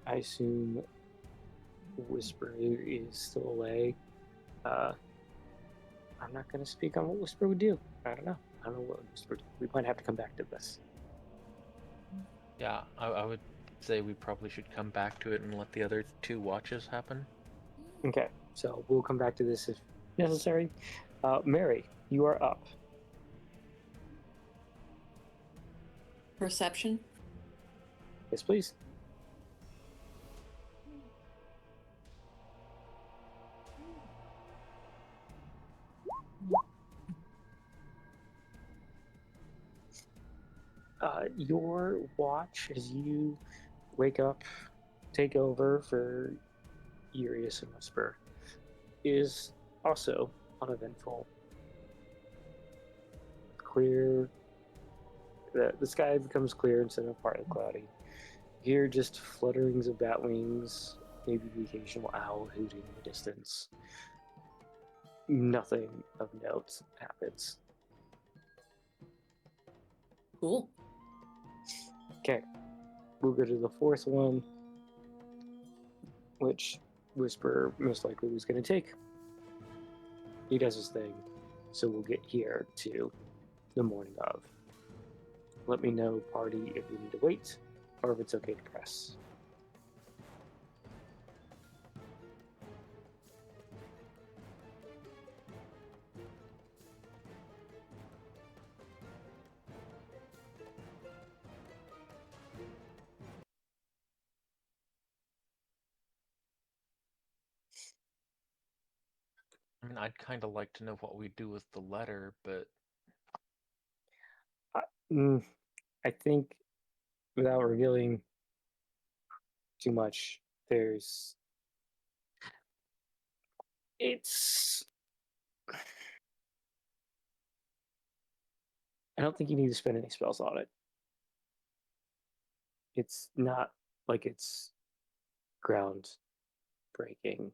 I assume Whisper is still away. I'm not going to speak on what Whisper would do. I don't know. I don't know what Whisper. We might have to come back to this. Yeah, I would say we probably should come back to it and let the other 2 watches happen. Okay, so we'll come back to this if necessary. Mary, you are up. Perception. Yes, please. Your watch as you wake up, take over for Urius and Whisper, is also uneventful. Clear. The sky becomes clear instead of partly cloudy. You hear just flutterings of bat wings, maybe the occasional owl hooting in the distance. Nothing of note happens. Cool. Okay, we'll go to the 4th one, which Whisper most likely was going to take. He does his thing, so we'll get here to the morning of. Let me know, party, if we need to wait, or if it's okay to press. I mean, I'd kind of like to know what we do with the letter, but I think, without revealing too much, it's. I don't think you need to spend any spells on it. It's not like it's ground breaking.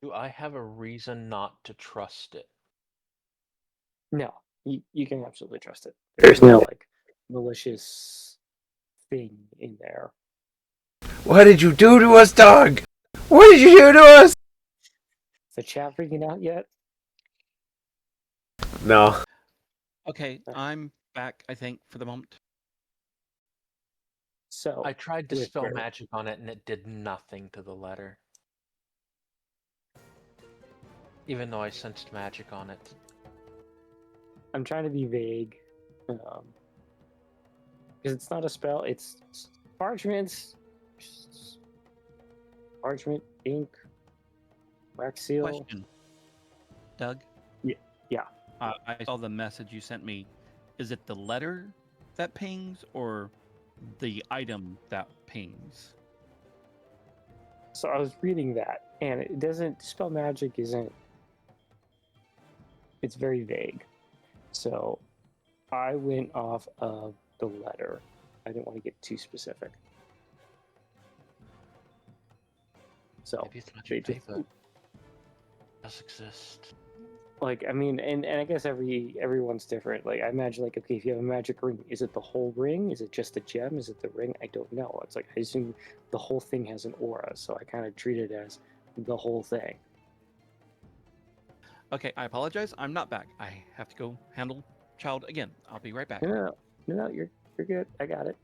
do I have a reason not to trust it? No, you can absolutely trust it. There's no- like malicious thing in there. What did you do to us, dog? What did you do to us? Is the chat freaking out yet? No. Okay, I'm back, I think, for the moment. So I tried to spell Whisper. magic on it and it did nothing to the letter. Even though I sensed magic on it. I'm trying to be vague, because it's not a spell. It's parchment, ink, wax seal. Question, Doug? Yeah. I saw the message you sent me. Is it the letter that pings or the item that pings? So I was reading that, and it doesn't. Dispel magic isn't. It's very vague. So I went off of the letter. I didn't want to get too specific. So Maybe it's magic they just, paper. It does exist. like, I mean, and I guess everyone's different. Like, I imagine, like, okay, if you have a magic ring, is it the whole ring? Is it just the gem? Is it the ring? I don't know. It's like, I assume the whole thing has an aura, so I kind of treat it as the whole thing. Okay, I apologize. I'm not back. I have to go handle child again. I'll be right back. No, you're good. I got it.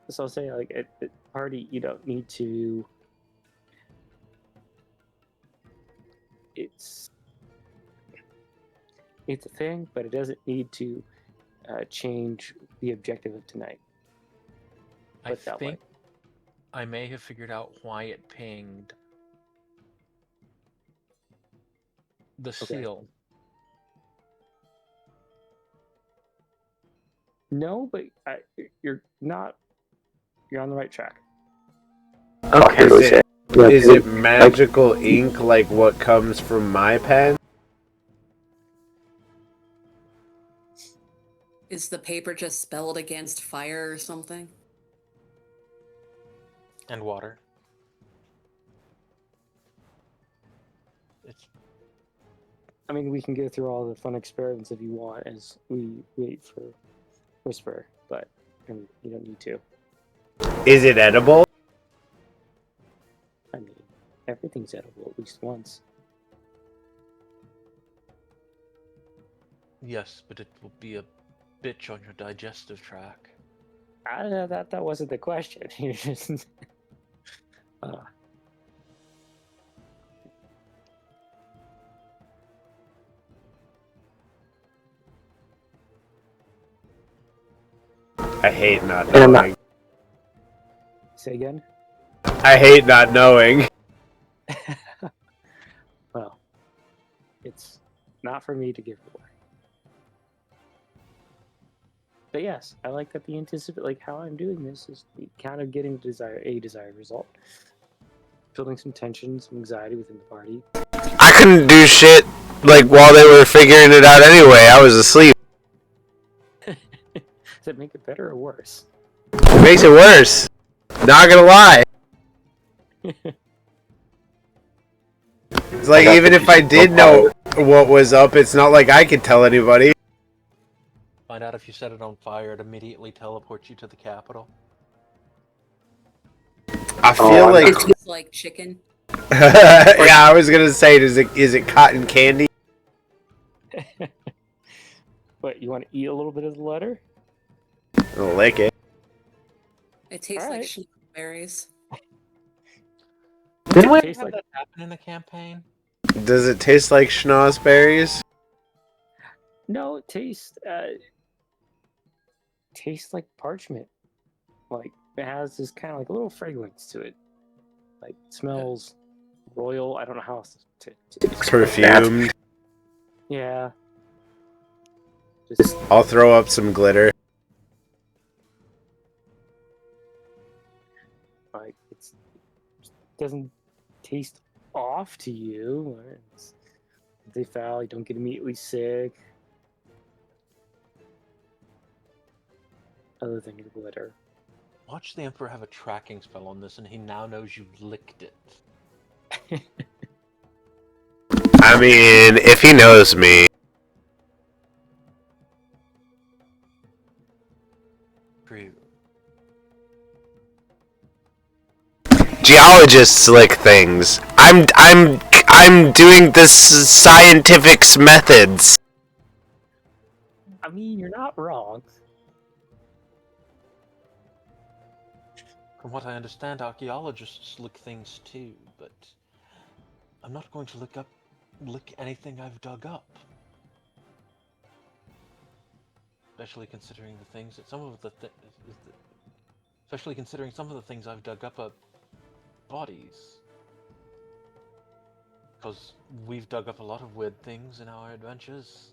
So I'll say, like, at party, you don't need to. It's a thing, but it doesn't need to change the objective of tonight. I Put that way. think I may have figured out why it pinged the seal. No, but you're not. You're on the right track. Okay, Is it magical ink like what comes from my pen? Is the paper just spelled against fire or something? And water. I mean, we can go through all the fun experiments if you want as we wait for Whisper, but you don't need to. Is it edible? I mean, everything's edible at least once. Yes, but it will be a bitch on your digestive tract. That wasn't the question. You just. I hate not knowing. Say again? I hate not knowing. Well, it's not for me to give away. But yes, I like that the anticipate, like how I'm doing this is kind of getting a desired result. Building some tension, some anxiety within the party. I couldn't do shit like while they were figuring it out anyway. I was asleep. Does it make it better or worse? It makes it worse. Not gonna lie. It's like even if I did know what was up, it's not like I could tell anybody. Find out if you set it on fire, it immediately teleports you to the capital. I feel like It tastes like chicken. yeah, I was gonna say, is it cotton candy? What, you want to eat a little bit of the letter? I'll lick it. It tastes All like right. berries. Didn't we Tastes Have like that happen in a campaign? Does it taste like schnozberries? no, it tastes like parchment. Like it has this kind of like a little fragrance to it. Like it smells royal. I don't know how else to Perfumed. yeah. Just I'll throw up some glitter. like it doesn't taste off to you. They foul, you don't get immediately sick. Other than your glitter. Watch the Emperor have a tracking spell on this, and he now knows you licked it. I mean, if he knows me. True. Geologists lick things. I'm doing this scientific methods. I mean, you're not wrong. From what I understand, archaeologists lick things too, but I'm not going to lick anything I've dug up. Especially considering the things that especially considering some of the things I've dug up are bodies. Because we've dug up a lot of weird things in our adventures.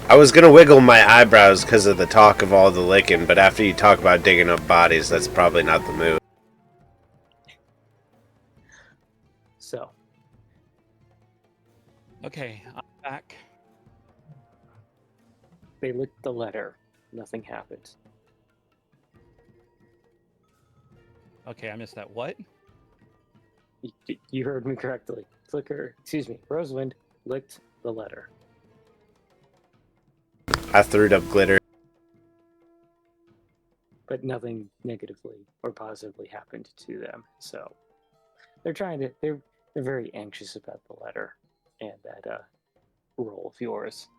I was gonna wiggle my eyebrows because of the talk of all the licking, but after you talk about digging up bodies, that's probably not the move. So, Okay, I'm back. they licked the letter. Nothing happened. Okay, I missed that. What? You heard me correctly. Rosewind licked the letter. I threw up glitter. but nothing negatively or positively happened to them. So they're very anxious about the letter and that role of yours.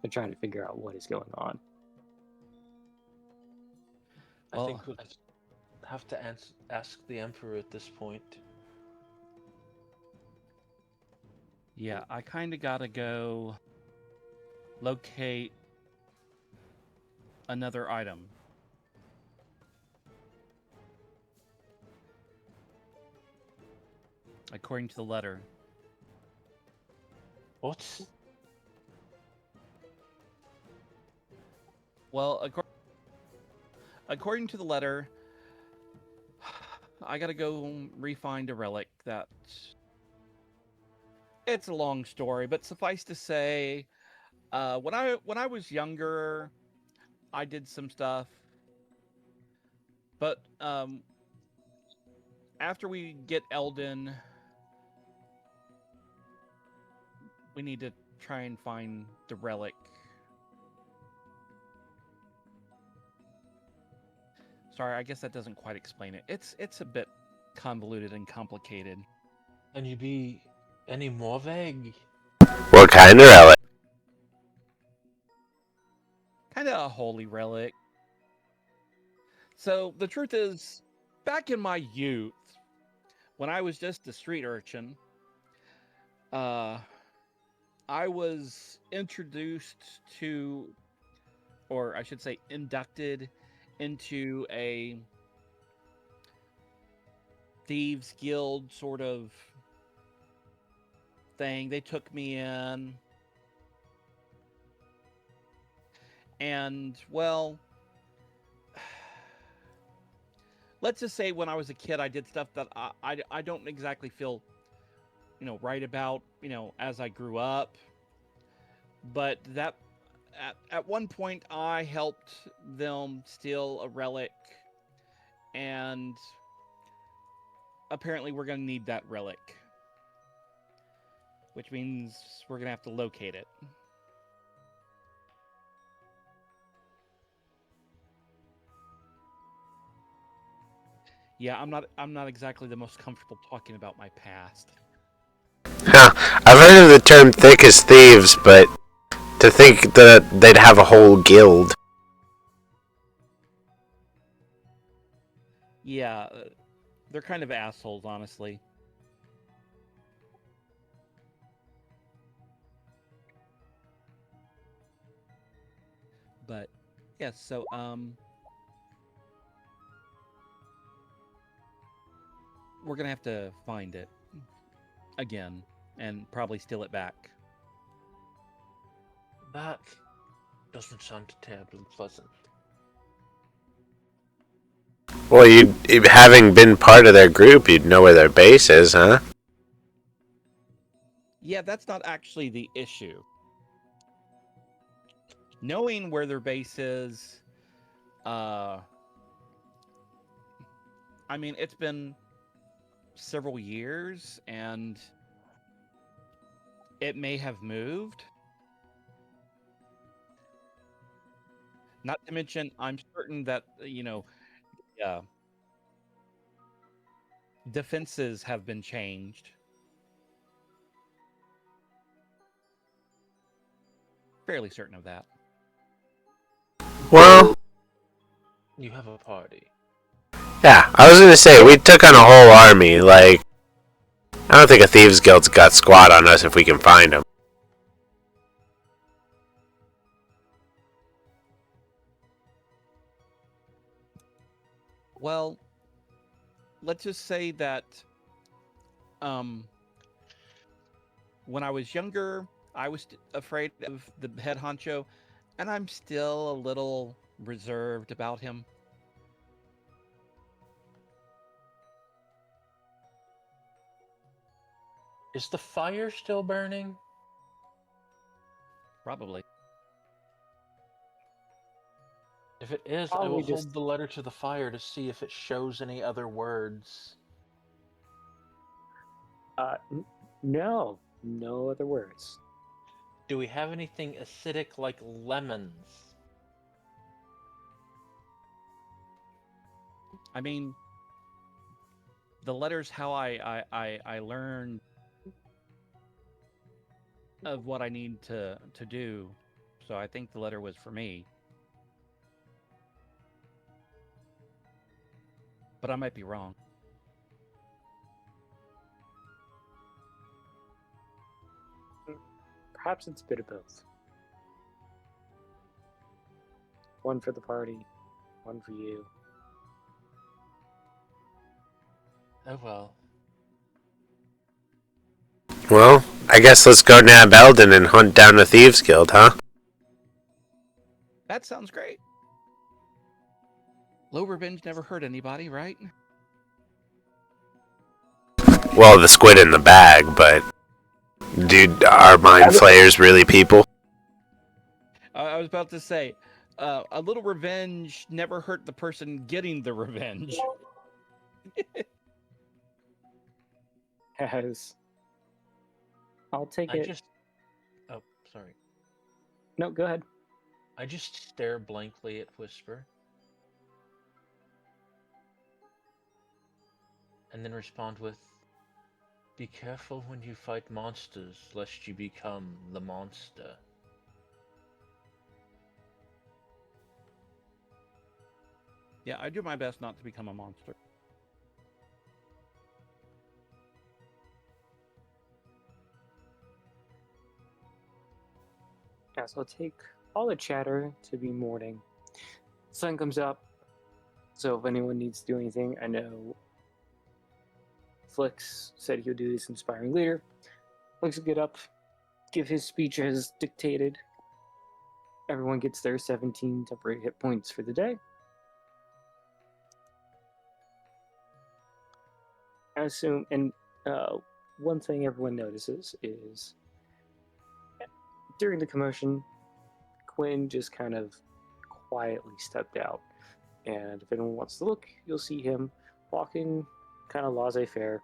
They're trying to figure out what is going on. I Well- think we'll have to ask the Emperor at this point. Yeah, I kind of gotta go locate another item. According to the letter. What? Well, according to the letter, I gotta go re-find a relic that... It's a long story, but suffice to say, when I was younger, I did some stuff. But after we get Eldyn, we need to try and find the relic. Sorry, I guess that doesn't quite explain it. It's a bit convoluted and complicated. Can you be any more vague? What kind of relic? Kind of a holy relic. So the truth is, back in my youth, when I was just a street urchin, I was introduced to, or I should say, inducted into a thieves guild sort of thing. They took me in, and well, let's just say when I was a kid, I did stuff that I don't exactly feel, right about, as I grew up. But that at one point I helped them steal a relic, and apparently we're going to need that relic, which means we're going to have to locate it. Yeah, I'm not exactly the most comfortable talking about my past. Huh. I've heard of the term thick as thieves, but to think that they'd have a whole guild. Yeah, they're kind of assholes, honestly. But yeah, so we're gonna have to find it again and probably steal it back. That doesn't sound terribly pleasant. Well, you having been part of their group, you'd know where their base is, huh? Yeah, that's not actually the issue. Knowing where their base is, I mean, it's been several years, and it may have moved. Not to mention, I'm certain that, defenses have been changed. Fairly certain of that. Well, You have a party. yeah, I was gonna say, we took on a whole army, like, I don't think a thieves guild's got squat on us if we can find them. Well, let's just say that when I was younger, I was afraid of the head honcho, and I'm still a little reserved about him. Is the fire still burning? Probably. If it is, I Probably will just- hold the letter to the fire to see if it shows any other words. No other words. Do we have anything acidic like lemons? I mean, the letter's how I learned of what I need to do. So I think the letter was for me. But I might be wrong. Perhaps it's a bit of both. One for the party, one for you. Oh well. Well, I guess let's go nab Eldyn and hunt down the Thieves Guild, huh? That sounds great. Low revenge never hurt anybody, right? Well, the squid in the bag, but... Dude, are mind flayers really people? I was about to say, a little revenge never hurt the person getting the revenge. As I'll take it. Oh, sorry. No, go ahead. I just stare blankly at Whisper. And then respond with, "Be careful when you fight monsters, lest you become the monster." Yeah, I do my best not to become a monster. Yeah, so I'll take all the chatter to be morning. Sun comes up, so if anyone needs to do anything, I know Flix said he'll do this inspiring leader. Flix will get up, give his speech as dictated. Everyone gets their 17 temporary hit points for the day. I assume, and one thing everyone notices is during the commotion, Quinn just kind of quietly stepped out. And if anyone wants to look, you'll see him walking kind of laissez-faire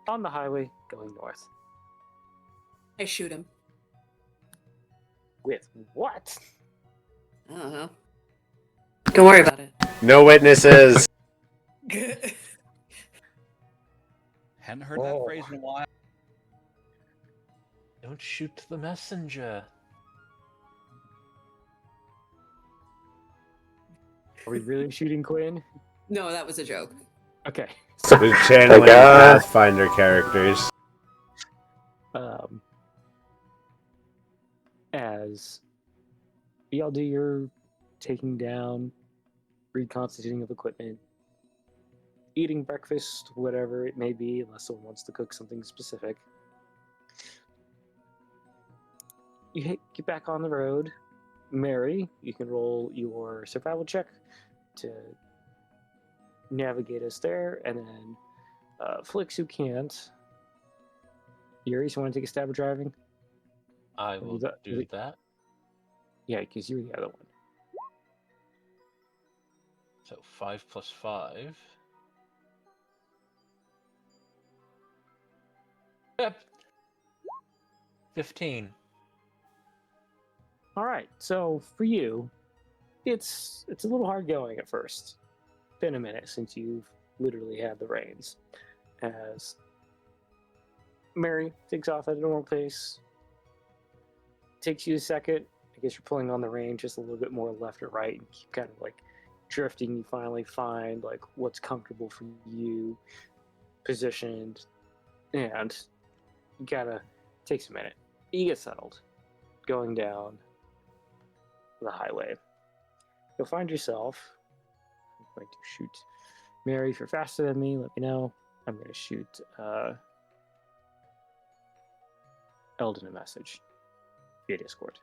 on the highway going north. I shoot him. With what? I don't know. Don't worry about it. No witnesses! Hadn't heard that phrase in a while. Don't shoot the messenger. Are we really shooting Quinn? No, that was a joke. Okay. We're channeling Pathfinder characters. As y'all do your taking down, reconstituting of equipment, eating breakfast, whatever it may be, unless someone wants to cook something specific. You get back on the road. Mary, you can roll your survival check to navigate us there, and then Flix, who can't. Yuri, you want to take a stab at driving? I will do that. Yeah, because you're the other one. So 5 plus 5. Yep. 15. All right, so for you, it's a little hard going at first. Been a minute since you've literally had the reins. As Mary takes off at a normal pace, takes you a second. I guess you're pulling on the rein just a little bit more left or right, and keep kind of like drifting. You finally find like what's comfortable for you, positioned, and you gotta takes a minute. You get settled, going down the highway. You'll find yourself. I'm going to shoot Mary. If you're faster than me, let me know. I'm going to shoot Eldyn a message via Discord.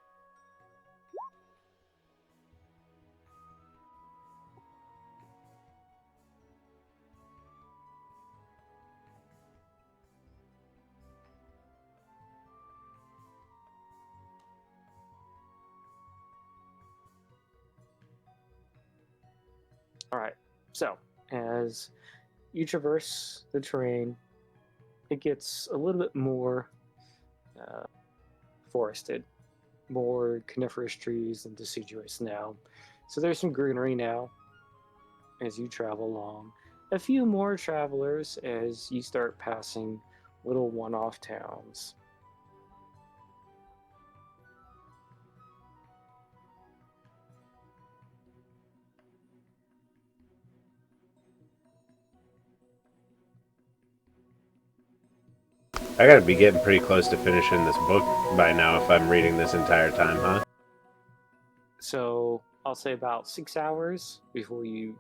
All right, so as you traverse the terrain, it gets a little bit more forested, more coniferous trees and deciduous now. So there's some greenery now as you travel along. a few more travelers as you start passing little one-off towns. I gotta be getting pretty close to finishing this book by now if I'm reading this entire time, huh? So I'll say about 6 hours before you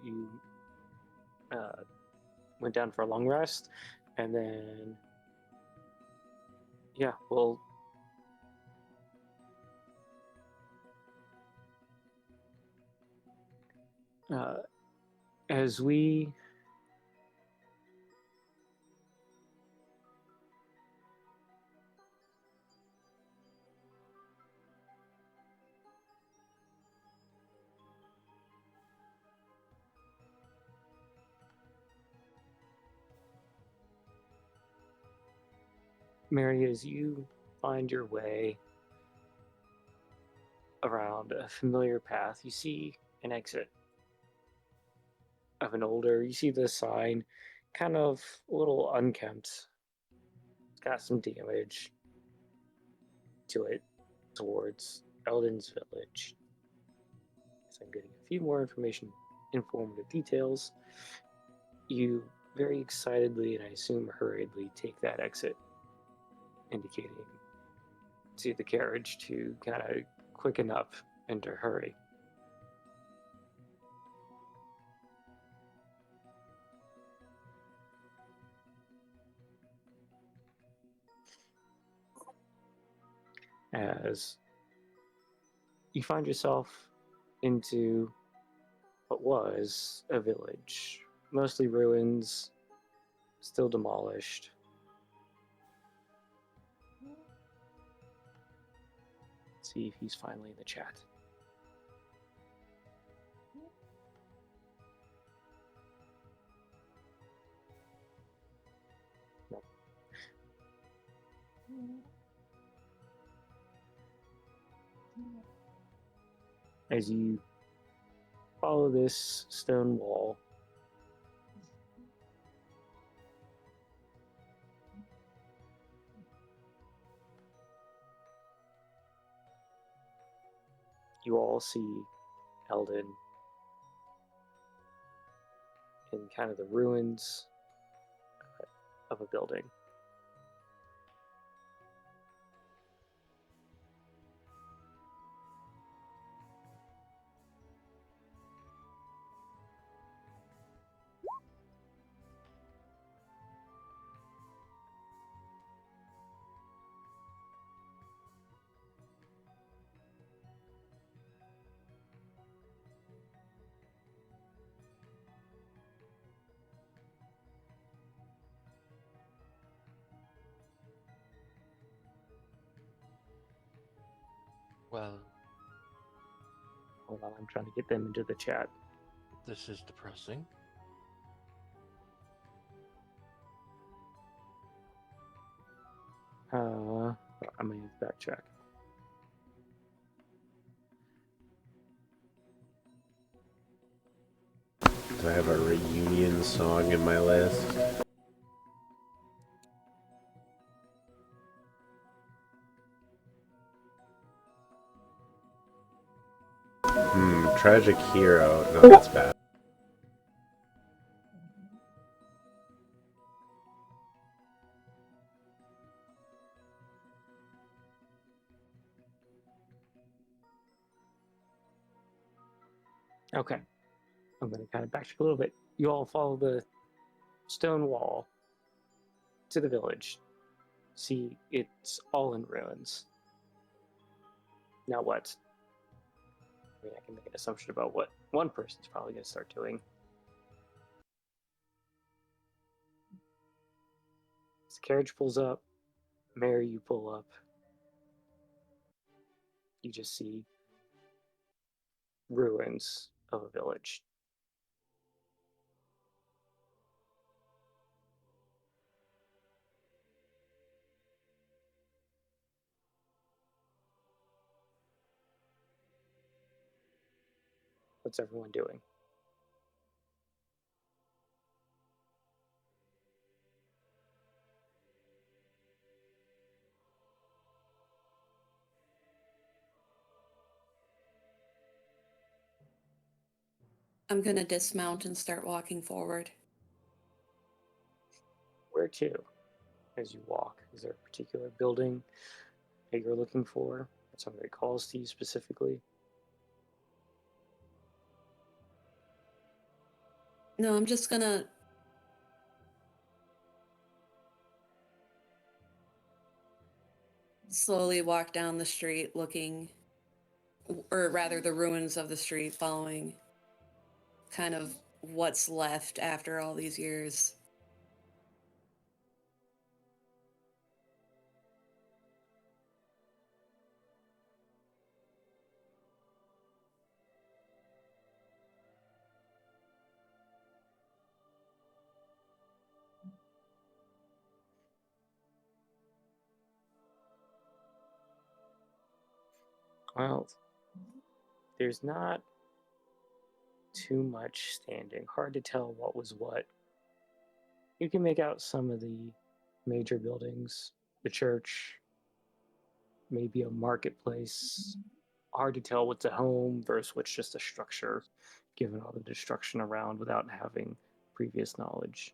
went down for a long rest, and then yeah, well, uh, as we Mary, as you find your way around a familiar path, you see an exit of an older. You see the sign, kind of a little unkempt. It's got some damage to it towards Eldyn's village. So I'm getting a few more informative details. You very excitedly and I assume hurriedly take that exit, indicating to the carriage to kind of quicken up and to hurry. As you find yourself into what was a village, mostly ruins, still demolished. Let's see if he's finally in the chat. No. As you follow this stone wall, you all see Eldyn in kind of the ruins of a building. Well, Hold on, I'm trying to get them into the chat. this is depressing. I may have to backtrack. Do I have a reunion song in my list? Tragic hero. No, that's bad. Okay, I'm going to kind of backtrack a little bit. You all follow the stone wall to the village. See, it's all in ruins. Now what? I mean, I can make an assumption about what one person's probably going to start doing. As the carriage pulls up, Mary, you pull up. You just see ruins of a village. What's everyone doing? I'm gonna dismount and start walking forward. Where to? As you walk, is there a particular building that you're looking for? Or something that calls to you specifically? No, I'm just gonna slowly walk down the street looking, or rather the ruins of the street, following kind of what's left after all these years. Well, there's not too much standing. Hard to tell what was what. You can make out some of the major buildings, the church, maybe a marketplace. Hard to tell what's a home versus what's just a structure, given all the destruction around without having previous knowledge.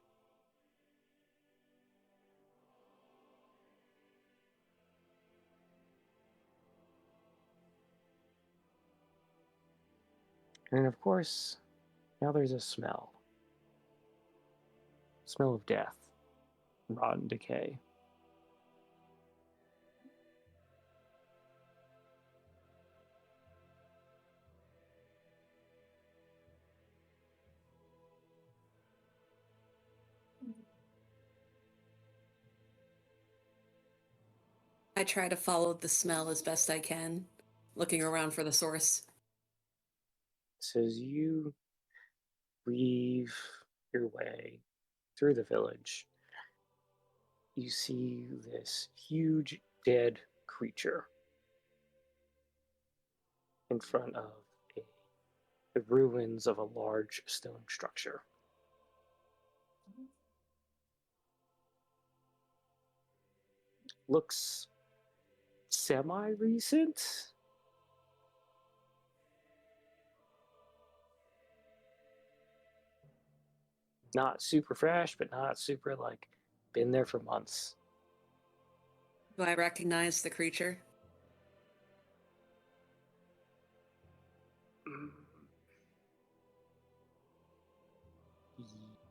And of course, now there's a smell. Smell of death, rotten decay. I try to follow the smell as best I can, looking around for the source. So as you weave your way through the village, you see this huge dead creature in front of the ruins of a large stone structure. Looks semi-recent. Not super fresh, but not super like been there for months. Do I recognize the creature?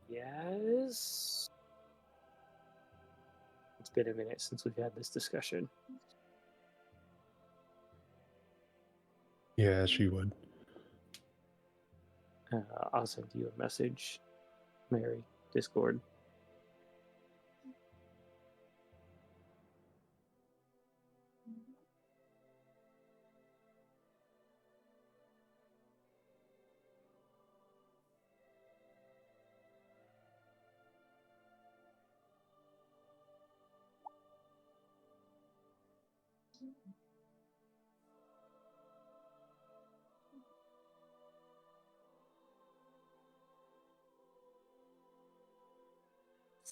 Yes. It's been a minute since we've had this discussion. Yeah, she would. I'll send you a message, Mary, Discord.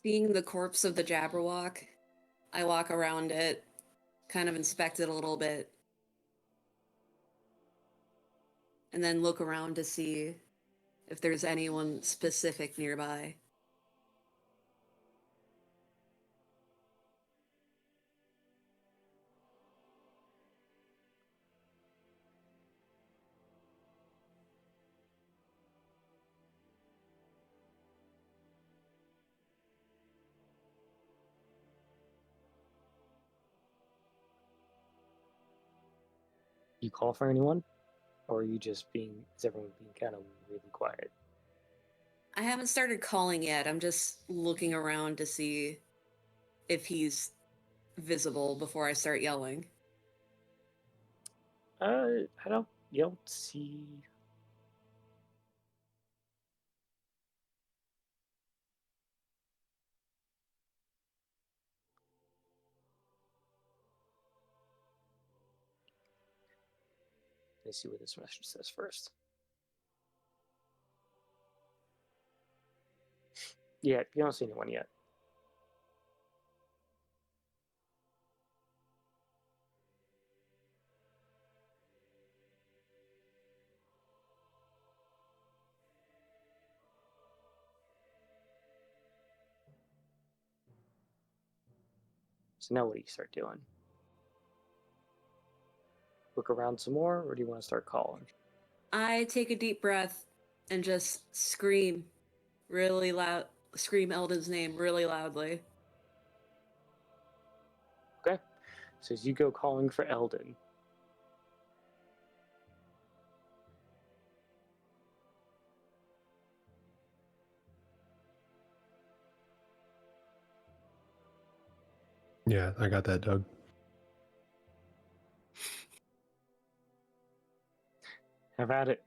Seeing the corpse of the Jabberwock, I walk around it, kind of inspect it a little bit, and then look around to see if there's anyone specific nearby. You call for anyone? Or are you just is everyone being kind of really quiet? I haven't started calling yet. I'm just looking around to see if he's visible before I start yelling. You don't see. Let's see what this message says first. Yeah, you don't see anyone yet. So now what do you start doing? Look around some more, or do you want to start calling? I take a deep breath and just scream really loud. Scream Eldyn's name really loudly. Okay. So as you go calling for Eldyn, Yeah, I got that, Doug. have at it.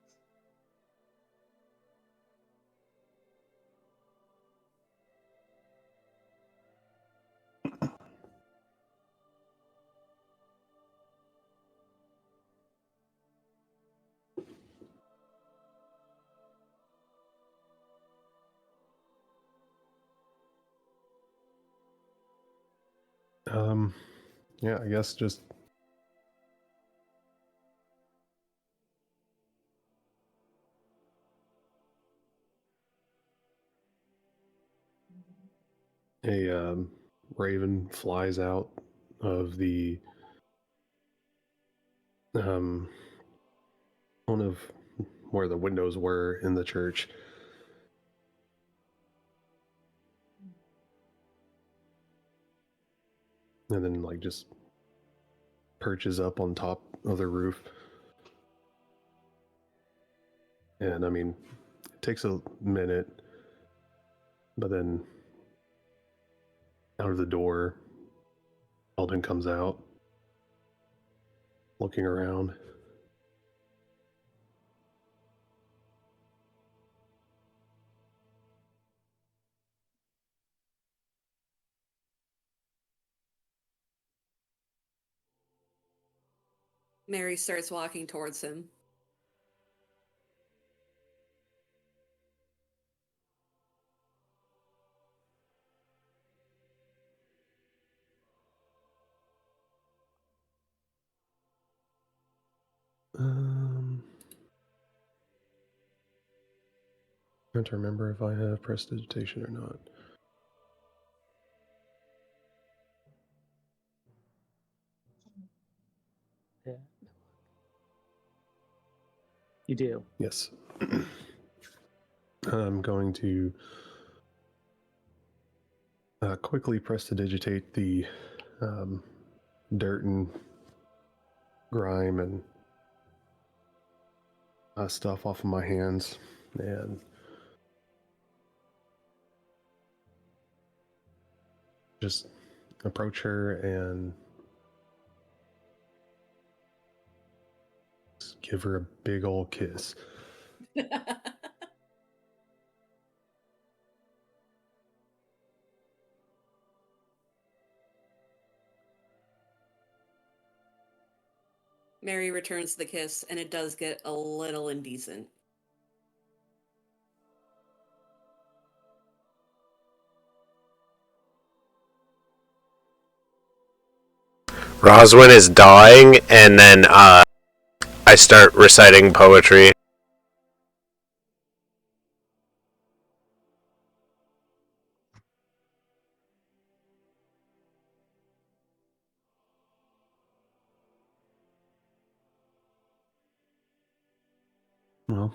Yeah, I guess just a raven flies out of the one of where the windows were in the church. And then like just perches up on top of the roof. And I mean, it takes a minute, but then out of the door, Eldyn comes out, looking around. Mary starts walking towards him. Trying to remember if I have prestidigitation or not. Yeah. You do. Yes. I'm going to quickly prestidigitate the dirt and grime and stuff off of my hands, and just approach her and just give her a big old kiss. Mary returns the kiss, and it does get a little indecent. Rosewind is dying, and then I start reciting poetry. Well,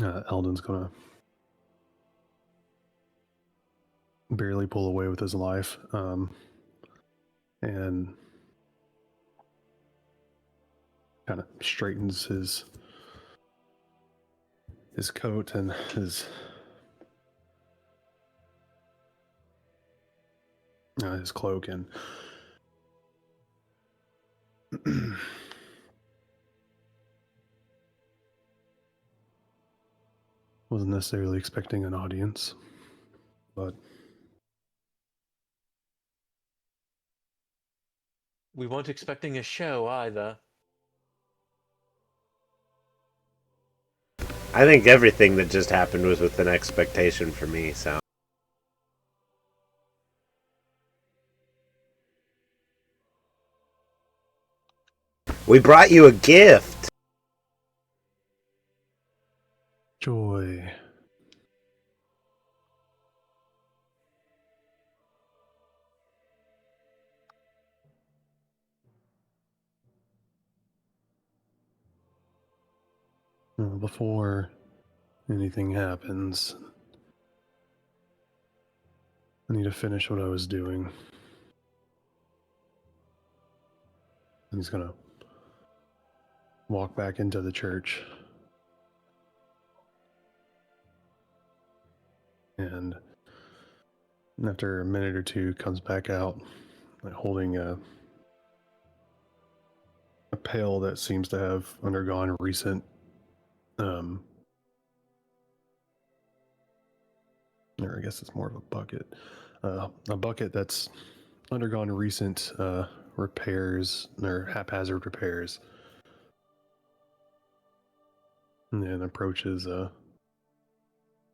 Eldon's gonna barely pull away with his life, and kind of straightens his coat and his cloak, and wasn't necessarily expecting an audience, but We weren't expecting a show either. I think everything that just happened was with an expectation for me, so. We brought you a gift! joy. Before anything happens, I need to finish what I was doing. And he's gonna walk back into the church. And after a minute or two, comes back out, like, holding a pail that seems to have undergone recent or I guess it's more of a bucket. A bucket that's undergone recent repairs or haphazard repairs. And then approaches the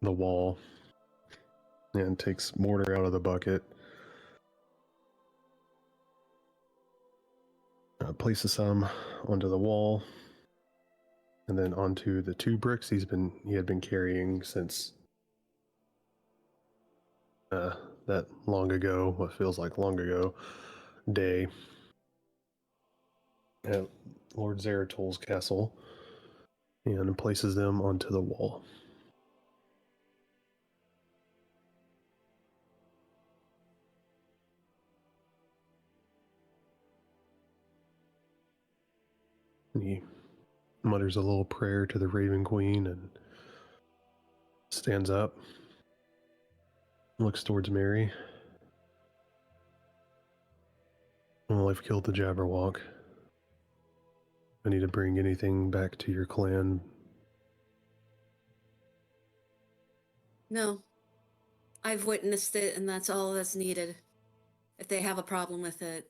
wall and takes mortar out of the bucket. Places some onto the wall and then onto the 2 bricks he had been carrying since that long ago, what feels like long ago, day at Lord Zeratol's castle, and places them onto the wall. And he mutters a little prayer to the Raven Queen and stands up, looks towards Mary. Well, I've killed the Jabberwock. I need to bring anything back to your clan. No. I've witnessed it, and that's all that's needed. If they have a problem with it,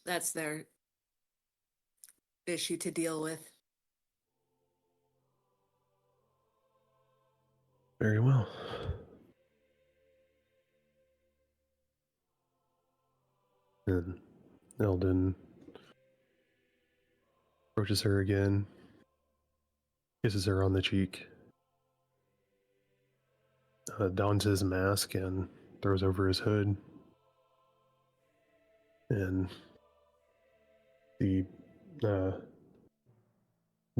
that's their issue to deal with. Very well. And Eldyn approaches her again, kisses her on the cheek, dons his mask and throws over his hood. And the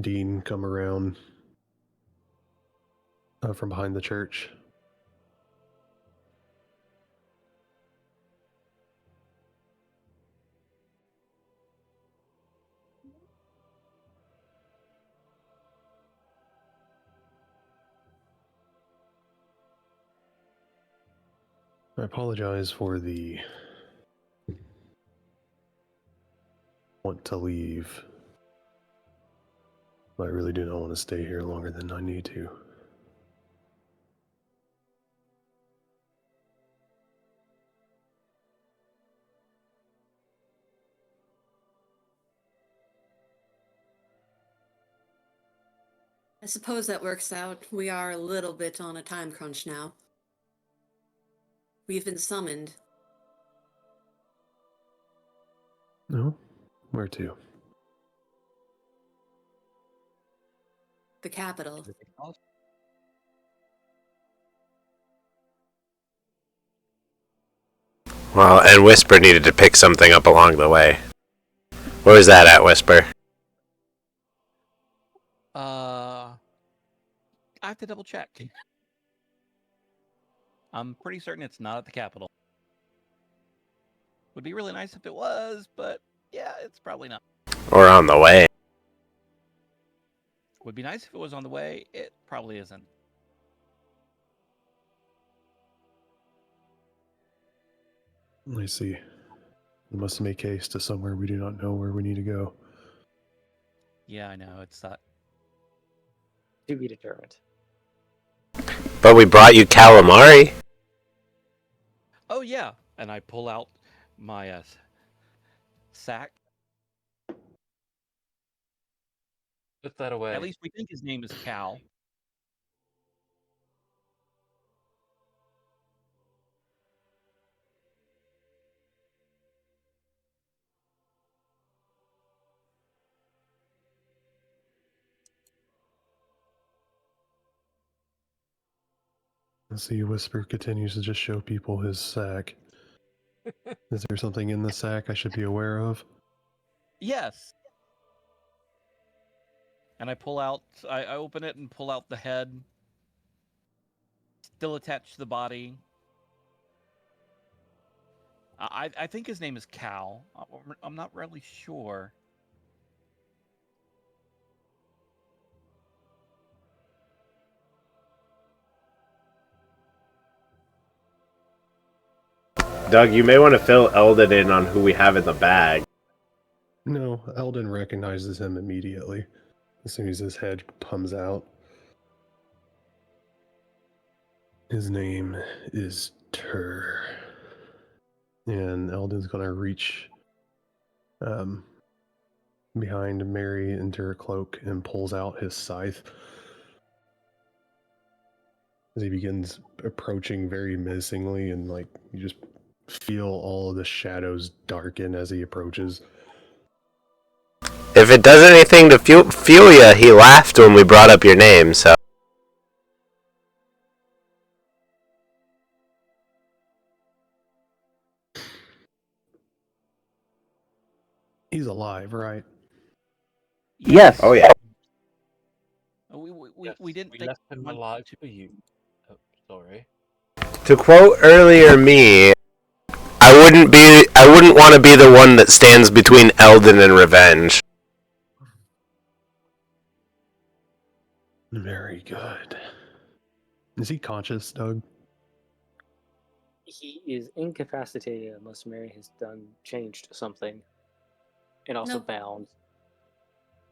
dean come around from behind the church. I apologize for the want to leave. But I really do not want to stay here longer than I need to. I suppose that works out. We are a little bit on a time crunch now. We've been summoned. No? Where to? The capital. Well, and Whisper needed to pick something up along the way. Where was that at, Whisper? I have to double check. I'm pretty certain it's not at the Capitol. Would be really nice if it was, but yeah, it's probably not. Or on the way? Would be nice if it was on the way. It probably isn't. I see. We must make haste to somewhere we do not know where we need to go. Yeah, I know. It's that. To be determined. But we brought you calamari. Oh, yeah. And I pull out my sack. Put that away. At least we think his name is Cal. Let's see, Whisper continues to just show people his sack. Is there something in the sack I should be aware of? Yes. And I open it and pull out the head, still attached to the body. I think his name is Cal. I'm not really sure. Doug, you may want to fill Eldyn in on who we have in the bag. No, Eldyn recognizes him immediately as soon as his head comes out. His name is Tur. And Eldon's gonna reach behind Mary into her cloak and pulls out his scythe. As he begins approaching very menacingly, and like you just feel all of the shadows darken as he approaches. If it does anything to fuel you, he laughed when we brought up your name, so. He's alive, right? Yes. Oh, yeah. We didn't think left him alive for you. Oh, sorry. To quote earlier me, I wouldn't want to be the one that stands between Eldyn and revenge. Very good. Is he conscious, Doug? He is incapacitated unless Mary has changed something, and also Nope. bound.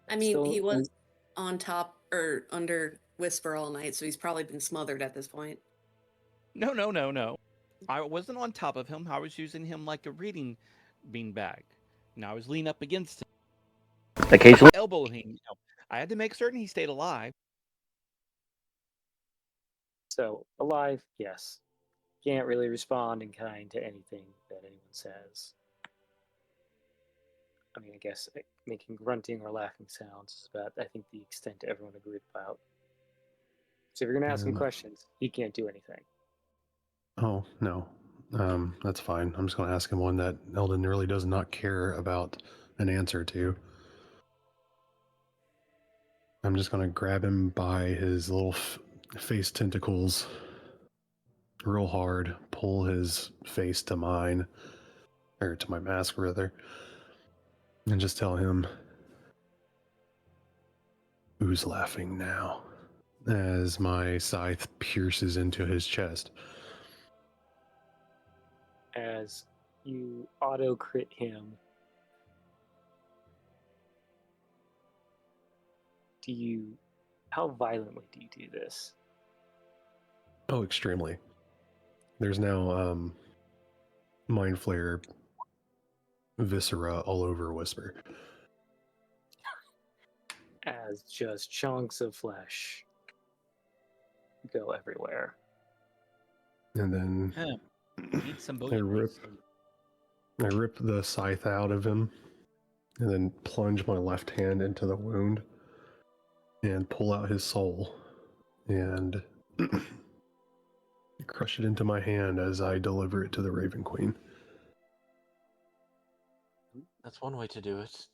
I mean, Still he was on top or under Whisper all night, so he's probably been smothered at this point. No. I wasn't on top of him. I was using him like a reading beanbag. Now I was leaning up against him, Occasionally. elbowing him. I had to make certain he stayed alive. So alive, yes. Can't really respond in kind to anything that anyone says. I mean, I guess making grunting or laughing sounds is about, I think, the extent everyone agreed about. So if you're gonna ask him questions, he can't do anything. Oh, no. That's fine. I'm just going to ask him one that Eldon really does not care about an answer to. I'm just going to grab him by his little face tentacles real hard, pull his face to mine, or to my mask, rather, and just tell him, "Who's laughing now?" as my scythe pierces into his chest. As you auto crit him, how violently do you do this? Oh, extremely. There's now mind flare viscera all over Whisper. As just chunks of flesh go everywhere. And then Need some I rip the scythe out of him, and then plunge my left hand into the wound and pull out his soul and crush it into my hand as I deliver it to the Raven Queen. That's one way to do it.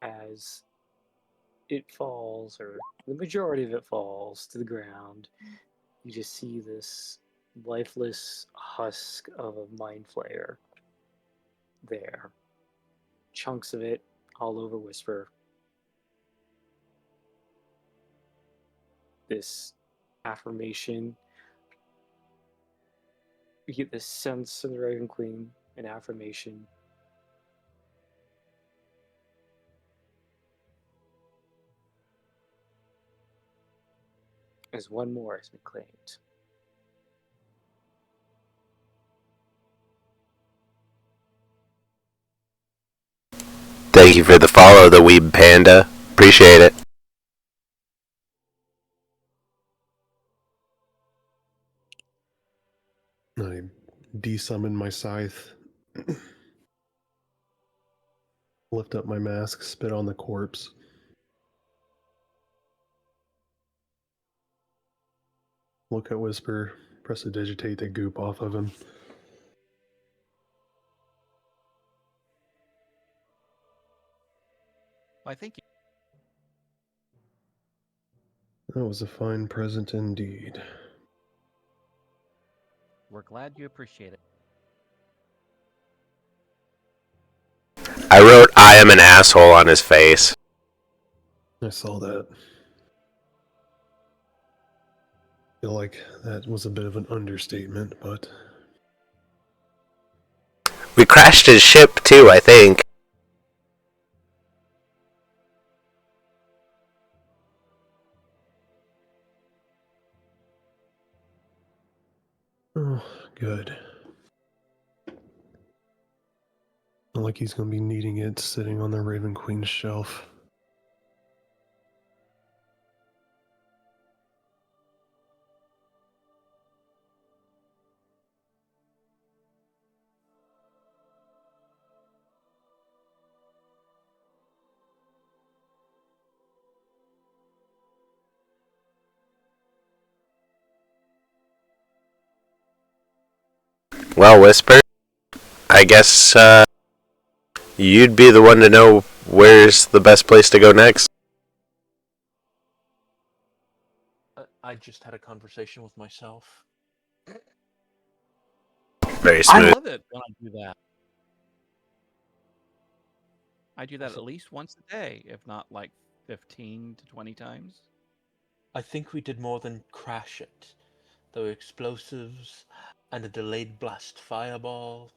As it falls, or the majority of it falls to the ground, you just see this lifeless husk of a mind flayer there. Chunks of it all over Whisper. This affirmation. You get this sense of the Raven Queen, an affirmation. As one more has been claimed. Thank you for the follow, the Weeb Panda. Appreciate it. I desummon my scythe, lift up my mask, spit on the corpse. Look at Whisper, press to digitate the goop off of him. Why, thank you. That was a fine present indeed. We're glad you appreciate it. I wrote, "I am an asshole" on his face. I saw that. I feel like that was a bit of an understatement, but We crashed his ship too, I think. oh, good. Not like he's gonna be needing it sitting on the Raven Queen's shelf. Well, Whisper, I guess you'd be the one to know where's the best place to go next. I just had a conversation with myself. Very I smooth. love it when I do that. I do that at least once a day, if not like 15 to 20 times. I think we did more than crash it. There were explosives and a delayed blast fireball.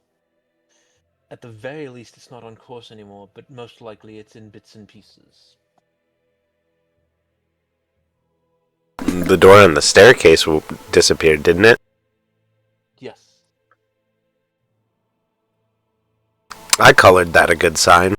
At the very least, it's not on course anymore, but most likely it's in bits and pieces. The door on the staircase disappeared, didn't it? Yes. I colored that a good sign.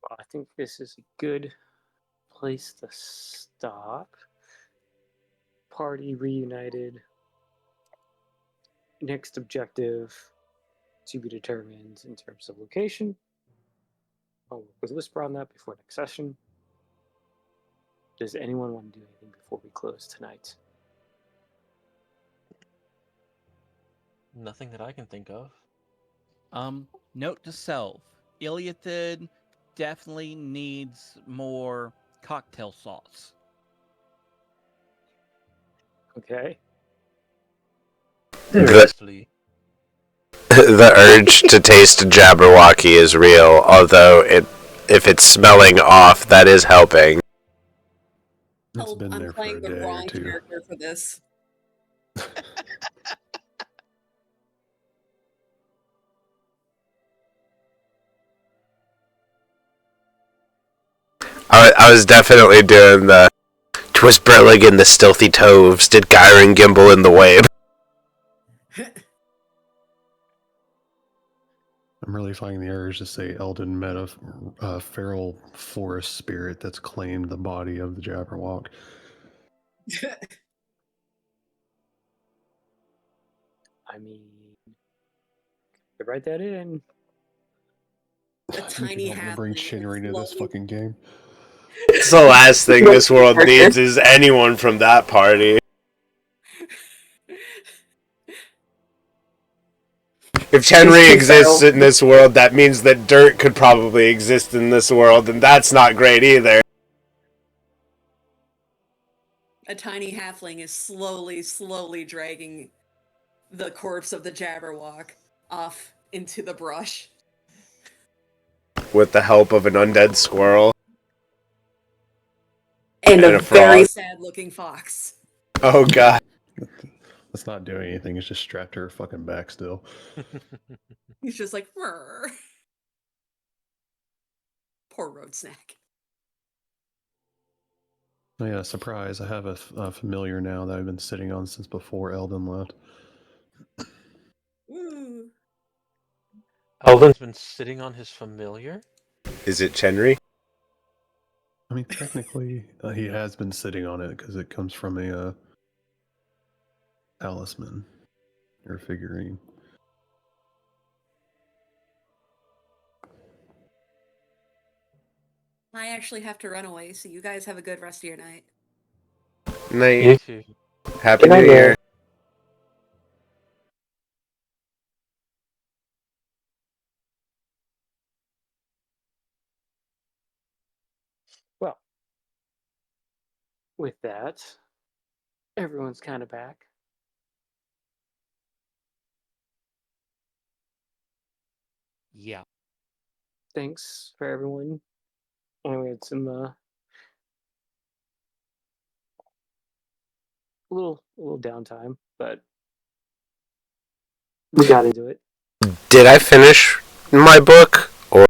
I think this is a good place to stop. Party reunited. Next objective to be determined in terms of location. I'll work with Whisper on that before next session. Does anyone want to do anything before we close tonight? Nothing that I can think of. Note to self: Iliathid definitely needs more cocktail sauce. Okay. Seriously. The urge to taste Jabberwocky is real, although if it's smelling off, that is helping. It's been I'm there for playing a the day or wrong two. character for this. I was definitely doing the Twist Brillig and the Stealthy Toves, did Gyron Gimble in the Wave. I'm really finding the urge to say Eldyn met a feral forest spirit that's claimed the body of the Jabberwock. I mean, write that in. A tiny I'm gonna bring halfling Shinra into this slowly- fucking game. It's the last thing this world needs is anyone from that party. If Chenry exists in this world, that means that Dirt could probably exist in this world, and that's not great either. A tiny halfling is slowly dragging the corpse of the Jabberwock off into the brush. With the help of an undead squirrel. And a a frog. very sad-looking fox. Oh god. That's not doing anything, it's just strapped to her fucking back still. He's just like, "Rrr." Poor road snack. Oh yeah, surprise, I have a familiar now that I've been sitting on since before Eldyn left. Ooh. Eldyn's been sitting on his familiar? Is it Chenry? I mean, technically, he has been sitting on it because it comes from a talisman. or figurine. I actually have to run away, so you guys have a good rest of your night. Night. You too. Happy New Year. Well, with that, everyone's kind of back. Yeah. Thanks for everyone. And we had some a little downtime, but we got into it. Did I finish my book? Or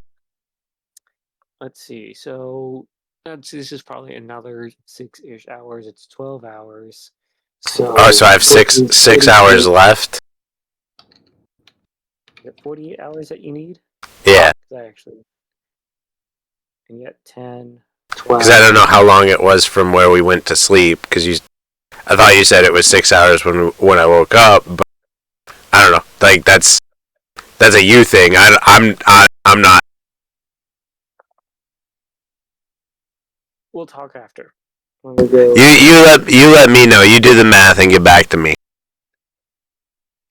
Let's see. So this is probably another 6-ish hours. It's 12 hours. So so I have six hours left. You got 48 hours that you need. Yeah, I actually, and yet 10, 12. because I don't know how long it was from where we went to sleep. Because I thought you said it was 6 hours when I woke up, but I don't know. Like that's a you thing. I'm not. We'll talk after. You let me know. You do the math and get back to me,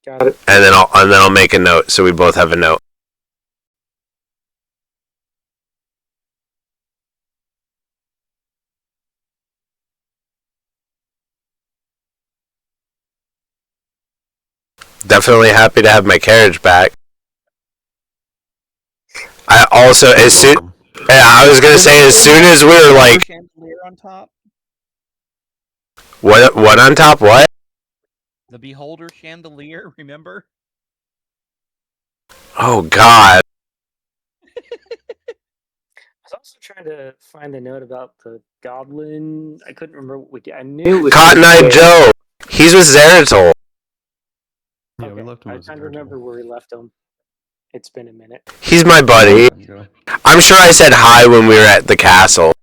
Got it. and then I'll make a note so we both have a note. Definitely happy to have my carriage back. I also I was gonna say as soon as we were like, Chandelier on top. what on top? What? The beholder chandelier. Remember? Oh God. I was also trying to find the note about the goblin. I couldn't remember what we did. I knew it was Cotton Eye Joe. He's with Zeratol. Yeah, Okay. we left him I as was trying to remember where we left him. It's been a minute. He's my buddy. I'm sure I said hi when we were at the castle.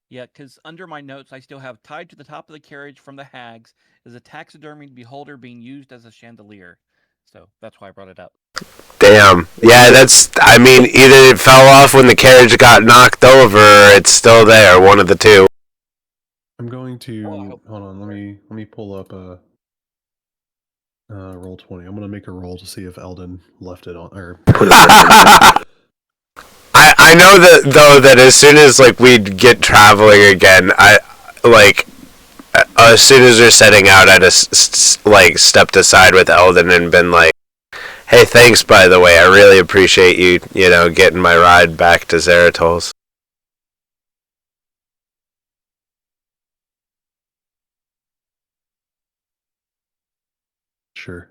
Yeah, because under my notes, I still have tied to the top of the carriage from the hags is a taxidermied beholder being used as a chandelier. So that's why I brought it up. Damn. Yeah, I mean, either it fell off when the carriage got knocked over, or it's still there. One of the two. I'm going to hold on. Let me pull up a roll 20. I'm gonna make a roll to see if Eldyn left it on or. I know that though that as soon as like we'd get traveling again, I like as soon as we're setting out, I'd like stepped aside with Eldyn and been like, "Hey, thanks by the way. I really appreciate you, getting my ride back to Zeratol's." Sure.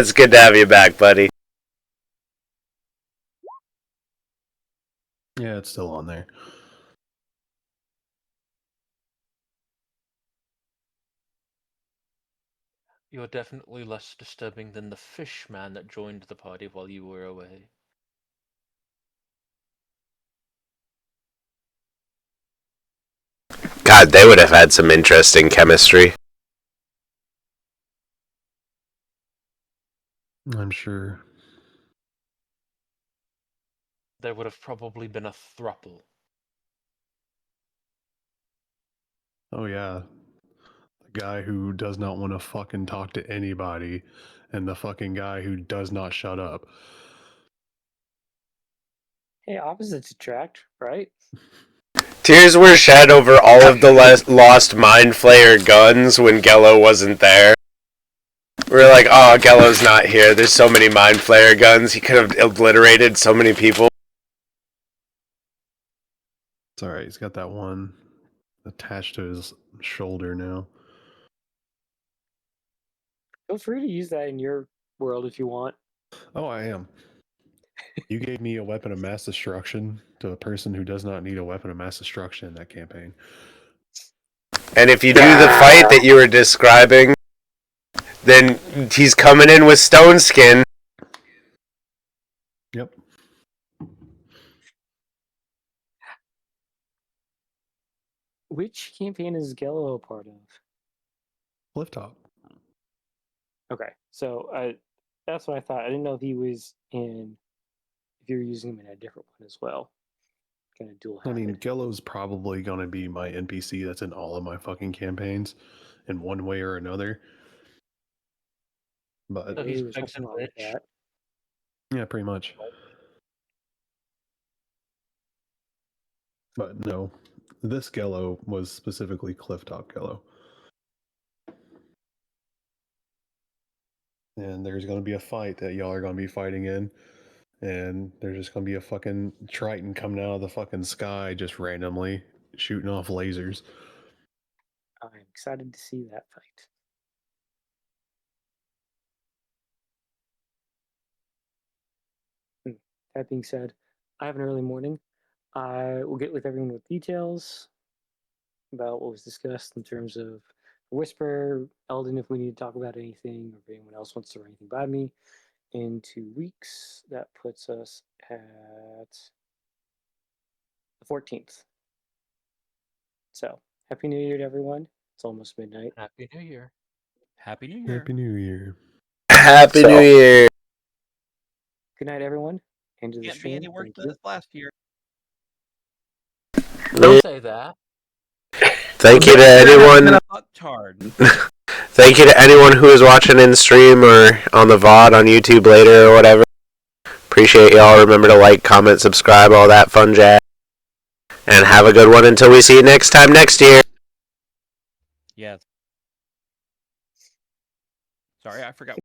It's good to have you back, buddy. Yeah, it's still on there. You're definitely less disturbing than the fish man that joined the party while you were away. God, they would have had some interesting chemistry. I'm sure. There would have probably been a throuple. Oh yeah. The guy who does not want to fucking talk to anybody, and the fucking guy who does not shut up. Hey, opposites attract, right? Tears were shed over all of the lost Mind Flayer guns when Gello wasn't there. We were like, oh, Gello's not here. There's so many Mind Flayer guns. He could have obliterated so many people. It's alright, he's got that one attached to his shoulder now. Feel free to use that in your world if you want. Oh, I am. You gave me a weapon of mass destruction to a person who does not need a weapon of mass destruction in that campaign. And if you do the fight that you were describing, then he's coming in with Stone Skin. Yep. Which campaign is Gello a part of? Cliff top. Okay, so that's what I thought. I didn't know if he was in, if you were using him in a different one as well. Kind of dual I mean, hatted. Gello's probably going to be my NPC that's in all of my fucking campaigns in one way or another. But So he's There's big nothing and wrong with rich. that. yeah, pretty much. But no, this Gello was specifically Clifftop Gello. And there's going to be a fight that y'all are going to be fighting in. And there's just going to be a fucking Triton coming out of the fucking sky just randomly shooting off lasers. I'm excited to see that fight. That being said, I have an early morning. I will get with everyone with details about what was discussed in terms of Whisper, Eldyn, if we need to talk about anything, or if anyone else wants to run anything by me. In 2 weeks, that puts us at the 14th. So, Happy New Year to everyone. It's almost midnight. Happy New Year. Happy New Year. Happy New Year. Happy New Year. Good night, everyone. End of the Can't be stream. any worse Thank than you. this last year. Don't say that. Thank you to anyone. Charred. Thank you to anyone who is watching in stream or on the VOD on YouTube later or whatever. Appreciate y'all. Remember to like, comment, subscribe, all that fun jazz. And have a good one until we see you next time next year. Yes. Sorry, I forgot.